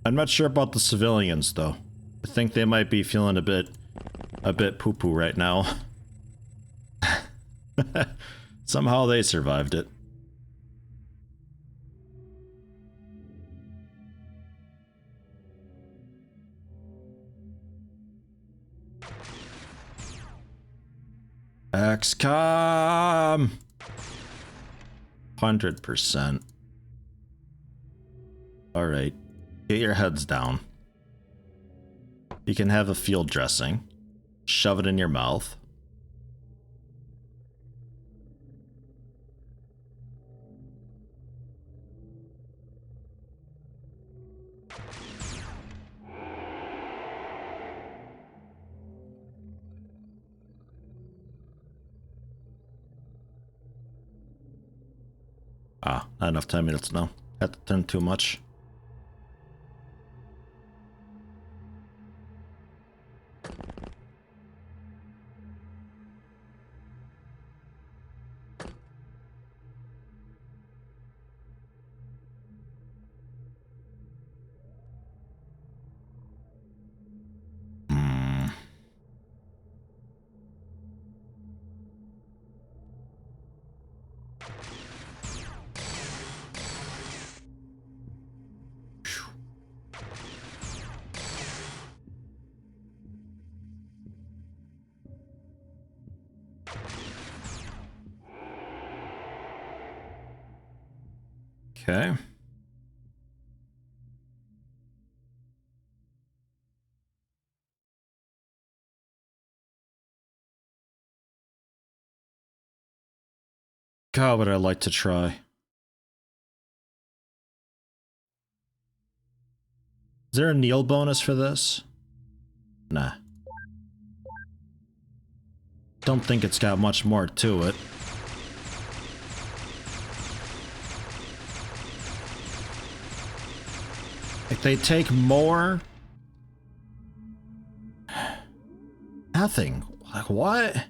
I'm not sure about the civilians, though. I think they might be feeling a bit poo-poo right now. Somehow they survived it. XCOM! 100%. Alright. Get your heads down. You can have a field dressing. Shove it in your mouth. Ah, not enough 10 minutes now. Had to turn too much. Okay. God, would I like to try. Is there a kneel bonus for this? Nah. Don't think it's got much more to it. If they take more... Nothing. Like, what?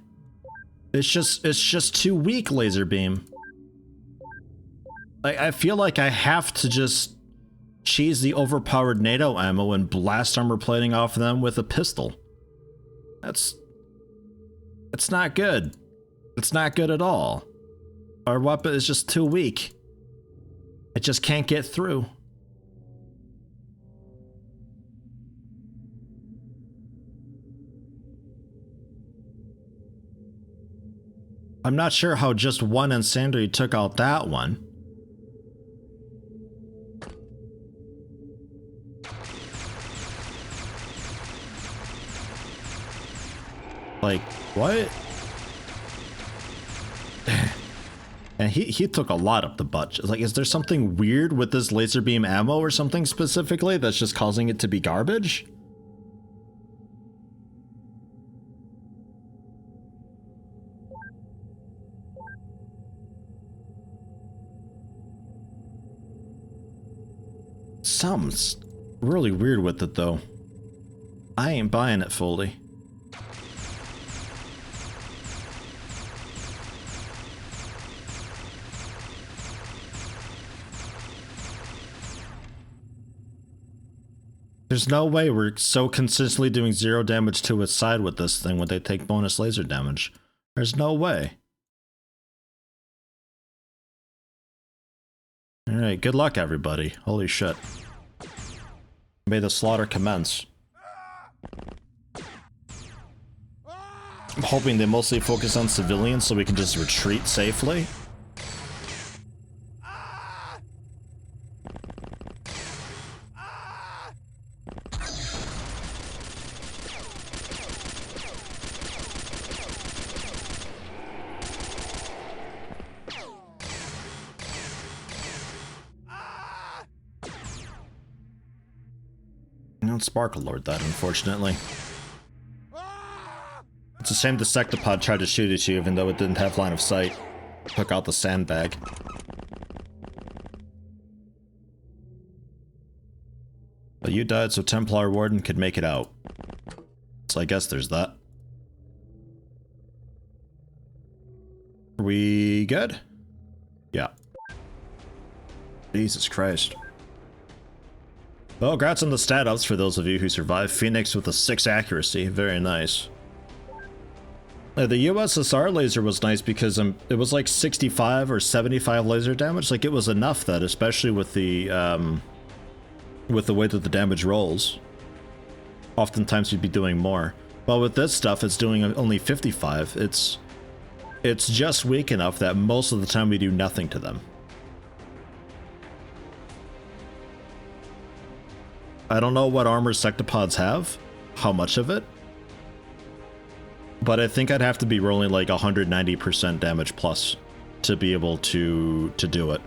It's just too weak, laser beam. Like, I feel like I have to just cheese the overpowered NATO ammo and blast armor plating off them with a pistol. It's not good. It's not good at all. Our weapon is just too weak. It just can't get through. I'm not sure how just one Insanity took out that one. Like, what? And he took a lot up the butt. Like, is there something weird with this laser beam ammo or something specifically that's just causing it to be garbage? Something's really weird with it, though. I ain't buying it fully. There's no way we're so consistently doing 0 damage to its side with this thing when they take bonus laser damage. There's no way. Alright, good luck everybody. Holy shit. May the slaughter commence. I'm hoping they mostly focus on civilians so we can just retreat safely. Sparkle Lord that, unfortunately. It's a shame the Sectopod tried to shoot at you even though it didn't have line of sight. Took out the sandbag. But you died so Templar Warden could make it out. So I guess there's that. Are we good? Yeah. Jesus Christ. Well, congrats on the stat ups for those of you who survived. Phoenix with a 6 accuracy. Very nice. The USSR laser was nice because it was like 65 or 75 laser damage. Like, it was enough that, especially with the way that the damage rolls. Oftentimes you'd be doing more. But with this stuff, it's doing only 55. It's just weak enough that most of the time we do nothing to them. I don't know what armor Sectopods have, how much of it, but I think I'd have to be rolling like 190% damage plus to be able to do it.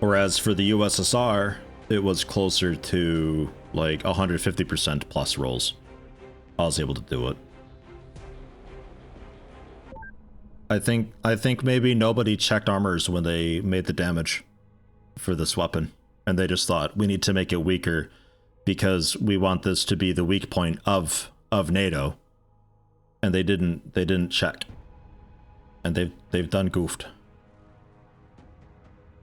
Whereas for the USSR, it was closer to like 150% plus rolls. I was able to do it. I think maybe nobody checked armors when they made the damage for this weapon, and they just thought we need to make it weaker because we want this to be the weak point of NATO, and they didn't check, and they've done goofed.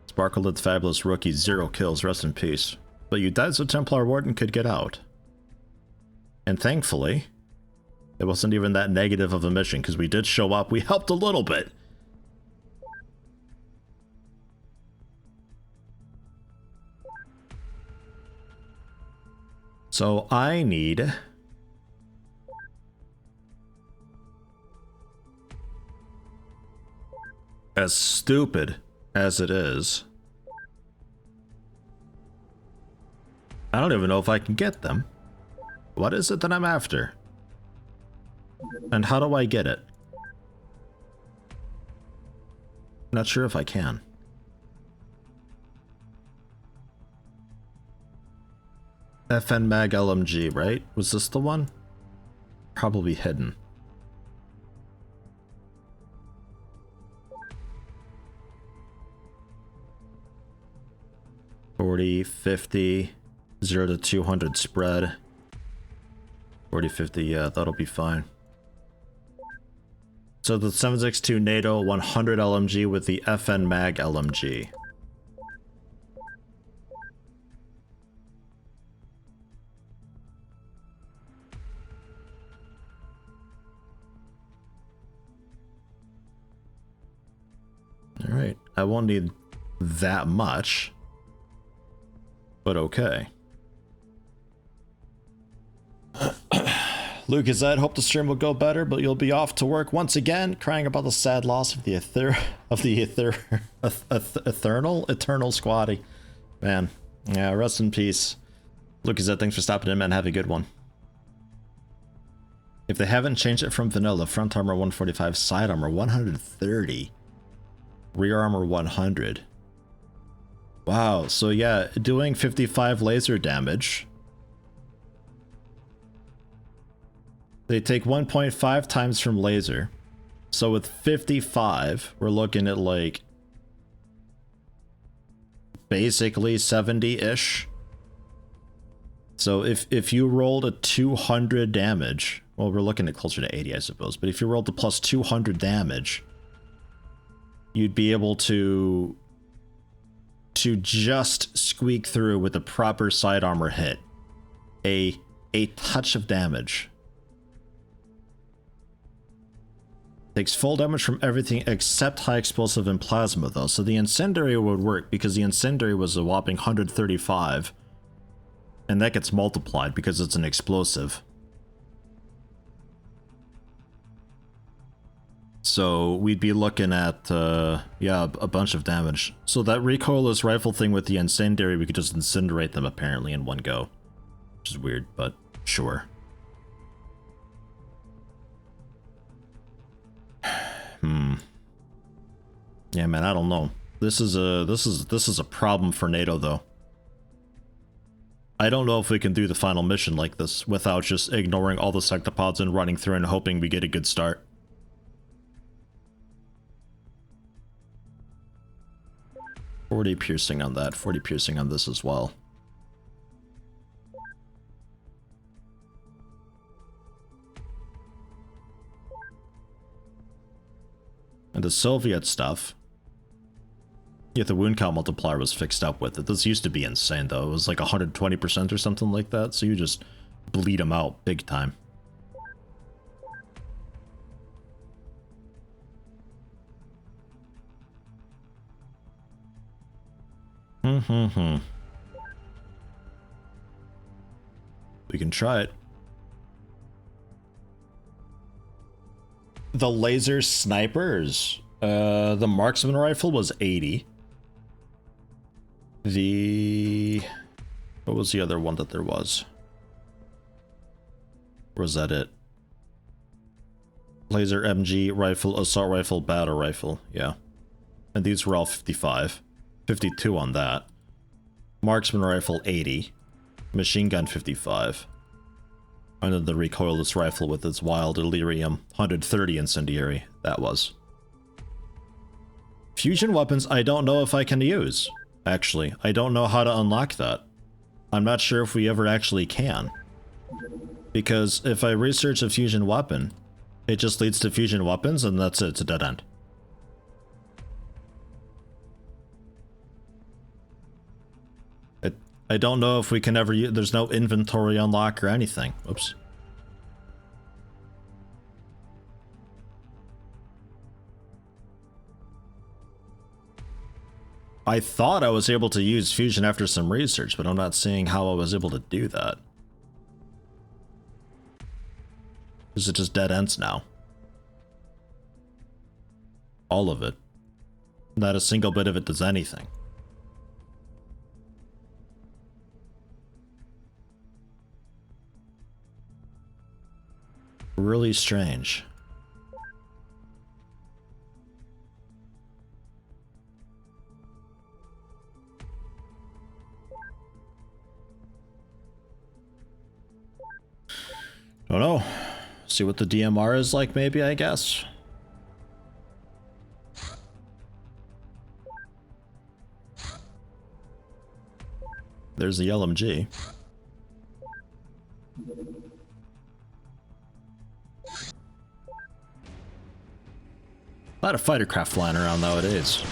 Sparkle the Fabulous Rookie, 0 kills, rest in peace. But you died so Templar Warden could get out, and thankfully it wasn't even that negative of a mission, because we did show up. We helped a little bit. So I need... as stupid as it is, I don't even know if I can get them. What is it that I'm after? And how do I get it? Not sure if I can. FN Mag LMG, right? Was this the one? Probably hidden. $40, $50, 0 to 200 spread. 40, 50, yeah, that'll be fine. So the 762 NATO 100 LMG with the FN Mag LMG. Alright, I won't need that much, but okay. Lucas, I'd hope the stream will go better, but you'll be off to work once again, crying about the sad loss of the eternal squatty. Man, yeah, rest in peace. Lucas, thanks for stopping in, man. Have a good one. If they haven't changed it from vanilla, front armor 145, side armor 130, rear armor 100. Wow, so yeah, doing 55 laser damage. They take 1.5 times from laser. So with 55, we're looking at like basically 70-ish. So if you rolled a 200 damage, well, we're looking at closer to 80, I suppose. But if you rolled the plus 200 damage, you'd be able to just squeak through with a proper side armor hit. A touch of damage. Takes full damage from everything except high explosive and plasma though, so the incendiary would work because the incendiary was a whopping 135, and that gets multiplied because it's an explosive. So we'd be looking at yeah, a bunch of damage. So that recoilless rifle thing with the incendiary, we could just incinerate them apparently in one go, which is weird, but sure. Yeah, man, I don't know. This is a problem for NATO though. I don't know if we can do the final mission like this without just ignoring all the sectopods and running through and hoping we get a good start. $40 piercing on that, 40 piercing on this as well. And the Soviet stuff, yeah, the wound count multiplier was fixed up with it. This used to be insane though. It was like 120% or something like that, so you just bleed them out big time. We can try it. The laser snipers. The marksman rifle was 80. What was the other one that there was? Or was that it? Laser MG rifle, assault rifle, battle rifle. Yeah. And these were all 55. 52 on that. Marksman rifle 80. Machine gun 55. And then the recoilless rifle with its wild delirium 130 incendiary. That was. Fusion weapons I don't know if I can use. Actually, I don't know how to unlock that. I'm not sure if we ever actually can. Because if I research a fusion weapon, it just leads to fusion weapons and that's it, it's a dead end. I don't know if we can ever use, there's no inventory unlock or anything. Oops. I thought I was able to use fusion after some research, but I'm not seeing how I was able to do that. Is it just dead ends now? All of it. Not a single bit of it does anything. Really strange. Don't know. See what the DMR is like, maybe, I guess. There's the LMG. A lot of fighter craft flying around nowadays.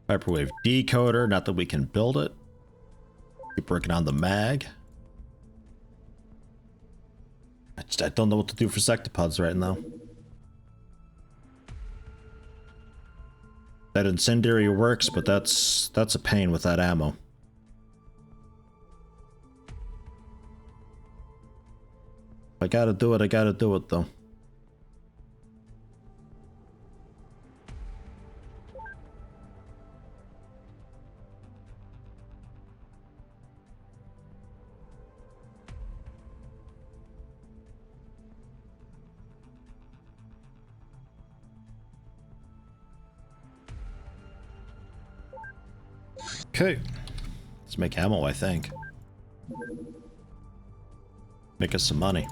Hyperwave decoder, not that we can build it. Keep working on the mag. I don't know what to do for sectopods right now. That incendiary works, but that's a pain with that ammo. If I gotta do it, I gotta do it though. Okay, let's make ammo, I think. Make us some money.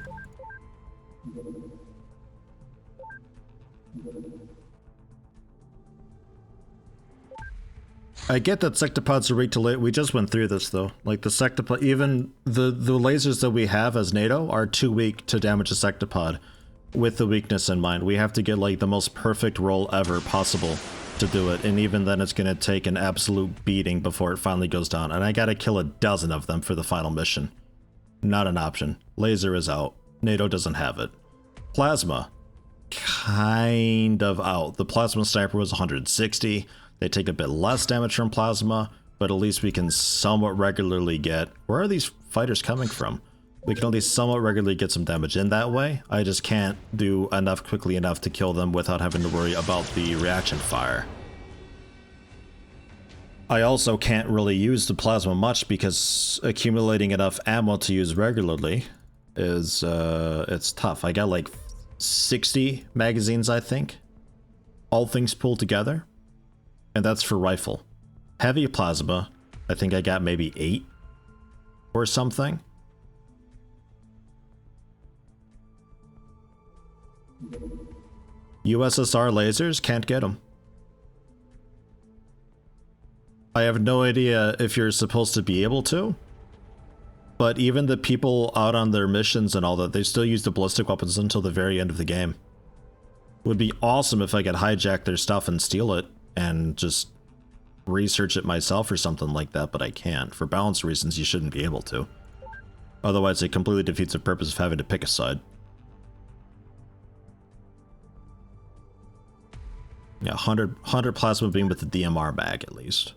I get that sectopods are weak to we just went through this though. Like the sectopod, even the lasers that we have as NATO are too weak to damage a sectopod with the weakness in mind. We have to get like the most perfect roll ever possible to do it, and even then it's gonna take an absolute beating before it finally goes down, and I gotta kill a dozen of them for the final mission. Not an option. Laser is out. NATO doesn't have it. Plasma, kind of out. The plasma sniper was 160. They take a bit less damage from plasma, but at least we can somewhat regularly get... Where are these fighters coming from? We can at least somewhat regularly get some damage in that way. I just can't do enough quickly enough to kill them without having to worry about the reaction fire. I also can't really use the plasma much because accumulating enough ammo to use regularly is, it's tough. I got like 60 magazines, I think. All things pulled together. And that's for rifle. Heavy plasma, I think I got maybe 8 or something. USSR lasers, can't get them. I have no idea if you're supposed to be able to, but even the people out on their missions and all that, they still use the ballistic weapons until the very end of the game. Would be awesome if I could hijack their stuff and steal it and just research it myself or something like that, but I can't. For balance reasons, you shouldn't be able to. Otherwise, it completely defeats the purpose of having to pick a side. Yeah, 100 plasma beam with the DMR mag, at least.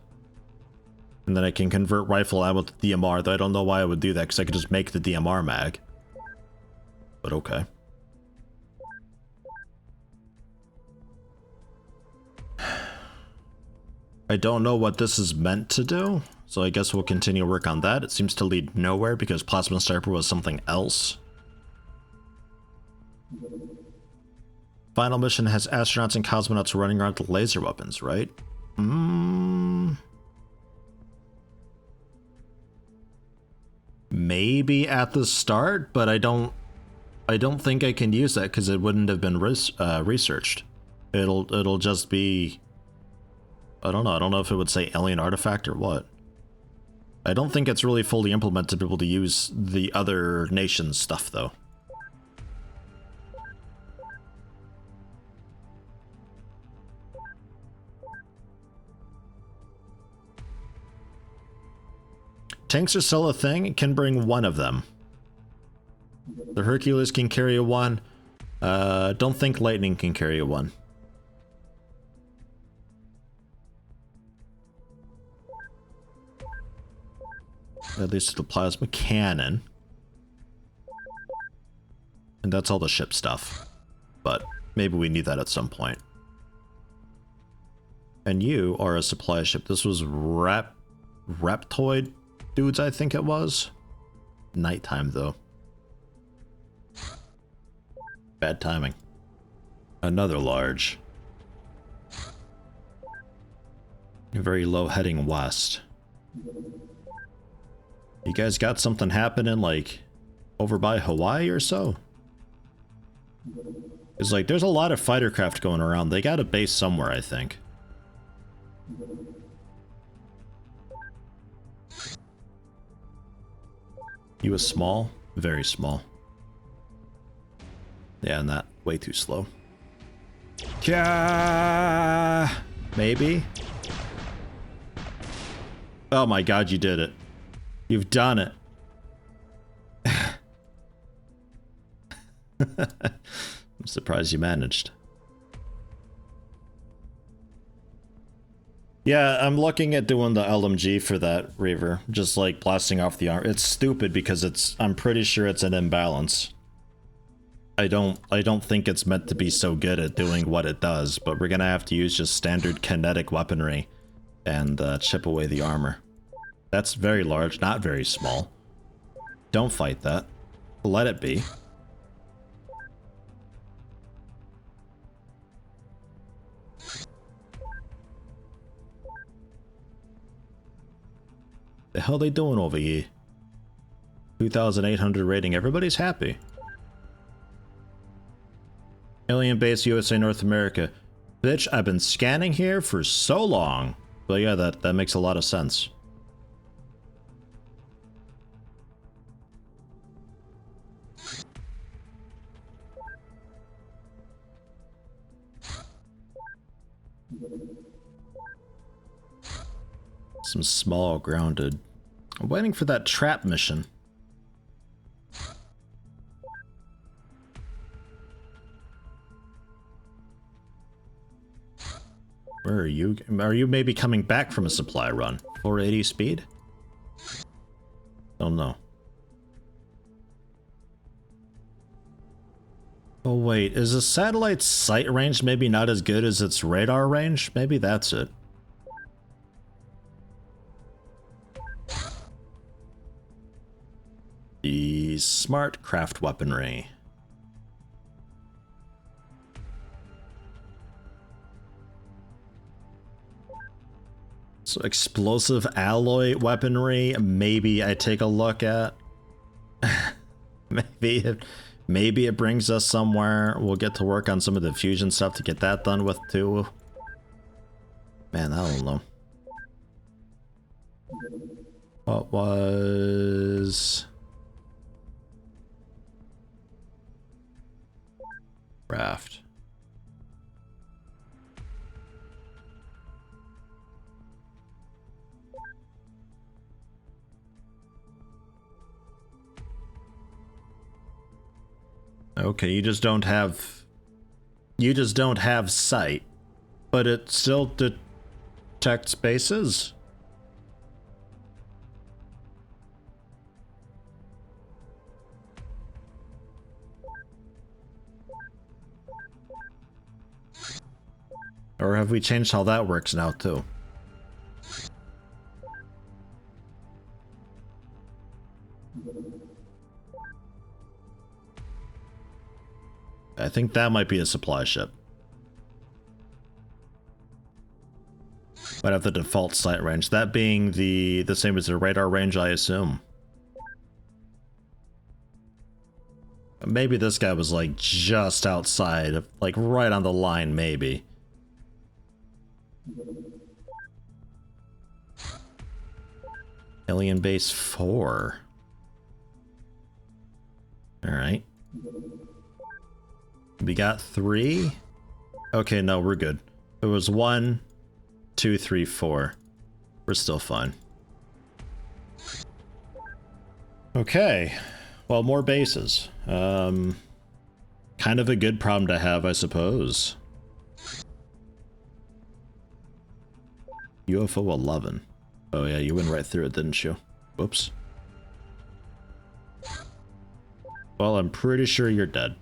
And then I can convert rifle ammo to DMR, though I don't know why I would do that, because I could just make the DMR mag. But okay. I don't know what this is meant to do, so I guess we'll continue work on that. It seems to lead nowhere, because Plasma Sniper was something else. Final mission has astronauts and cosmonauts running around with laser weapons, right? Maybe at the start, but I don't think I can use that because it wouldn't have been researched. It'll just be, I don't know if it would say alien artifact or what. I don't think it's really fully implemented to be able to use the other nation's stuff though. Tanks are still a thing. It can bring one of them. The Hercules can carry a one. Don't think Lightning can carry a one. At least the plasma cannon. And that's all the ship stuff. But maybe we need that at some point. And you are a supply ship. This was Reptoid dudes, I think it was. Nighttime, though. Bad timing. Another large. Very low heading west. You guys got something happening, like, over by Hawaii or so? It's like, there's a lot of fighter craft going around. They got a base somewhere, I think. He was small? Very small. Yeah, and that way too slow. Yeah, maybe? Oh my god, you did it. You've done it. I'm surprised you managed. Yeah, I'm looking at doing the LMG for that Reaver, just like blasting off the arm. It's stupid because I'm pretty sure it's an imbalance. I don't think it's meant to be so good at doing what it does, but we're gonna have to use just standard kinetic weaponry and chip away the armor. That's very large, not very small. Don't fight that. Let it be. The hell they doing over here? 2,800 rating. Everybody's happy. Alien base, USA, North America. Bitch, I've been scanning here for so long. But yeah, that makes a lot of sense. Some small grounded. I'm waiting for that trap mission. Where are you? Are you maybe coming back from a supply run? 480 speed? Don't know. Oh wait, is the satellite's sight range maybe not as good as its radar range? Maybe that's it. The smart craft weaponry. So explosive alloy weaponry, maybe I take a look at. Maybe it brings us somewhere. We'll get to work on some of the fusion stuff to get that done with too. Man, I don't know. What was... Raft. Okay, you just don't have sight, but it still detects bases. Or have we changed how that works now too? I think that might be a supply ship. Might have the default sight range. That being the same as the radar range, I assume. Maybe this guy was like just outside, like right on the line, maybe. Alien Base 4. Alright. We got 3? Okay, no, we're good. It was 1, 2, 3, 4. We're still fine. Okay. Well, more bases. Kind of a good problem to have, I suppose. UFO 11. Oh yeah, you went right through it, didn't you? Whoops. Well, I'm pretty sure you're dead.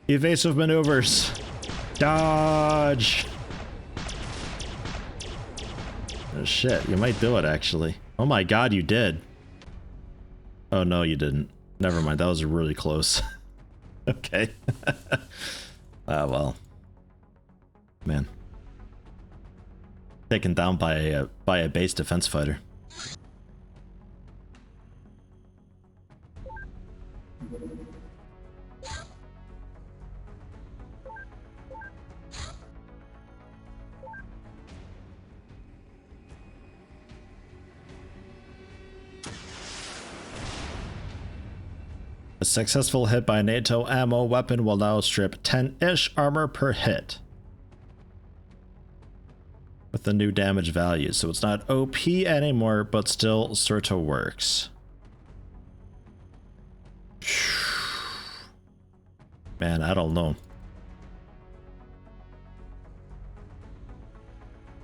Evasive maneuvers! Dodge! Oh shit, you might do it actually. Oh my god, you did. Oh no, you didn't. Never mind, that was really close. Okay. Ah, well. Man. Taken down by a base defense fighter. A successful hit by a NATO ammo weapon will now strip 10-ish armor per hit. With the new damage value, so it's not OP anymore, but still sorta works. Man, I don't know.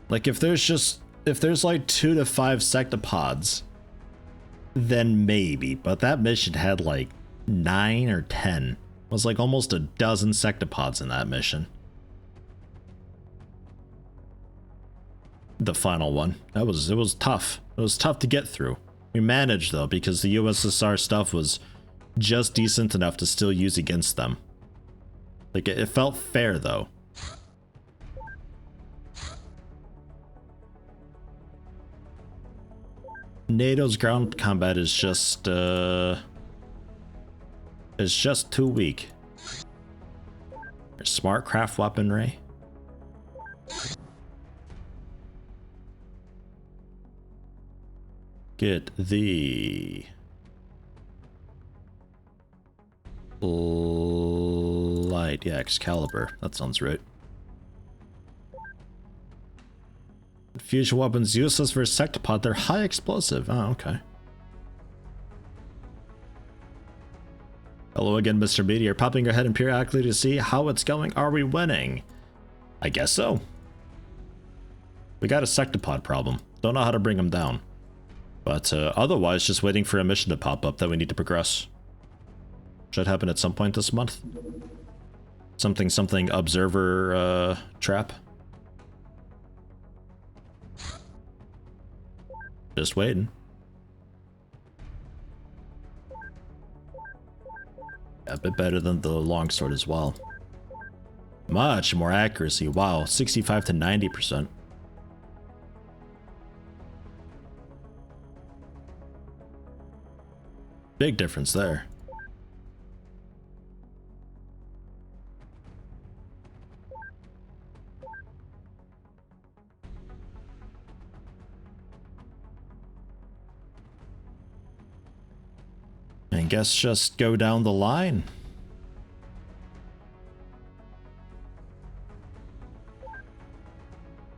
Like if there's like 2 to 5 sectopods, then maybe, but that mission had like 9 or 10. It was like almost a dozen sectopods in that mission. The final one. It was tough. It was tough to get through. We managed though, because the USSR stuff was just decent enough to still use against them. Like it felt fair though. NATO's ground combat is just too weak. Smart craft weaponry. Get the light, yeah, Excalibur. That sounds right. Fusion weapons useless for sectopod. They're high explosive. Oh, okay. Hello again, Mr. Meteor. Popping your head in periodically to see how it's going. Are we winning? I guess so. We got a sectopod problem. Don't know how to bring them down. But otherwise, just waiting for a mission to pop up that we need to progress. Should happen at some point this month. Something observer trap. Just waiting. A bit better than the longsword as well. Much more accuracy. Wow, 65 to 90%. Big difference there. I guess just go down the line.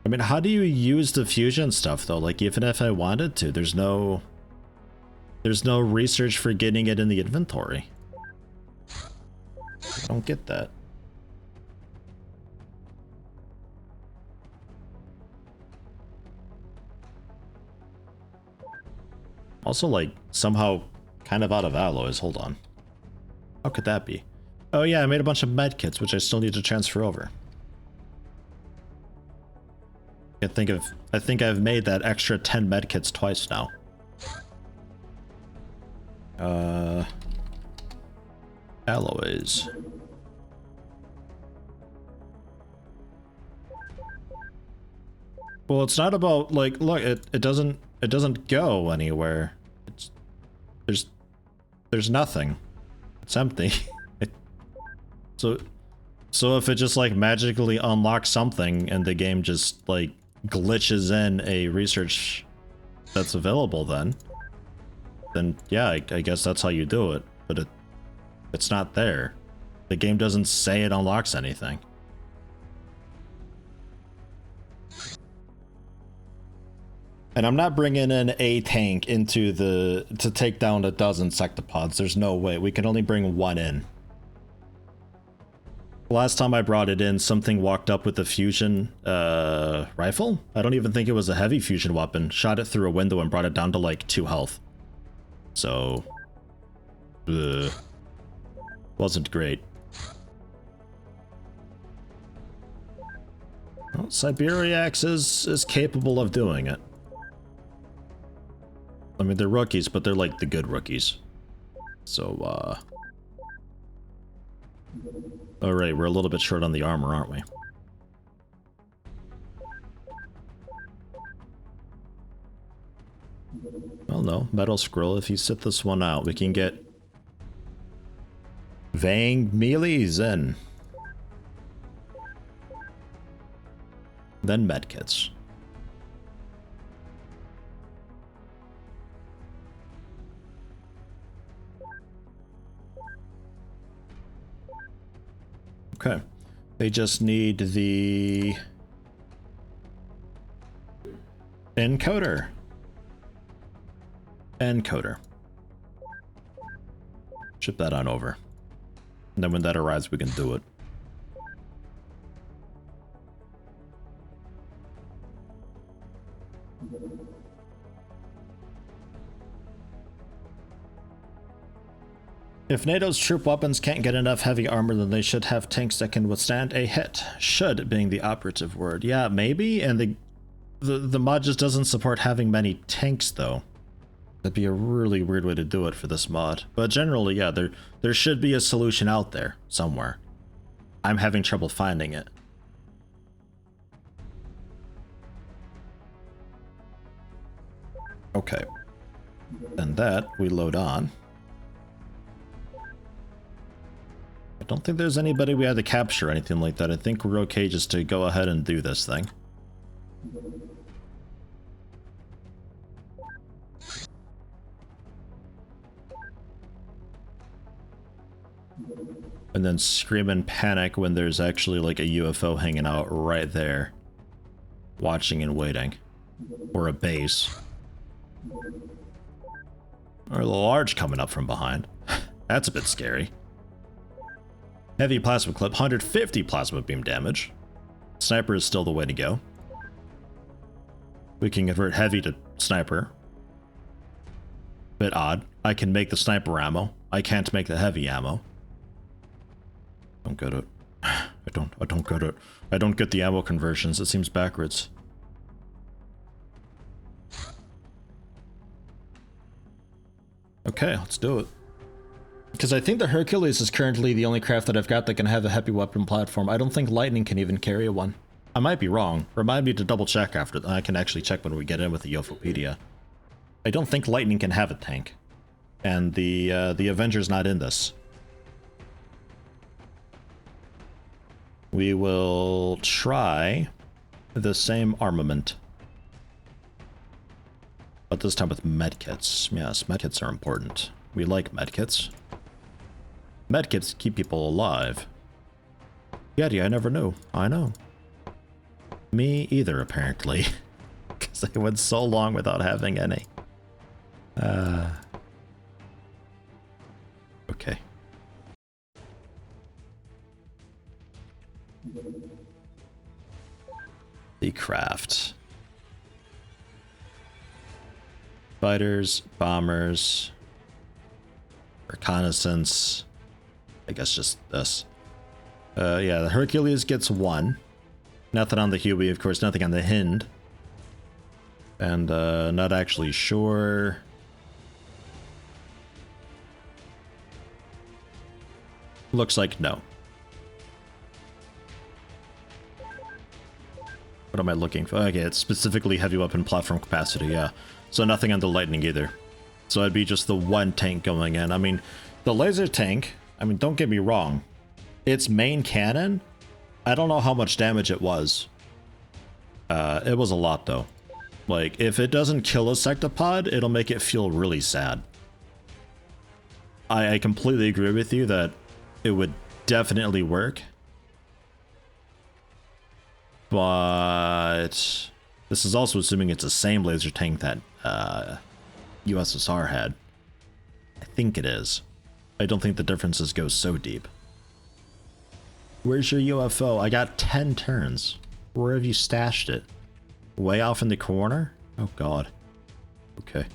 I mean, how do you use the fusion stuff though? Like even if I wanted to, there's no research for getting it in the inventory. I don't get that. Also, like, somehow kind of out of alloys. Hold on. How could that be? Oh yeah, I made a bunch of med kits, which I still need to transfer over. I think I've made that extra 10 med kits twice now. Alloys. Well, it's not about like, look, it doesn't go anywhere. It's there's nothing. It's empty. So if it just like magically unlocks something and the game just like glitches in a research that's available, then yeah, I guess that's how you do it. But it's not there. The game doesn't say it unlocks anything. And I'm not bringing in a tank to take down a dozen sectopods. There's no way. We can only bring one in. Last time I brought it in, something walked up with a fusion rifle. I don't even think it was a heavy fusion weapon. Shot it through a window and brought it down to like 2 health. So, wasn't great. Well, Siberiax is capable of doing it. I mean, they're rookies, but they're like the good rookies. So, alright, we're a little bit short on the armor, aren't we? Well, no. Metal Scroll, if you sit this one out, we can get Vang Melees in. Then medkits. Okay. They just need the encoder. Encoder. Ship that on over. And then when that arrives, we can do it. If NATO's troop weapons can't get enough heavy armor, then they should have tanks that can withstand a hit. Should being the operative word. Yeah, maybe, and the mod just doesn't support having many tanks, though. That'd be a really weird way to do it for this mod. But generally, yeah, there should be a solution out there, somewhere. I'm having trouble finding it. Okay. And that, we load on. I don't think there's anybody we had to capture or anything like that. I think we're okay just to go ahead and do this thing. And then scream and panic when there's actually like a UFO hanging out right there. Watching and waiting. Or a base. Or a large coming up from behind. That's a bit scary. Heavy plasma clip, 150 plasma beam damage. Sniper is still the way to go. We can convert heavy to sniper. Bit odd. I can make the sniper ammo. I can't make the heavy ammo. Don't get it. I don't get it. I don't get the ammo conversions. It seems backwards. Okay, let's do it. Because I think the Hercules is currently the only craft that I've got that can have a heavy weapon platform. I don't think Lightning can even carry one. I might be wrong. Remind me to double check after. I can actually check when we get in with the Yofopedia. I don't think Lightning can have a tank. And the Avenger's not in this. We will try the same armament. But this time with medkits. Yes, medkits are important. We like medkits. Medkits keep people alive. Yeti, I never knew. I know. Me either, apparently. Because I went so long without having any. Okay. The craft. Fighters, bombers, reconnaissance. I guess just this. Yeah, the Hercules gets 1. Nothing on the Huey, of course, nothing on the Hind. And not actually sure. Looks like no. What am I looking for? Okay, it's specifically heavy weapon platform capacity, yeah. So nothing on the lightning either. So it'd be just the one tank going in. I mean, the laser tank, I mean, don't get me wrong. Its main cannon, I don't know how much damage it was. It was a lot though. Like, if it doesn't kill a sectopod, it'll make it feel really sad. I completely agree with you that it would definitely work. But this is also assuming it's the same laser tank that USSR had. I think it is. I don't think the differences go so deep. Where's your UFO? I got 10 turns. Where have you stashed it? Way off in the corner? Oh god. Okay.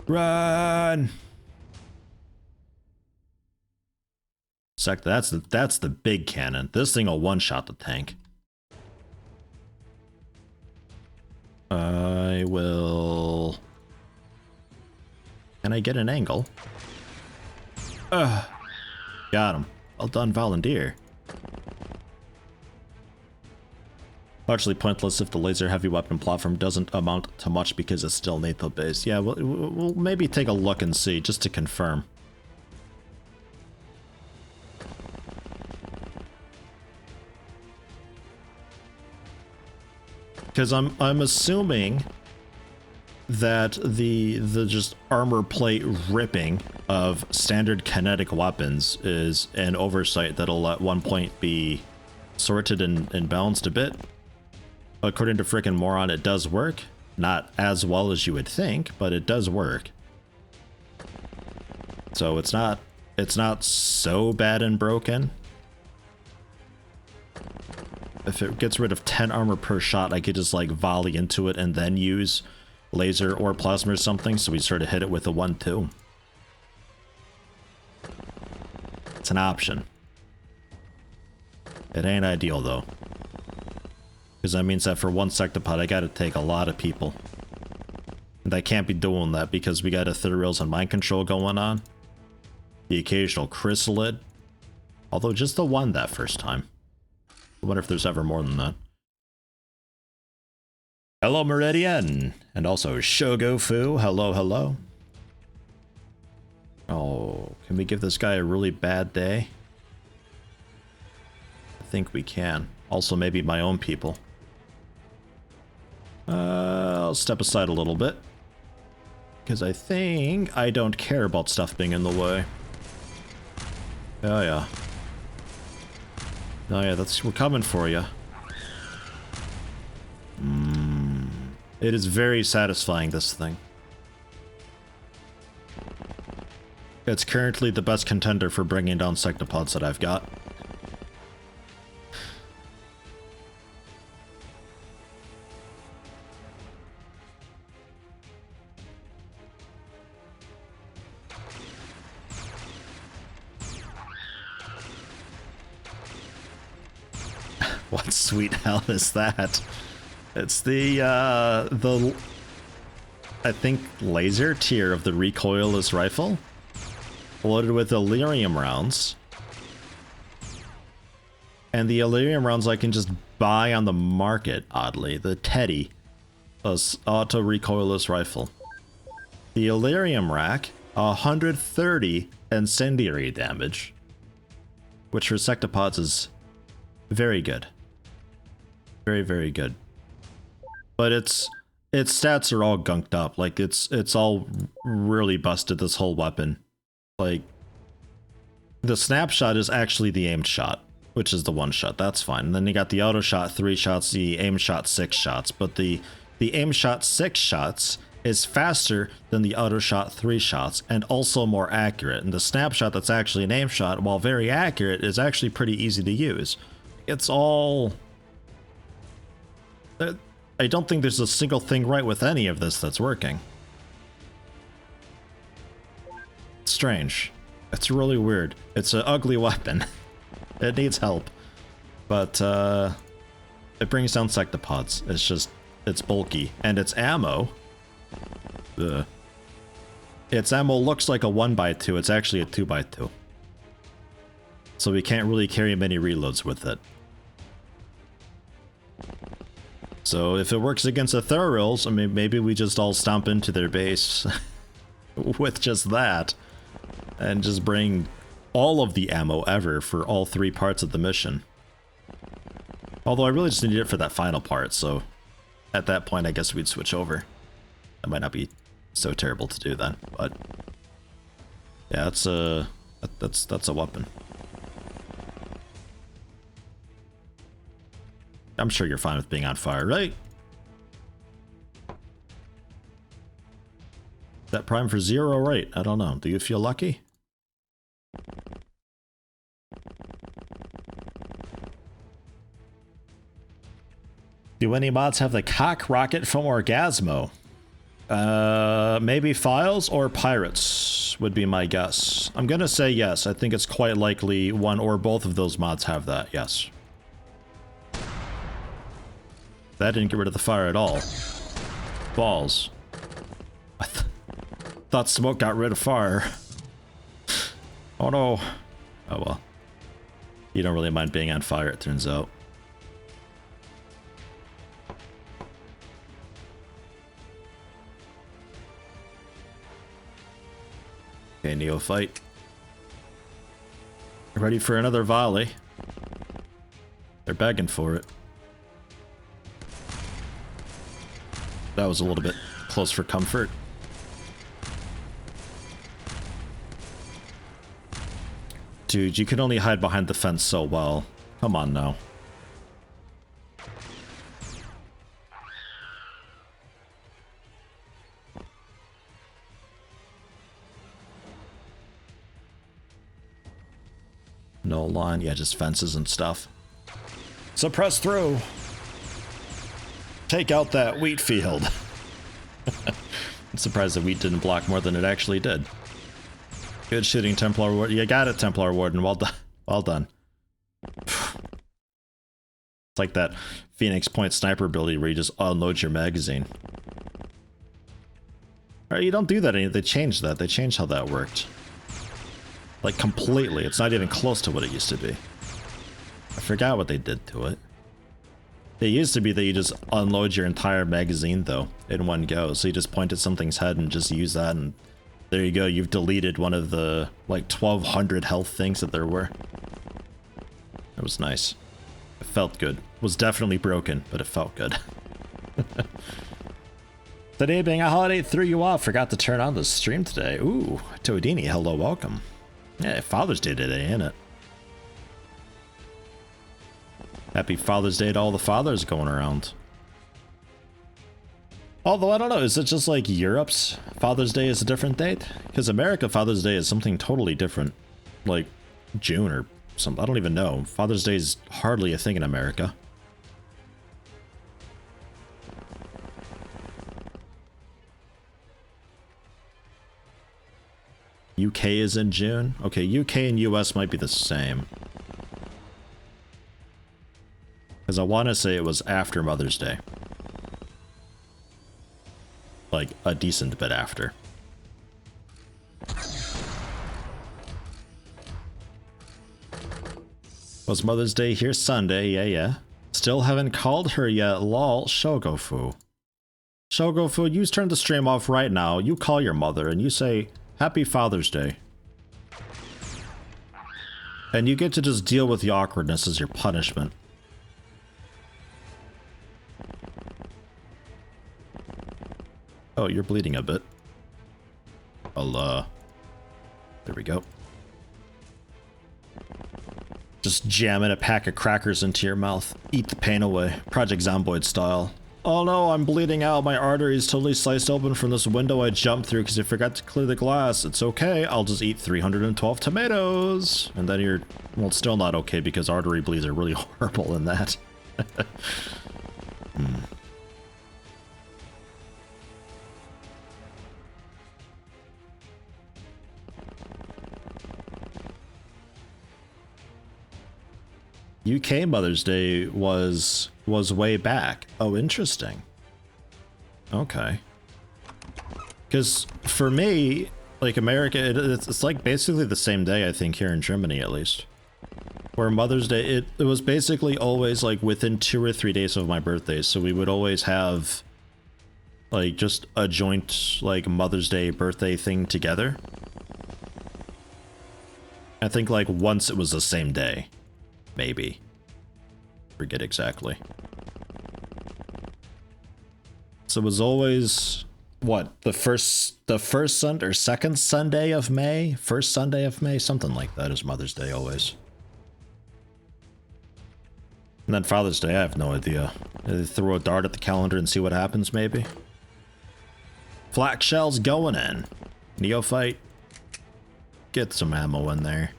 Run! That's the big cannon. This thing will one-shot the tank. I will... Can I get an angle? Got him. Well done, Volunteer. Largely pointless if the laser heavy weapon platform doesn't amount to much because it's still NATO based. Yeah, we'll maybe take a look and see, just to confirm. Because I'm assuming that the just armor plate ripping of standard kinetic weapons is an oversight that'll at one point be sorted and balanced a bit. According to frickin' Moron, it does work. Not as well as you would think, but it does work. So it's not so bad and broken. If it gets rid of 10 armor per shot, I could just like volley into it and then use laser or plasma or something, so we sort of hit it with a 1-2. It's an option. It ain't ideal though. Because that means that for one sectopod, I gotta take a lot of people. And I can't be doing that because we got ethereals and mind control going on. The occasional chrysalid. Although just the one that first time. I wonder if there's ever more than that. Hello, Meridian! And also Shogofu. Hello, hello. Oh, can we give this guy a really bad day? I think we can. Also, maybe my own people. I'll step aside a little bit. Because I think I don't care about stuff being in the way. Oh yeah. Oh yeah, we're coming for you. It is very satisfying, this thing. It's currently the best contender for bringing down sectopods that I've got. What sweet hell is that? It's the I think laser tier of the recoilless rifle, loaded with Illyrium rounds. And the Illyrium rounds I can just buy on the market, oddly. The Teddy, auto recoilless rifle. The Illyrium rack, 130 incendiary damage, which for sectopods is very good. Very, very good. But its stats are all gunked up. Like it's all really busted, this whole weapon. Like the snapshot is actually the aimed shot, which is the one shot. That's fine. And then you got the auto shot 3 shots, the aim shot 6 shots. But the aim shot 6 shots is faster than the auto shot 3 shots and also more accurate. And the snapshot that's actually an aim shot, while very accurate, is actually pretty easy to use. It's all... I don't think there's a single thing right with any of this that's working. It's strange. It's really weird. It's an ugly weapon. It needs help. But, it brings down sectopods. It's bulky. And its ammo... Ugh. Its ammo looks like a 1x2. It's actually a 2x2. So we can't really carry many reloads with it. So if it works against the Thurils, I mean, maybe we just all stomp into their base with just that and just bring all of the ammo ever for all 3 parts of the mission. Although I really just need it for that final part, so at that point I guess we'd switch over. That might not be so terrible to do then, but yeah, that's a weapon. I'm sure you're fine with being on fire, right? Is that prime for 0, right? I don't know. Do you feel lucky? Do any mods have the cock rocket from Orgasmo? Maybe Files or Pirates would be my guess. I'm gonna say yes. I think it's quite likely one or both of those mods have that, yes. That didn't get rid of the fire at all. Balls. I thought smoke got rid of fire. Oh no. Oh well. You don't really mind being on fire, it turns out. Okay, Neophyte. Ready for another volley. They're begging for it. That was a little bit close for comfort. Dude, you can only hide behind the fence so well. Come on now. No line, yeah, just fences and stuff. Suppress through. Take out that wheat field. I'm surprised the wheat didn't block more than it actually did. Good shooting, Templar Warden. You got it, Templar Warden. Well done. Well done. It's like that Phoenix Point sniper ability where you just unload your magazine. Alright, you don't do that anymore. They changed that. They changed how that worked. Like, completely. It's not even close to what it used to be. I forgot what they did to it. It used to be that you just unload your entire magazine, though, in one go. So you just point at something's head and just use that, and there you go. You've deleted one of the, like, 1,200 health things that there were. It was nice. It felt good. It was definitely broken, but it felt good. Today being a holiday threw you off. Forgot to turn on the stream today. Ooh, Toadini, hello, welcome. Yeah, Father's Day today, ain't it? Happy Father's Day to all the fathers going around. Although, I don't know, is it just like Europe's Father's Day is a different date? Because America Father's Day is something totally different. Like June or something, I don't even know. Father's Day is hardly a thing in America. UK is in June? Okay, UK and US might be the same. Because I want to say it was after Mother's Day. Like, a decent bit after. Was Mother's Day here Sunday? Yeah. Still haven't called her yet, lol, Shogofu. Shogofu, you turn the stream off right now, you call your mother and you say, Happy Father's Day. And you get to just deal with the awkwardness as your punishment. Oh, you're bleeding a bit. There we go. Just jamming a pack of crackers into your mouth. Eat the pain away. Project Zomboid style. Oh no, I'm bleeding out. My artery is totally sliced open from this window I jumped through because I forgot to clear the glass. It's okay. I'll just eat 312 tomatoes. And then you're... Well, it's still not okay because artery bleeds are really horrible in that. UK Mother's Day was way back. Oh, interesting. Okay. Because for me, like America, it's like basically the same day, I think, here in Germany at least. Where Mother's Day, it was basically always like within 2 or 3 days of my birthday, so we would always have like just a joint like Mother's Day birthday thing together. I think like once it was the same day, maybe. Forget exactly. So it was always what, the first Sunday or second Sunday of May, first Sunday of May, something like that is Mother's Day always. And then Father's Day, I have no idea. They throw a dart at the calendar and see what happens, maybe. Flak shells going in. Neophyte. Get some ammo in there.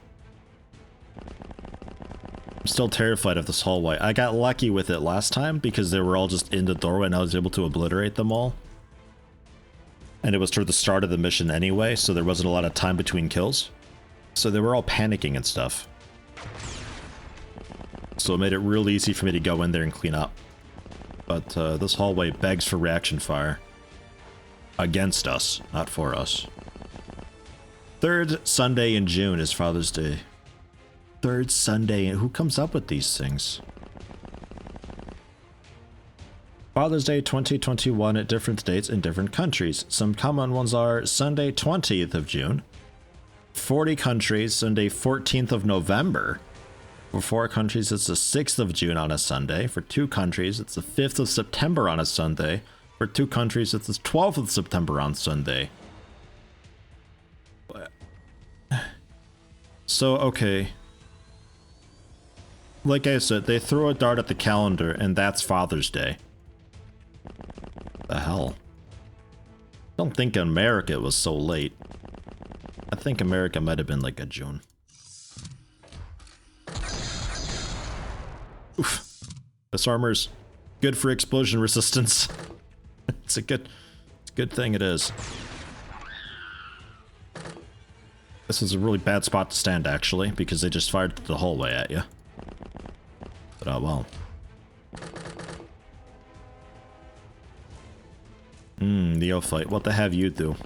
I'm still terrified of this hallway. I got lucky with it last time because they were all just in the doorway and I was able to obliterate them all. And it was toward the start of the mission anyway, so there wasn't a lot of time between kills. So they were all panicking and stuff. So it made it real easy for me to go in there and clean up. But this hallway begs for reaction fire. Against us, not for us. Third Sunday in June is Father's Day. Third Sunday, who comes up with these things? Father's Day 2021 at different dates in different countries. Some common ones are Sunday 20th of June. 40 countries, Sunday 14th of November. For 4 countries, it's the 6th of June on a Sunday. For 2 countries, it's the 5th of September on a Sunday. For 2 countries, it's the 12th of September on Sunday. So, okay. Like I said, they throw a dart at the calendar, and that's Father's Day. The hell? I don't think America was so late. I think America might have been like a June. Oof. This armor's good for explosion resistance. It's a good thing it is. This is a really bad spot to stand, actually, because they just fired the hallway at you. But oh well. Neophyte, what the have you do?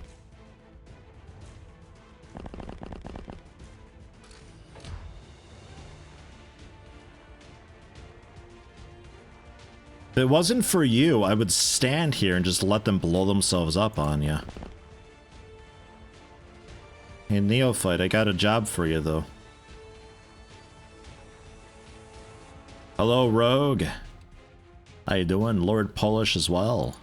If it wasn't for you, I would stand here and just let them blow themselves up on you. Hey, Neophyte, I got a job for you, though. Hello, Rogue. How you doing? Lord Polish as well.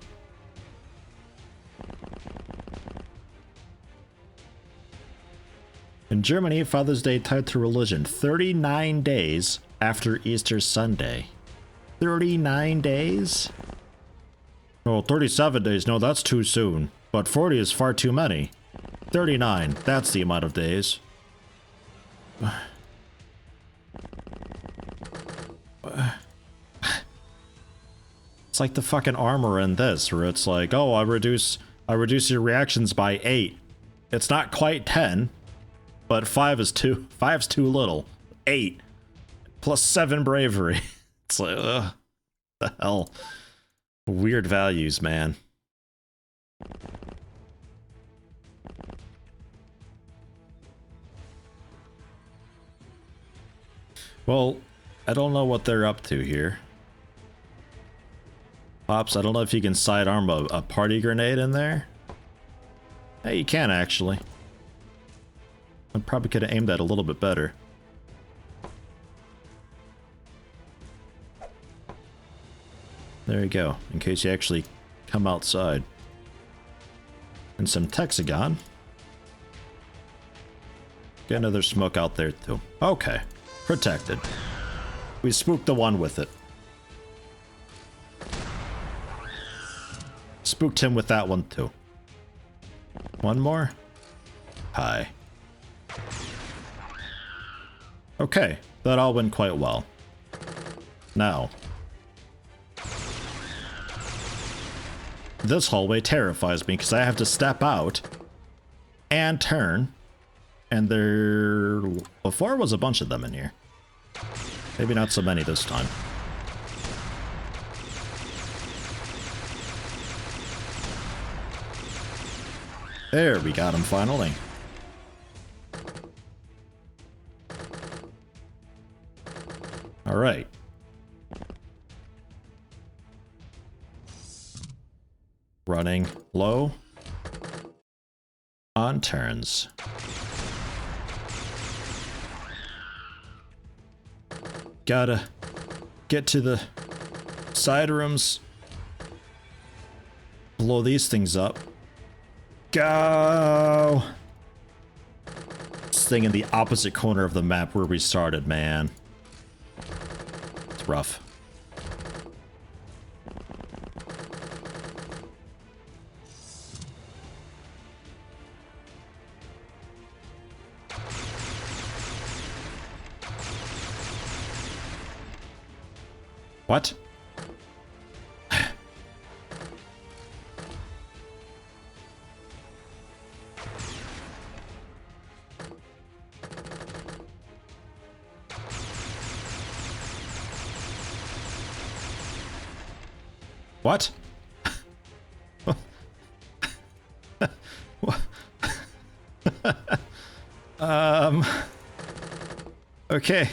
In Germany, Father's Day tied to religion. 39 days after Easter Sunday. 39 days? Oh, 37 days. No, that's too soon. But 40 is far too many. 39. That's the amount of days. It's like the fucking armor in this, where it's like, oh, I reduce your reactions by 8. It's not quite 10, but 5's too little. 8 plus 7 bravery. It's like, ugh, the hell. Weird values, man. Well, I don't know what they're up to here. Pops, I don't know if you can sidearm a party grenade in there. Hey, you can actually. I probably could have aimed that a little bit better. There you go, in case you actually come outside. And some Texagon. Get another smoke out there too. Okay, protected. We spooked the one with it. Spooked him with that one too. One more? Hi. Okay, that all went quite well. Now, this hallway terrifies me because I have to step out and turn, and there before was a bunch of them in here. Maybe not so many this time. There, we got him finally. Alright. Running low on turns. Gotta get to the side rooms. Blow these things up. Go! Staying in the opposite corner of the map where we started, man. It's rough. What? What? Okay.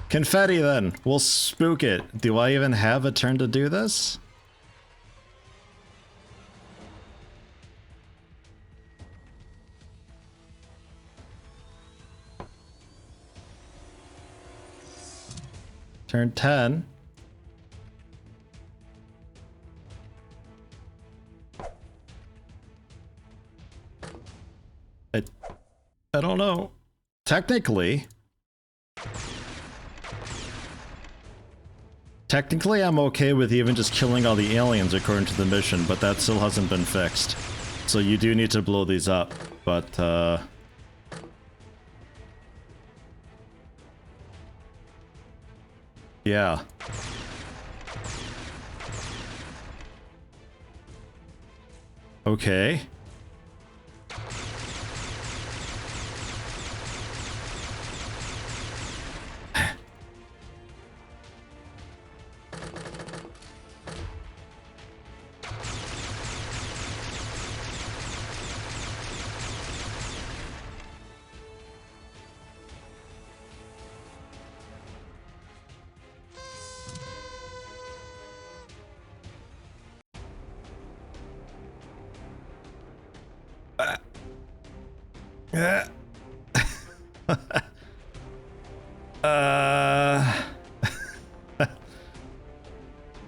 Confetti then. We'll spook it. Do I even have a turn to do this? Turn 10. I don't know. Technically, I'm okay with even just killing all the aliens according to the mission, but that still hasn't been fixed. So you do need to blow these up, but yeah. Okay.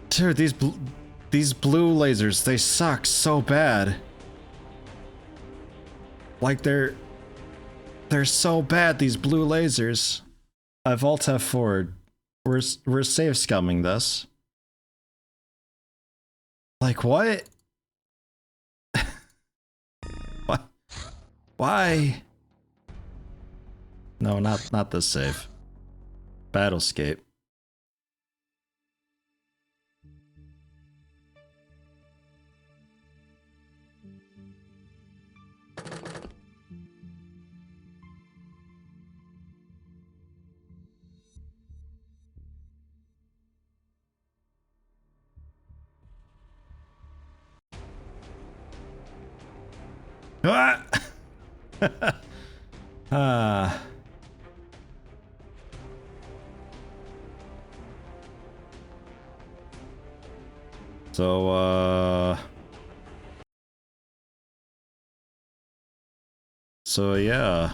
Dude, these blue lasers, they suck so bad. Like they're so bad, these blue lasers. I've alt F forward. We're safe scumming this. Like what? What? Why? No, not this save. Battlescape. Ah! So yeah.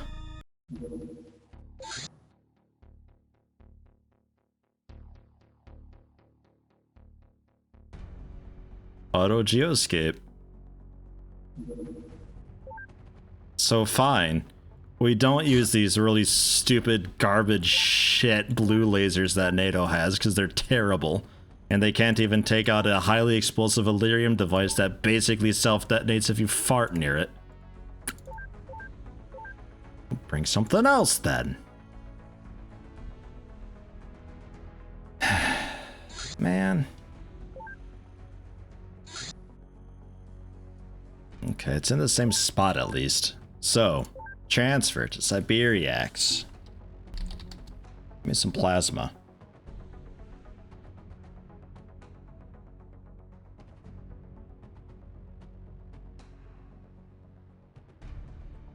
Auto geoscape. So fine. We don't use these really stupid garbage shit blue lasers that NATO has because they're terrible. And they can't even take out a highly explosive Illyrium device that basically self-detonates if you fart near it. Bring something else then. Man. Okay, it's in the same spot at least. So, transfer to Siberiax. Give me some plasma.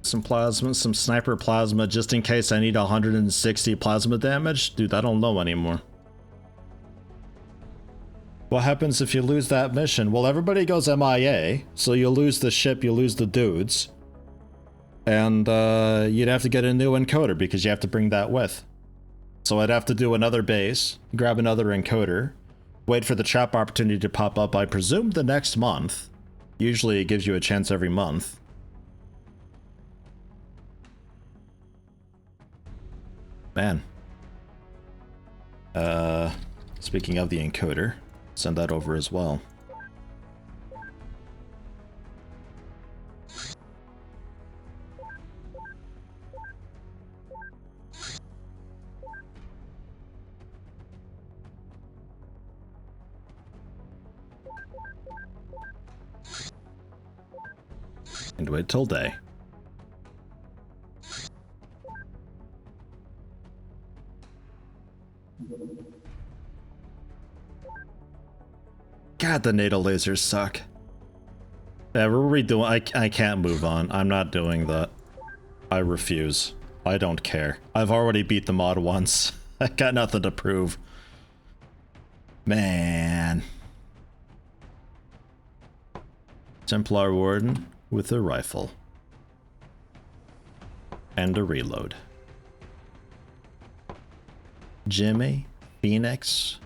Some plasma, some sniper plasma, just in case I need 160 plasma damage. Dude, I don't know anymore. What happens if you lose that mission? Well, everybody goes MIA, so you lose the ship, you lose the dudes. And you'd have to get a new encoder because you have to bring that with. So I'd have to do another base, grab another encoder, wait for the trap opportunity to pop up, I presume the next month. Usually it gives you a chance every month. Man. Speaking of the encoder, send that over as well. And wait till day. God, the NATO lasers suck. Yeah, we're redoing. I can't move on. I'm not doing that. I refuse. I don't care. I've already beat the mod once. I got nothing to prove. Man. Templar Warden with a rifle. And a reload. Jimmy, Phoenix.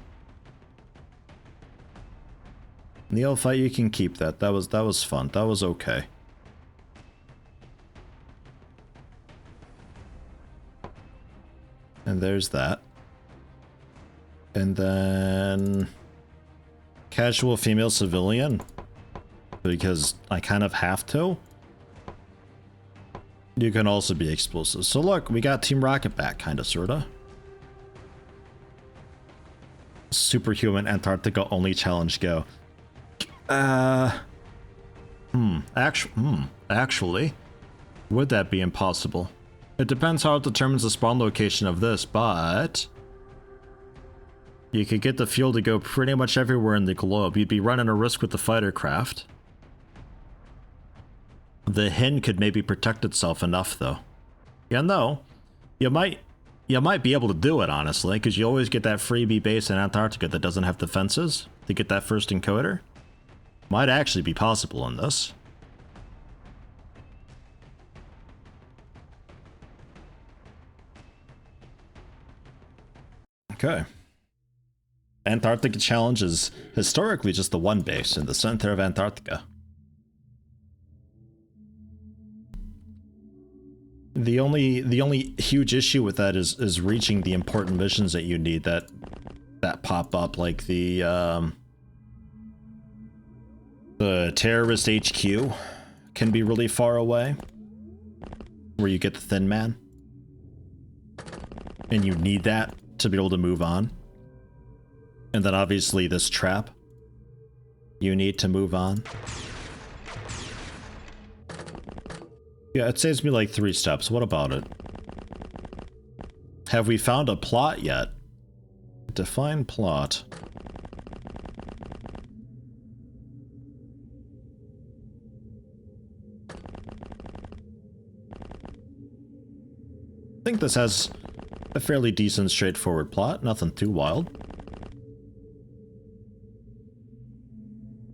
Neophyte, you can keep that. That was fun. That was okay. And there's that. And then casual female civilian, because I kind of have to. You can also be explosive. So look, we got Team Rocket back, kind of, sorta. Superhuman Antarctica only challenge go. Actually, would that be impossible? It depends how it determines the spawn location of this, but you could get the fuel to go pretty much everywhere in the globe. You'd be running a risk with the fighter craft. The Hin could maybe protect itself enough, though. Yeah, no, you might be able to do it, honestly, because you always get that freebie base in Antarctica that doesn't have defenses to get that first encoder. Might actually be possible in this. Okay. Antarctica Challenge is historically just the one base in the center of Antarctica. The only huge issue with that is reaching the important missions that you need that pop up, like the terrorist HQ can be really far away, where you get the Thin Man, and you need that to be able to move on. And then obviously this trap, you need to move on. Yeah, it saves me like 3 steps. What about it? Have we found a plot yet? Define plot. I think this has a fairly decent, straightforward plot. Nothing too wild.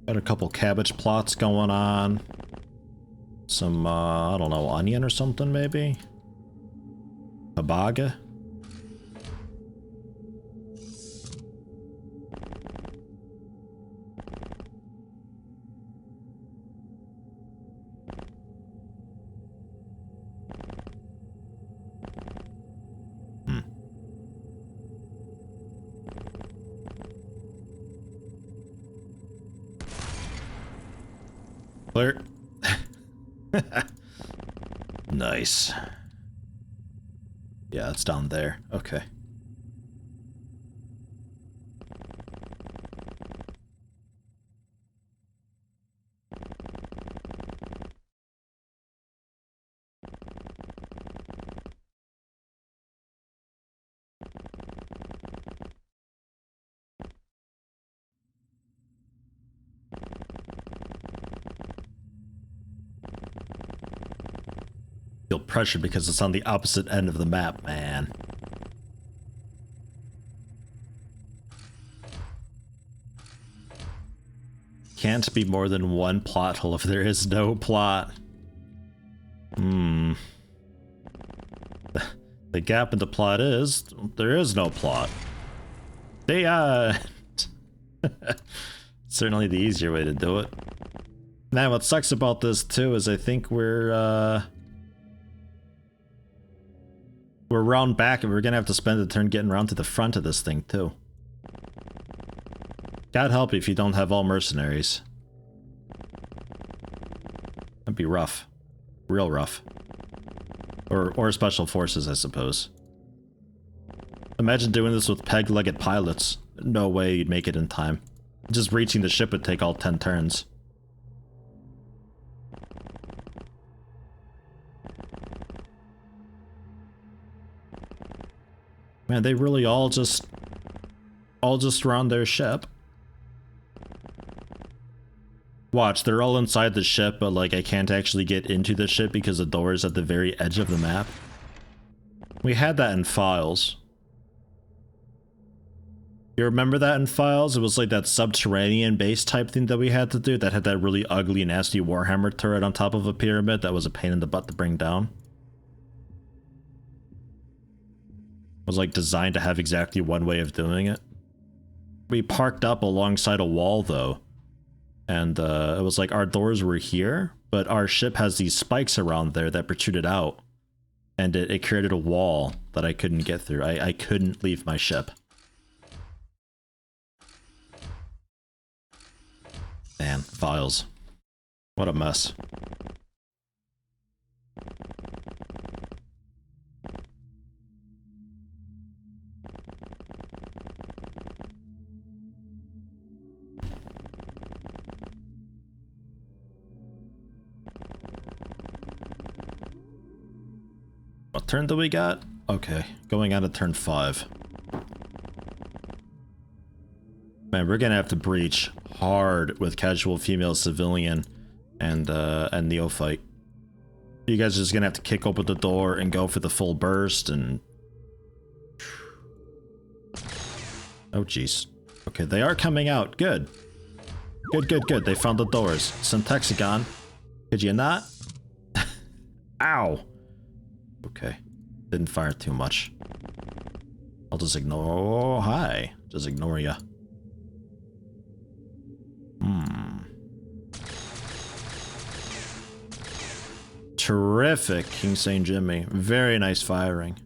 Got a couple cabbage plots going on. Some, I don't know, onion or something, maybe? Habaga? Clear. Nice. Yeah, it's down there. Okay. Feel pressure because it's on the opposite end of the map, man. Can't be more than one plot hole if there is no plot. The gap in the plot is there is no plot. Certainly the easier way to do it. Man, what sucks about this too is I think we're round back and we're gonna have to spend a turn getting around to the front of this thing too. God help you if you don't have all mercenaries. That'd be rough. Real rough. Or special forces, I suppose. Imagine doing this with peg-legged pilots. No way you'd make it in time. Just reaching the ship would take all 10 turns. Man, they really all just surround their ship. Watch, they're all inside the ship, but like I can't actually get into the ship because the door is at the very edge of the map. We had that in Files. You remember that in Files? It was like that subterranean base type thing that we had to do that had that really ugly, nasty Warhammer turret on top of a pyramid that was a pain in the butt to bring down. It was like designed to have exactly one way of doing it. We parked up alongside a wall though. And it was like our doors were here, but our ship has these spikes around there that protruded out. And it created a wall that I couldn't get through. I couldn't leave my ship. Man, Files. What a mess. What turn do we got? Okay, going on to turn 5. Man, we're gonna have to breach hard with casual female civilian and neophyte. You guys are just gonna have to kick open the door and go for the full burst and... Oh jeez. Okay, they are coming out. Good. Good. They found the doors. Syntexagon. Could you not? Ow! Okay. Didn't fire too much. I'll just ignore... Oh, hi. Just ignore ya. Terrific, King St. Jimmy. Very nice firing.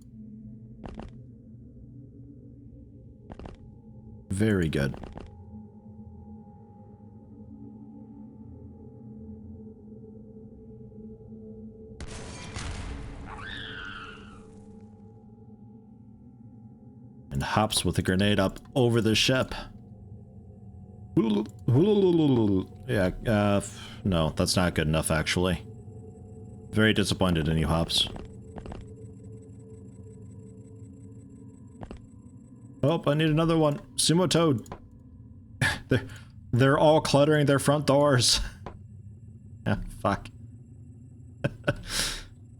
Very good. And hops with a grenade up over the ship. Yeah, no, that's not good enough, actually. Very disappointed in you, Hops. Oh, I need another one. Sumo Toad. They're all cluttering their front doors. Ah, fuck.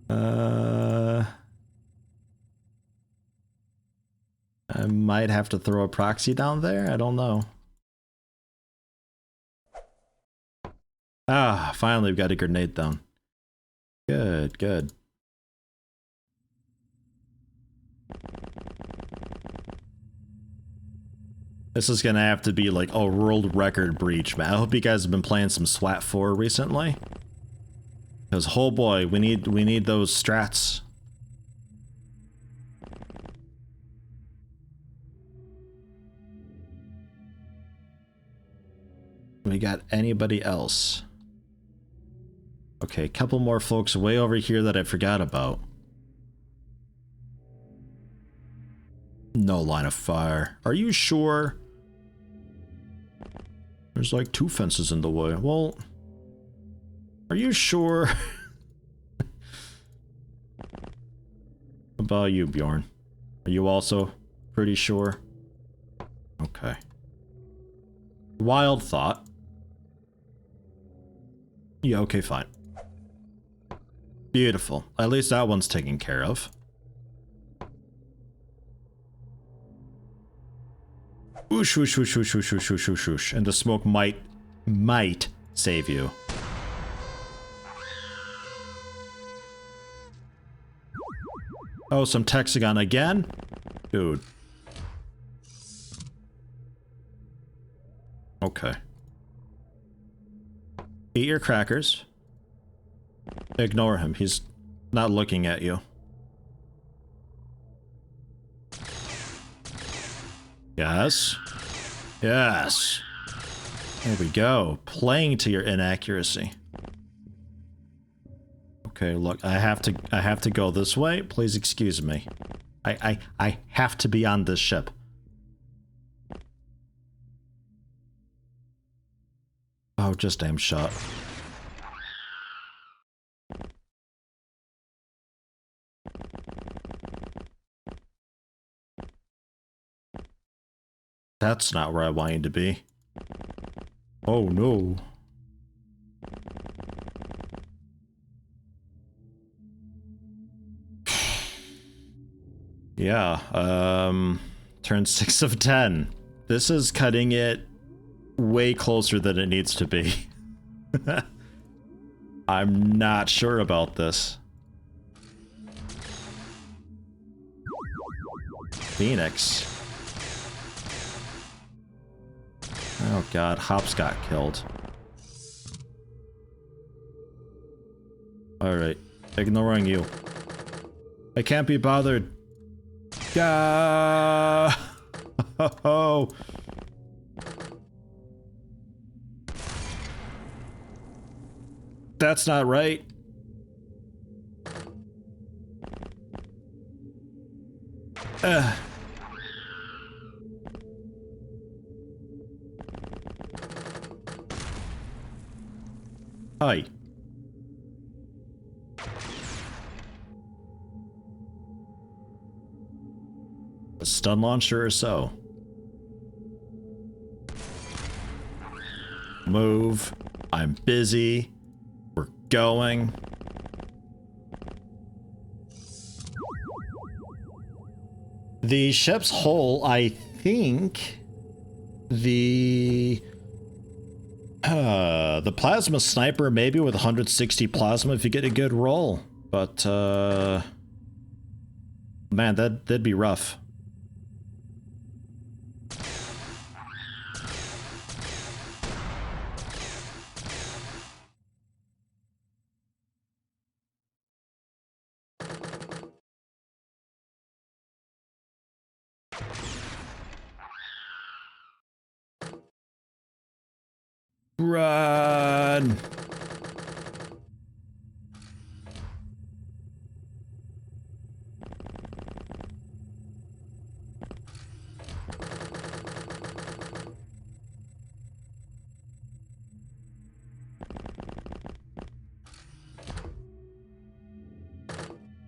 I might have to throw a proxy down there? I don't know. Ah, finally we've got a grenade down. Good. This is gonna have to be like a world record breach, man. I hope you guys have been playing some SWAT 4 recently. Because, oh boy, we need those strats. We got anybody else? Okay, a couple more folks way over here that I forgot about. No line of fire. Are you sure? There's like 2 fences in the way. Well, are you sure? About you, Bjorn? Are you also pretty sure? Okay. Wild thought. Yeah, okay, fine. Beautiful. At least that one's taken care of. Whoosh, whoosh, whoosh, whoosh, whoosh, whoosh, whoosh, whoosh, whoosh. And the smoke might might save you. Oh, some Texagon again? Dude. Okay. Eat your crackers. Ignore him. He's not looking at you. Yes. Yes. There we go. Playing to your inaccuracy. Okay, look, I have to go this way. Please excuse me. I have to be on this ship. Oh, just aim shot. That's not where I want you to be. Oh no. Yeah, turn 6 of 10. This is cutting it way closer than it needs to be. I'm not sure about this. Phoenix. Oh god, Hops got killed. Alright, ignoring you. I can't be bothered. Oh. That's not right. Hi. A stun launcher or so. Move. I'm busy. We're going. The ship's hull, I think the plasma sniper maybe with 160 plasma if you get a good roll, but man, that'd be rough. Run!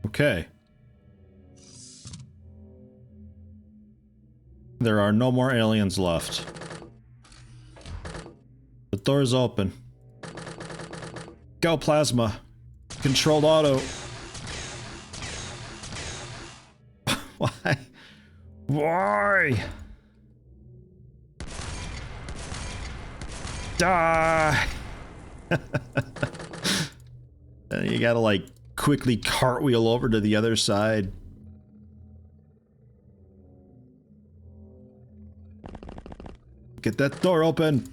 Okay. There are no more aliens left. The door's open. Go, Plasma. Controlled auto. Why? Why? Die! You gotta, like, quickly cartwheel over to the other side. Get that door open!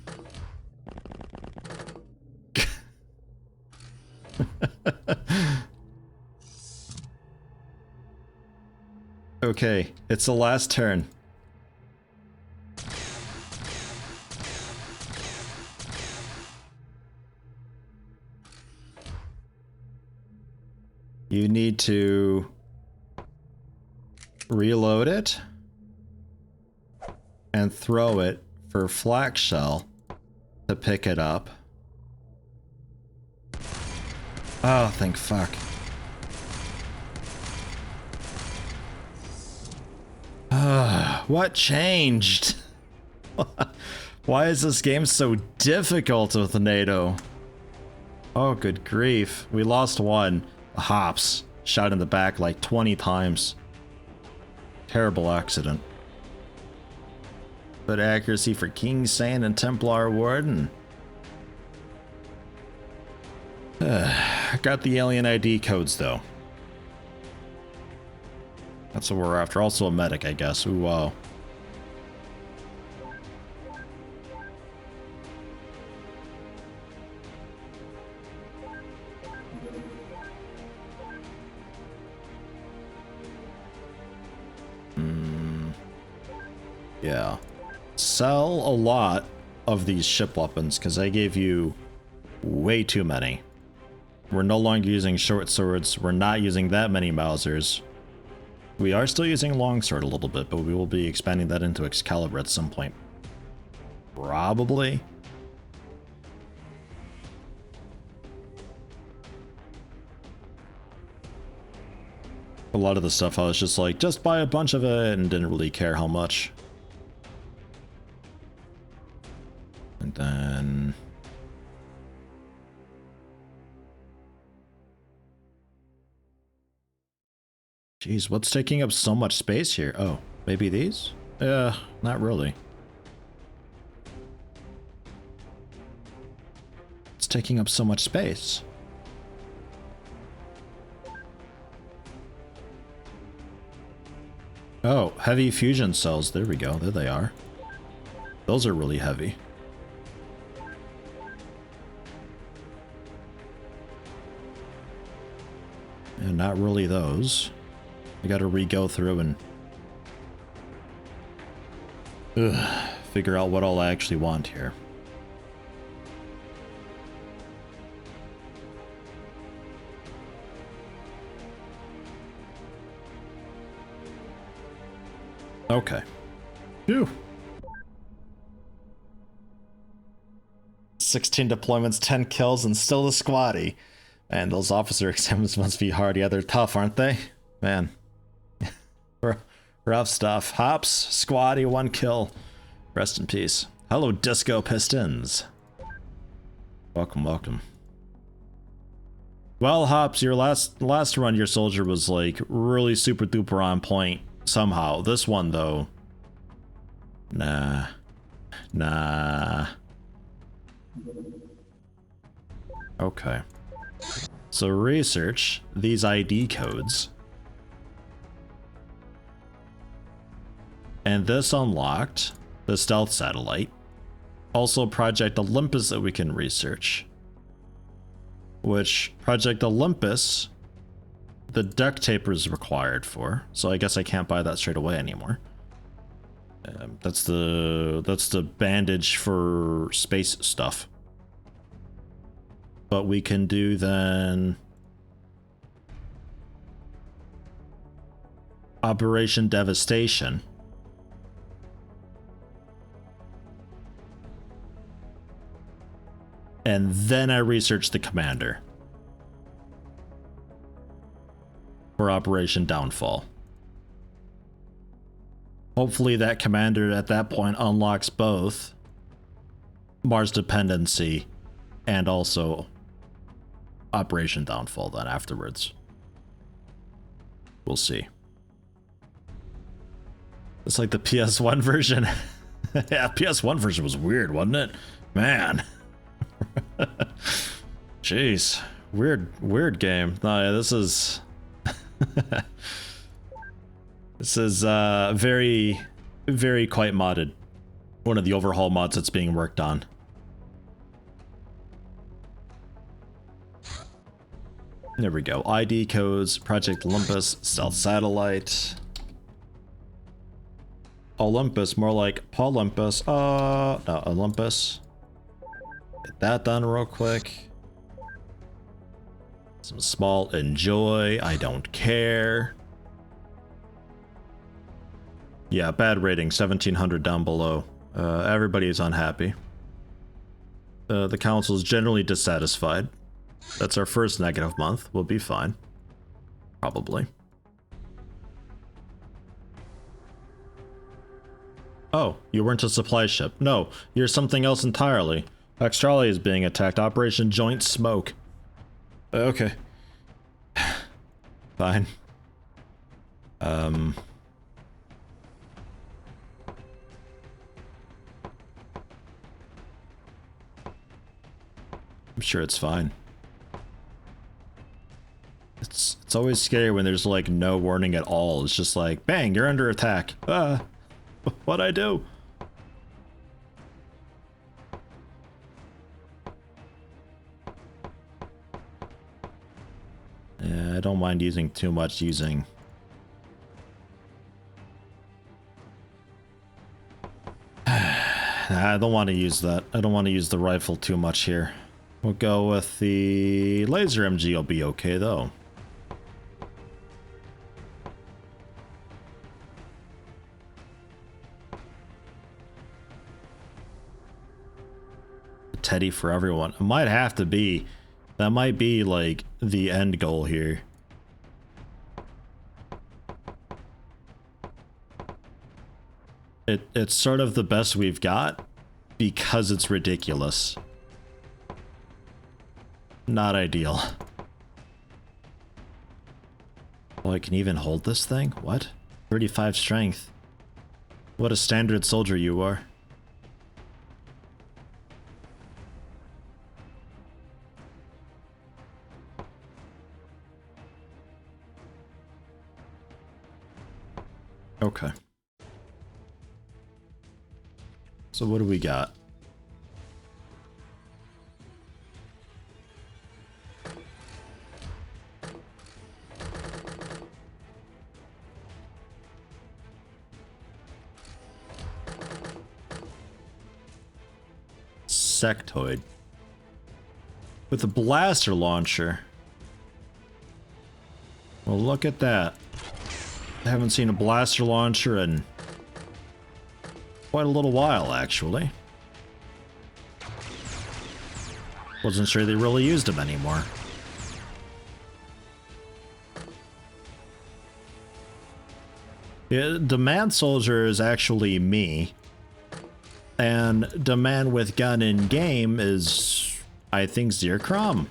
Okay, it's the last turn. You need to reload it and throw it for Flak Shell to pick it up. Oh, thank fuck. What changed? Why is this game so difficult with NATO? Oh, good grief. We lost one. Hops. Shot in the back like 20 times. Terrible accident. But accuracy for King Sand and Templar Warden. Got the alien ID codes, though. That's what we're after. Also a medic, I guess. Ooh, wow. Yeah. Sell a lot of these ship weapons, because I gave you way too many. We're no longer using short swords. We're not using that many Mausers. We are still using longsword a little bit, but we will be expanding that into Excalibur at some point. Probably. A lot of the stuff I was just like, just buy a bunch of it, and didn't really care how much. And then... Jeez, what's taking up so much space here? Oh, maybe these? Not really. It's taking up so much space. Oh, heavy fusion cells. There we go. There they are. Those are really heavy. And not really those. I gotta re-go through and figure out what all I actually want here. Okay. Phew. 16 deployments, 10 kills, and still a squatty. And those officer exams must be hard. Yeah, they're tough, aren't they? Man. Rough stuff. Hops, squatty, 1 kill. Rest in peace. Hello, Disco Pistons. Welcome, welcome. Well, Hops, your last run, your soldier was like really super duper on point somehow. This one, though. Nah. Okay. So research these ID codes. And this unlocked the stealth satellite. Also Project Olympus that we can research. Which Project Olympus, the duct taper is required for. So I guess I can't buy that straight away anymore. That's the bandage for space stuff. But we can do then Operation Devastation. And then I researched the commander for Operation Downfall. Hopefully that commander at that point unlocks both Mars Dependency and also Operation Downfall then afterwards. We'll see. It's like the PS1 version. Yeah, PS1 version was weird, wasn't it? Man. Jeez. Weird game. No, yeah, this is... This is very quite modded. One of the overhaul mods that's being worked on. There we go. ID codes, Project Olympus, Stealth Satellite. Olympus, more like Paulympus. No, Olympus. Get that done real quick. Some small enjoy, I don't care. Yeah, bad rating, 1700 down below. Everybody is unhappy. The council is generally dissatisfied. That's our first negative month. We'll be fine. Probably. Oh, you weren't a supply ship. No, you're something else entirely. Australia is being attacked. Operation Joint Smoke. Okay. Fine. I'm sure it's fine. It's always scary when there's like no warning at all. It's just like, bang, you're under attack. What'd I do? Yeah, I don't mind using too much using. Nah, I don't want to use that. I don't want to use the rifle too much here. We'll go with the laser MG. Will be okay though. Teddy for everyone. It might have to be. That might be like the end goal here. It's sort of the best we've got because it's ridiculous. Not ideal. Oh, I can even hold this thing? What? 35 strength. What a standard soldier you are. Okay. So what do we got? Sectoid. With a blaster launcher. Well, look at that. I haven't seen a blaster launcher in quite a little while, actually. Wasn't sure they really used them anymore. Yeah, the man soldier is actually me. And the man with gun in game is, I think, Zircrom.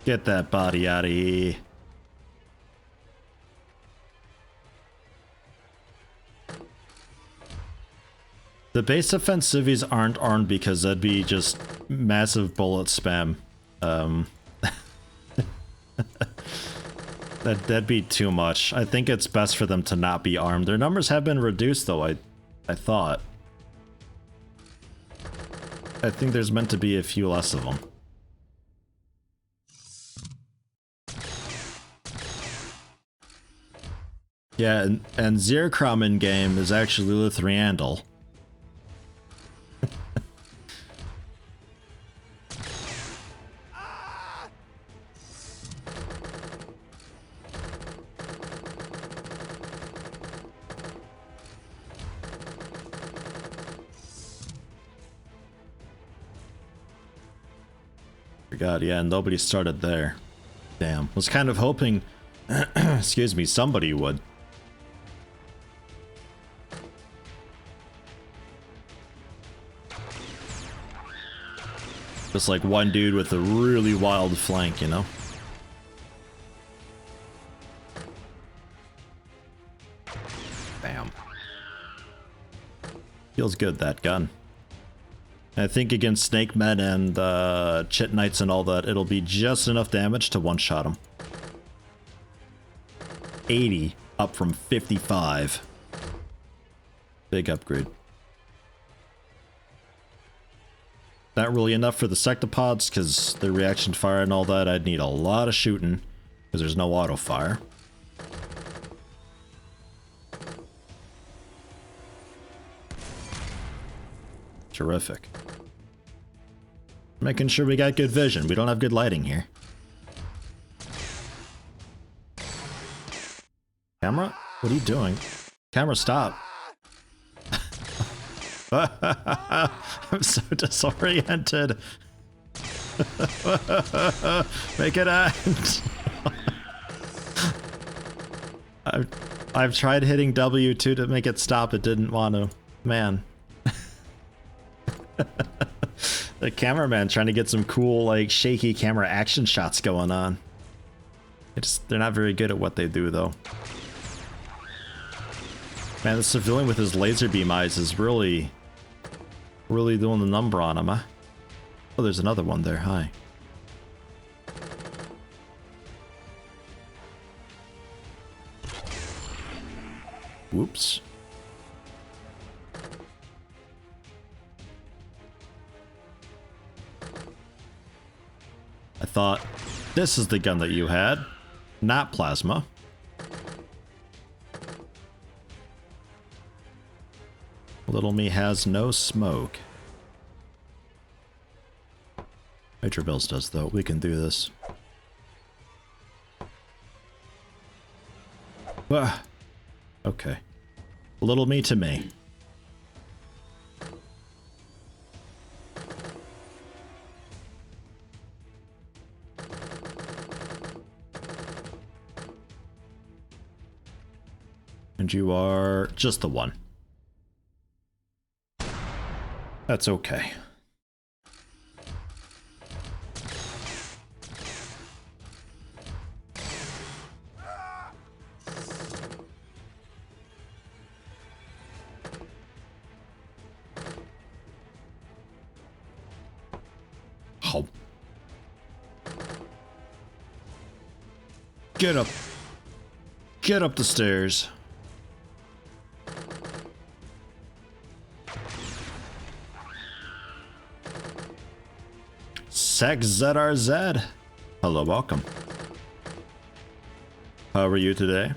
Get that body out of here. The base defense civvies aren't armed because that'd be just massive bullet spam. That'd be too much. I think it's best for them to not be armed. Their numbers have been reduced though, I thought. I think there's meant to be a few less of them. Yeah, and Zircrom in game is actually Lithriandel. God, yeah, and nobody started there. Damn. Was kind of hoping, excuse me, somebody would. Just like one dude with a really wild flank, you know? Bam. Feels good, that gun. I think against Snake Men and Chit Knights and all that, it'll be just enough damage to one-shot them. 80 up from 55. Big upgrade. Not really enough for the sectopods because the reaction fire and all that. I'd need a lot of shooting because there's no auto fire. Terrific. Making sure we got good vision. We don't have good lighting here. Camera? What are you doing? Camera, stop. I'm so disoriented. Make it end. I've tried hitting W2 to make it stop. It didn't want to. Man. The cameraman trying to get some cool, like, shaky camera action shots going on. They're not very good at what they do, though. Man, the civilian with his laser beam eyes is really Really doing the number on him, huh? Oh, there's another one there. Hi. Whoops. I thought this is the gun that you had, not plasma. Little me has no smoke. Major Bills does though. We can do this. Ah, okay. Little me to me. And you are just the one. That's okay. Oh. Get up. Get up the stairs. SexZRZ. Hello, welcome. How are you today?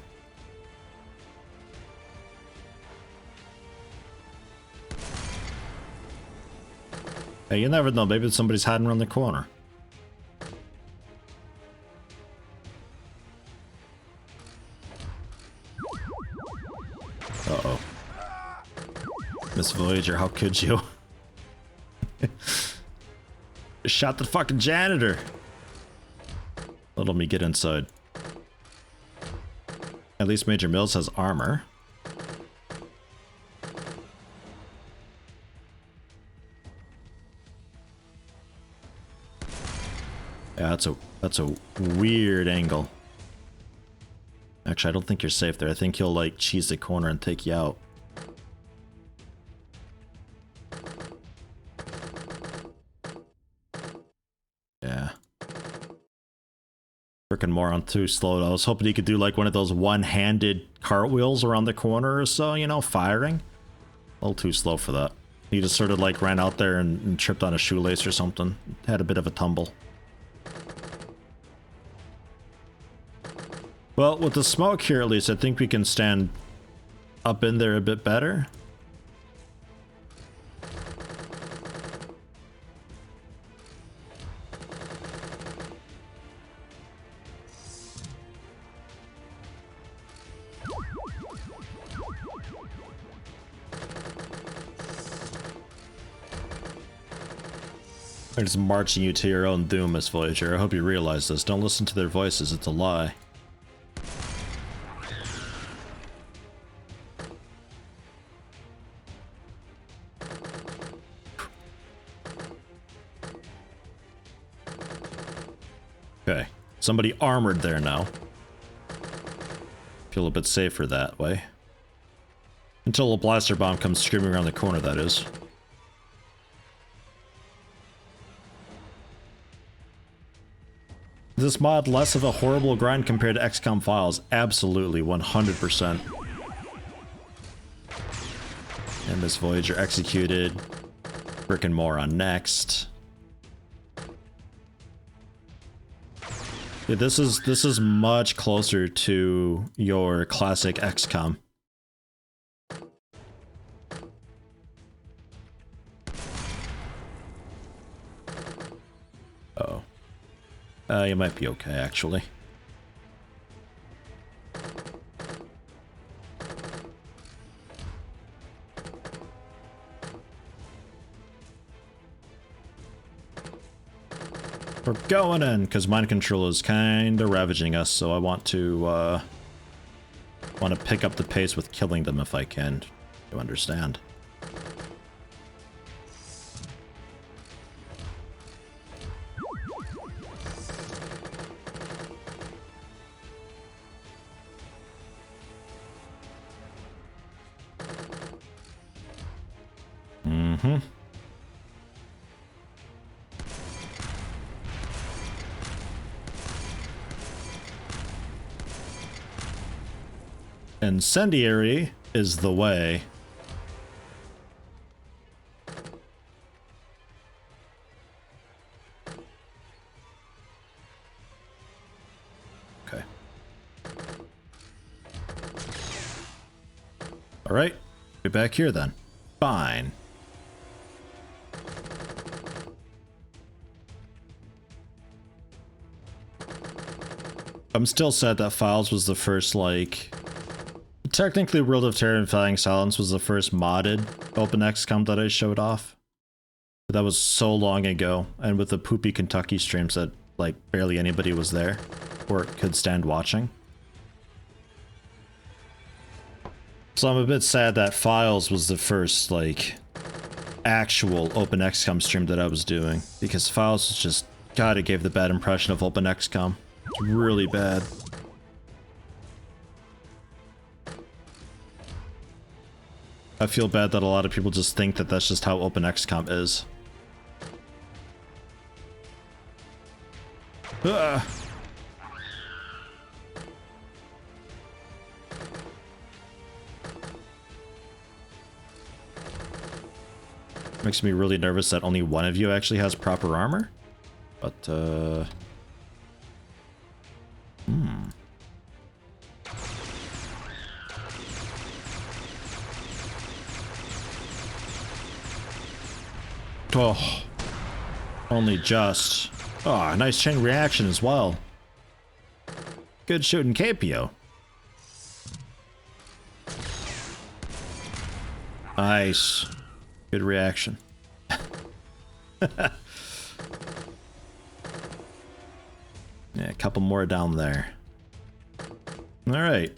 Hey, you never know. Maybe somebody's hiding around the corner. Uh-oh. Miss Voyager, how could you? Shot the fucking janitor. Let me get inside. At least Major Mills has armor. Yeah, that's a weird angle. Actually, I don't think you're safe there. I think he'll like cheese the corner and take you out. Yeah. Frickin' moron, too slow. I was hoping he could do like one of those one-handed cartwheels around the corner or so, you know, firing. A little too slow for that. He just sort of like ran out there and tripped on a shoelace or something. Had a bit of a tumble. Well, with the smoke here at least, I think we can stand up in there a bit better. They're just marching you to your own doom, Miss Voyager. I hope you realize this. Don't listen to their voices, it's a lie. Okay, somebody armored there now. Feel a bit safer that way. Until a blaster bomb comes screaming around the corner, that is. Is this mod less of a horrible grind compared to XCOM files? Absolutely, 100%. And Miss Voyager executed. Frickin' moron next. Yeah, this is much closer to your classic XCOM. Uh-oh. You might be okay, actually. We're going in, because mind control is kinda ravaging us, so I want to pick up the pace with killing them if I can. You understand? Incendiary is the way. Okay. All right, get back here then. Fine. I'm still sad that Files was the first, like... Technically, World of Terrifying Silence was the first modded OpenXCOM that I showed off. But that was so long ago, and with the poopy Kentucky streams that, like, barely anybody was there, or could stand watching. So I'm a bit sad that Files was the first, like, actual OpenXCOM stream that I was doing. Because Files was just... God, it gave the bad impression of OpenXCOM. It's really bad. I feel bad that a lot of people just think that that's just how OpenXCOM is. Ugh. Makes me really nervous that only one of you actually has proper armor. But, Oh, only just. Oh, nice chain reaction as well. Good shooting Capio. Nice. Good reaction. Yeah, a couple more down there. All right.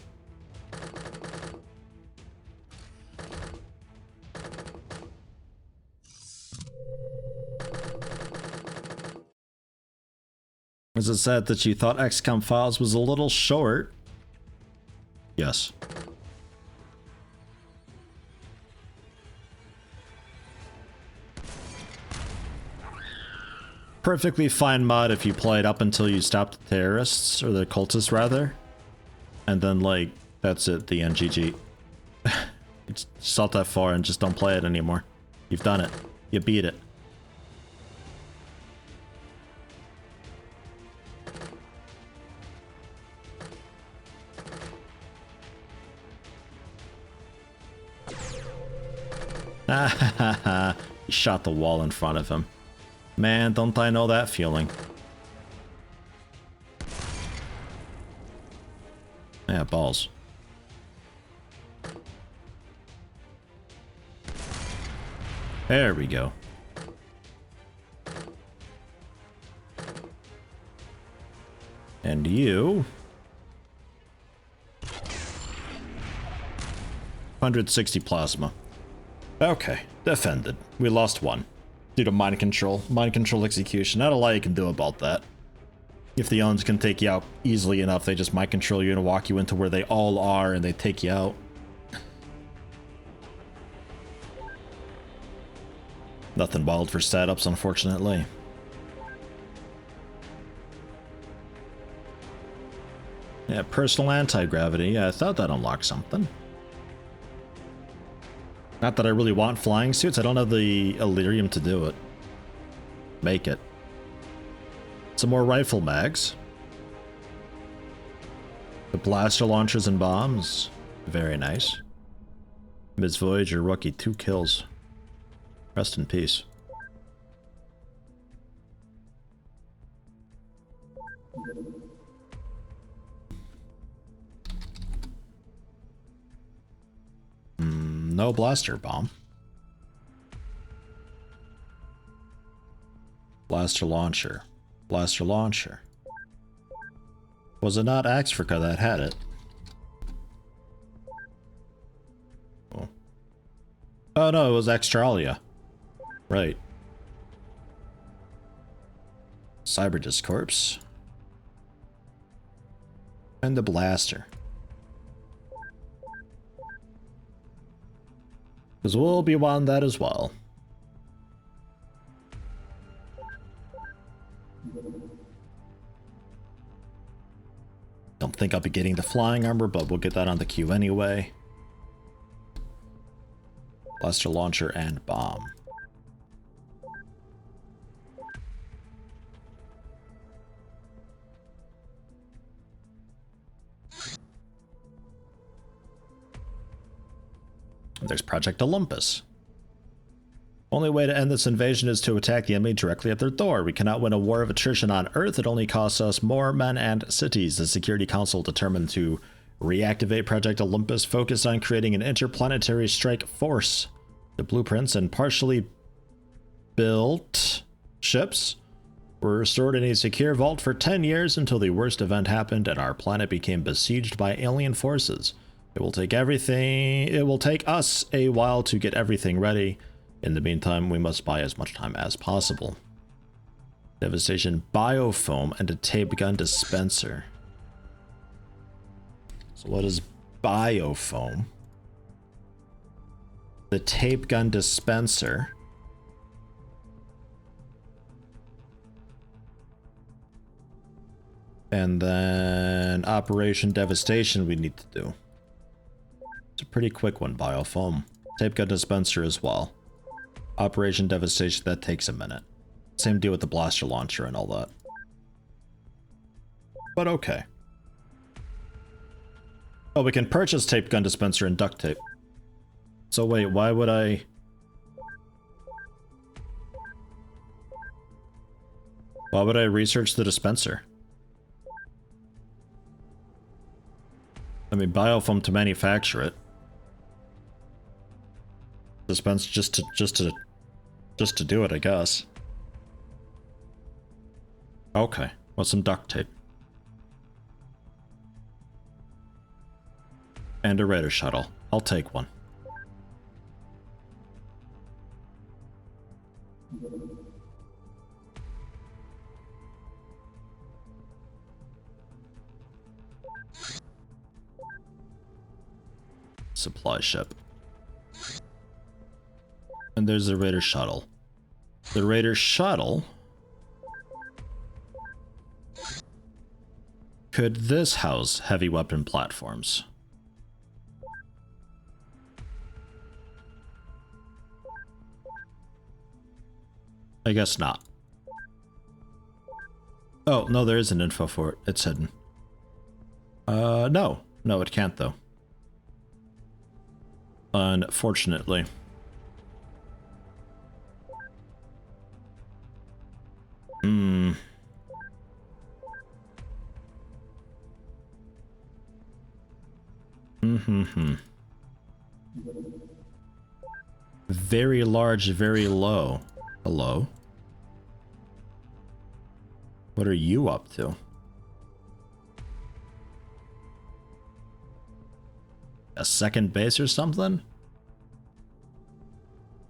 Is it sad that you thought XCOM Files was a little short? Yes. Perfectly fine mod if you play it up until you stop the terrorists, or the cultists rather. And then, like, that's it, the end, GG. It's not that far and just don't play it anymore. You've done it. You beat it. He shot the wall in front of him. Man, don't I know that feeling. Yeah, balls. There we go. And you... 160 plasma. Okay, defended. We lost one. Due to mind control. Mind control execution. Not a lot you can do about that. If the Owns can take you out easily enough, they just mind control you and walk you into where they all are and they take you out. Nothing wild for setups, unfortunately. Yeah, personal anti-gravity. Yeah, I thought that unlocked something. Not that I really want flying suits. I don't have the Illyrium to do it. Make it. Some more rifle mags. The blaster launchers and bombs. Very nice. Ms. Voyager rookie, 2 kills. Rest in peace. No blaster bomb. Blaster launcher. Blaster launcher. Was it not Axfrica that had it? Oh no, it was Extralia. Right. Cyberdisc corpse. And the blaster. Because we'll be wanting that as well. Don't think I'll be getting the flying armor, but we'll get that on the queue anyway. Blaster launcher and bomb. There's Project Olympus. Only way to end this invasion is to attack the enemy directly at their door. We cannot win a war of attrition on Earth. It only costs us more men and cities. The Security Council determined to reactivate Project Olympus, focused on creating an interplanetary strike force. The blueprints and partially built ships were stored in a secure vault for 10 years until the worst event happened and our planet became besieged by alien forces. It will take us a while to get everything ready. In the meantime, we must buy as much time as possible. Devastation biofoam and a tape gun dispenser. So what is biofoam? The tape gun dispenser. And then Operation Devastation we need to do. It's a pretty quick one, biofoam. Tape gun dispenser as well. Operation Devastation, that takes a minute. Same deal with the blaster launcher and all that. But okay. Oh, we can purchase tape gun dispenser and duct tape. So wait, why would I... Why would I research the dispenser? I mean, biofoam to manufacture it. Dispense just to do it, I guess. Okay, what's some duct tape? And a Raider shuttle. I'll take one. Supply ship. And there's the Raider shuttle. The Raider shuttle... Could this house heavy weapon platforms? I guess not. Oh, no, there is an info for it. It's hidden. No. No, it can't, though. Unfortunately. Very large, very low. Hello? What are you up to? A second base or something?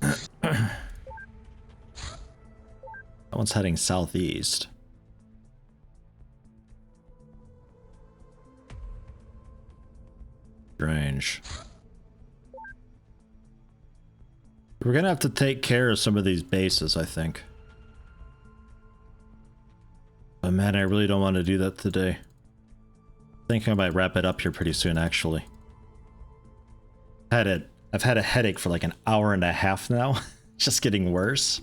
That one's heading southeast. Strange. We're gonna have to take care of some of these bases, I think. But man, I really don't want to do that today. I think I might wrap it up here pretty soon, actually. I've had a headache for like an hour and a half now. It's just getting worse.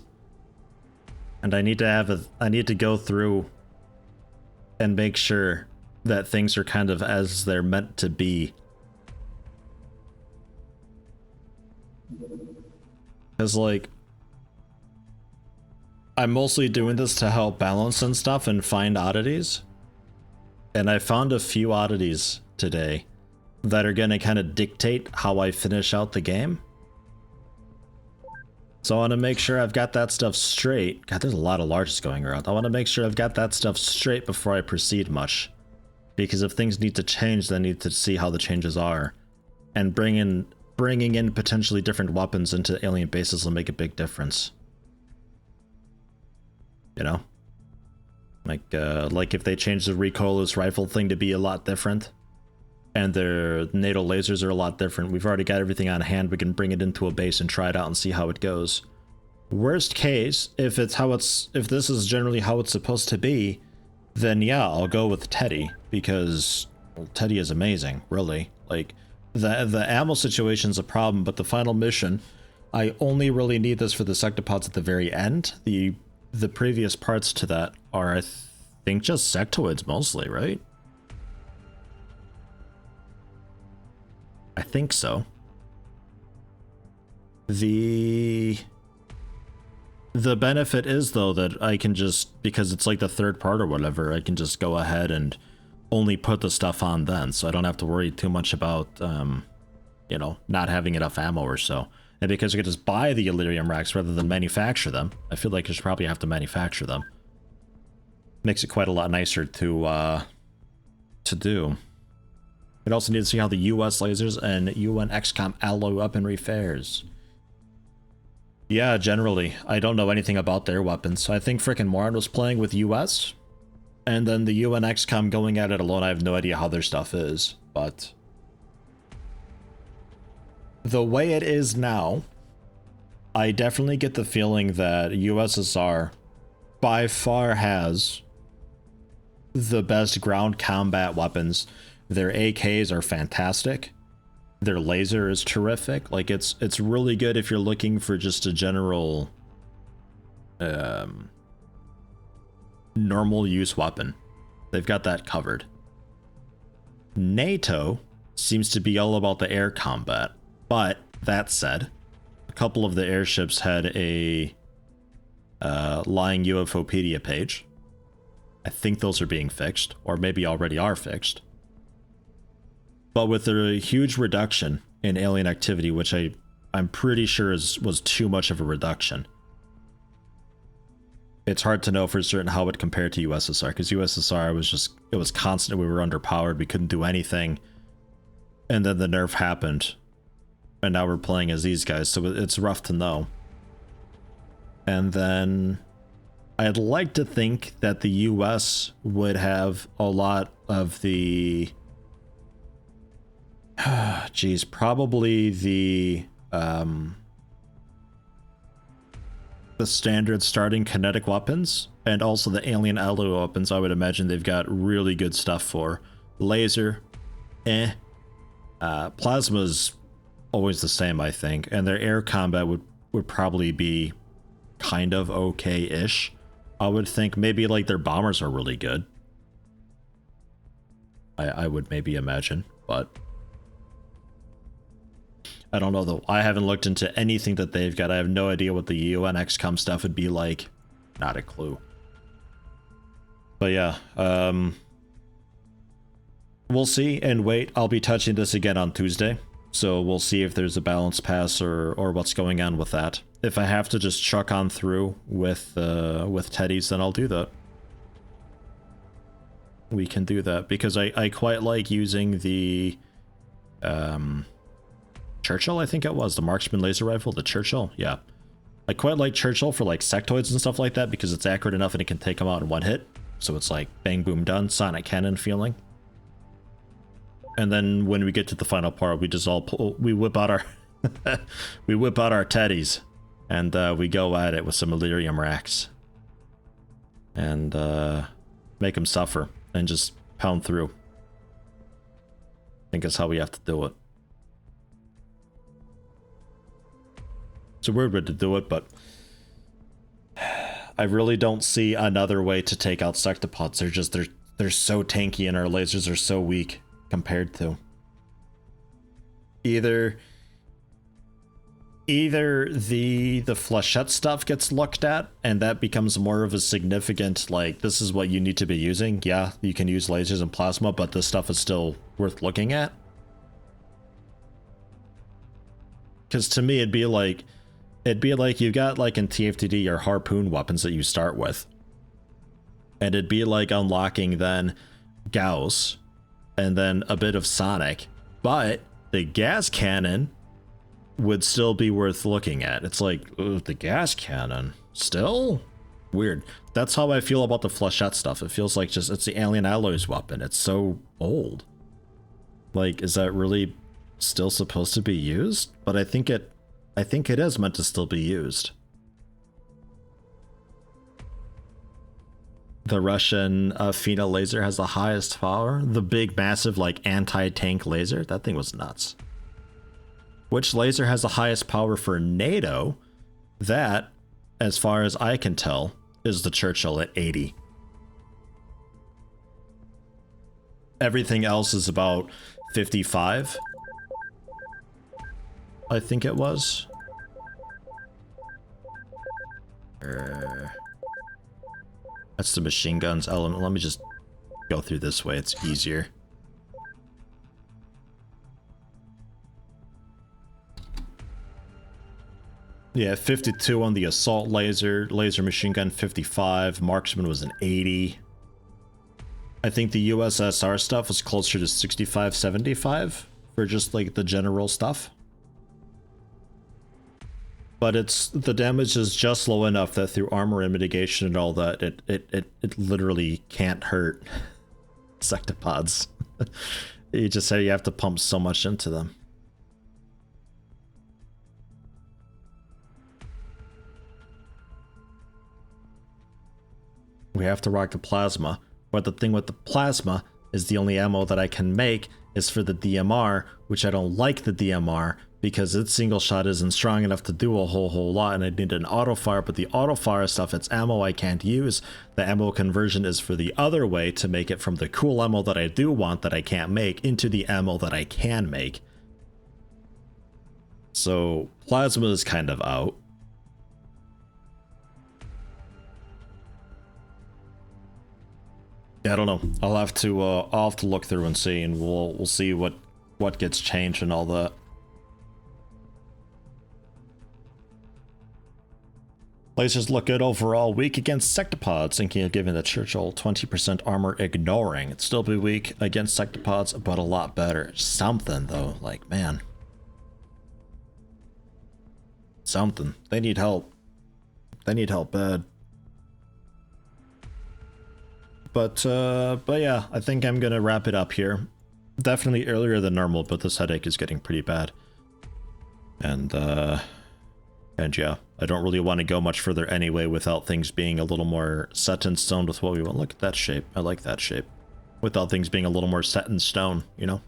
And I need to go through and make sure that things are kind of as they're meant to be. Because, like, I'm mostly doing this to help balance and stuff and find oddities. And I found a few oddities today that are gonna kind of dictate how I finish out the game. So I want to make sure I've got that stuff straight. God, there's a lot of larges going around. I want to make sure I've got that stuff straight before I proceed much. Because if things need to change, then I need to see how the changes are. And bringing in potentially different weapons into alien bases will make a big difference. You know? Like if they change the recoilless rifle thing to be a lot different. And their NATO lasers are a lot different. We've already got everything on hand. We can bring it into a base and try it out and see how it goes. Worst case, if this is generally how it's supposed to be, then yeah, I'll go with Teddy, because Well, Teddy is amazing, really. Like, the ammo situation's a problem, but the final mission, I only really need this for the sectopods at the very end. The previous parts to that are, I think, just sectoids mostly, right? I think so. The benefit is, though, that I can just, because it's like the third part or whatever, I can just go ahead and only put the stuff on then, so I don't have to worry too much about, you know, not having enough ammo or so. And because I could just buy the Elerium racks rather than manufacture them, I feel like I should probably have to manufacture them. Makes it quite a lot nicer to do. We'd also need to see how the US lasers and UNEXCOM alloy weaponry fares. Yeah, generally. I don't know anything about their weapons, so I think frickin' Moran was playing with US, and then the UNEXCOM going at it alone. I have no idea how their stuff is, but the way it is now, I definitely get the feeling that USSR by far has the best ground combat weapons. Their AKs are fantastic. Their laser is terrific. Like, it's really good if you're looking for just a general normal use weapon. They've got that covered. NATO seems to be all about the air combat, but that said, a couple of the airships had a lying UFOpedia page. I think those are being fixed, or maybe already are fixed. But with a huge reduction in alien activity, which I'm pretty sure was too much of a reduction, it's hard to know for certain how it compared to USSR, because USSR it was constant. We were underpowered, we couldn't do anything, and then the nerf happened, and now we're playing as these guys, so it's rough to know. And then I'd like to think that the US would have a lot of the geez, probably the standard starting kinetic weapons, and also the alien alloy weapons. I would imagine they've got really good stuff for. Laser, plasma's always the same, I think, and their air combat would probably be kind of okay-ish. I would think maybe like their bombers are really good. I would maybe imagine, but I don't know though. I haven't looked into anything that they've got. I have no idea what the UNEXCOM stuff would be like. Not a clue. But yeah, we'll see and wait. I'll be touching this again on Tuesday, so we'll see if there's a balance pass or what's going on with that. If I have to just chuck on through with Teddy's, then I'll do that. We can do that because I quite like using the Churchill, I think it was, the marksman laser rifle, the Churchill, yeah. I quite like Churchill for like sectoids and stuff like that because it's accurate enough and it can take them out in one hit. So it's like bang, boom, done, sonic cannon feeling. And then when we get to the final part, we just all we whip out our we whip out our teddies and we go at it with some Elerium racks and make them suffer and just pound through. I think that's how we have to do it. It's a weird way to do it, but I really don't see another way to take out sectopods. They're so tanky and our lasers are so weak compared to. Either the flechette stuff gets looked at and that becomes more of a significant, like, this is what you need to be using. Yeah, you can use lasers and plasma, but this stuff is still worth looking at. Because to me, it'd be like you got, like, in TFTD your harpoon weapons that you start with. And it'd be like unlocking then Gauss and then a bit of Sonic. But the gas cannon would still be worth looking at. It's like, the gas cannon? Still? Weird. That's how I feel about the flechette stuff. It feels like just, it's the alien alloys weapon. It's so old. Like, is that really still supposed to be used? But I think it is meant to still be used. The Russian Fina laser has the highest power. The big, massive, like, anti-tank laser. That thing was nuts. Which laser has the highest power for NATO? That, as far as I can tell, is the Churchill at 80. Everything else is about 55. I think it was. That's the machine guns element. Let me just go through this way. It's easier. Yeah, 52 on the assault laser. Laser machine gun 55. Marksman was an 80. I think the USSR stuff was closer to 65, 75 for just like the general stuff. But it's the damage is just low enough that through armor and mitigation and all that, it literally can't hurt sectopods. You just say you have to pump so much into them. We have to rock the plasma. But the thing with the plasma is the only ammo that I can make is for the DMR, which I don't like the DMR because its single shot isn't strong enough to do a whole lot, and I need an auto fire, but the auto fire stuff, it's ammo I can't use. The ammo conversion is for the other way to make it from the cool ammo that I do want that I can't make into the ammo that I can make. So plasma is kind of out. Yeah, I don't know. I'll have to look through and see, and we'll see what gets changed and all that. Lasers look good overall. Weak against sectopods, thinking of giving the Churchill 20% armor, ignoring. It'd still be weak against sectopods, but a lot better. Something though, like man. Something. They need help. They need help bad. But yeah, I think I'm gonna wrap it up here. Definitely earlier than normal, but this headache is getting pretty bad. And yeah, I don't really want to go much further anyway without things being a little more set in stone with what we want. Look at that shape. I like that shape. Without things being a little more set in stone, you know?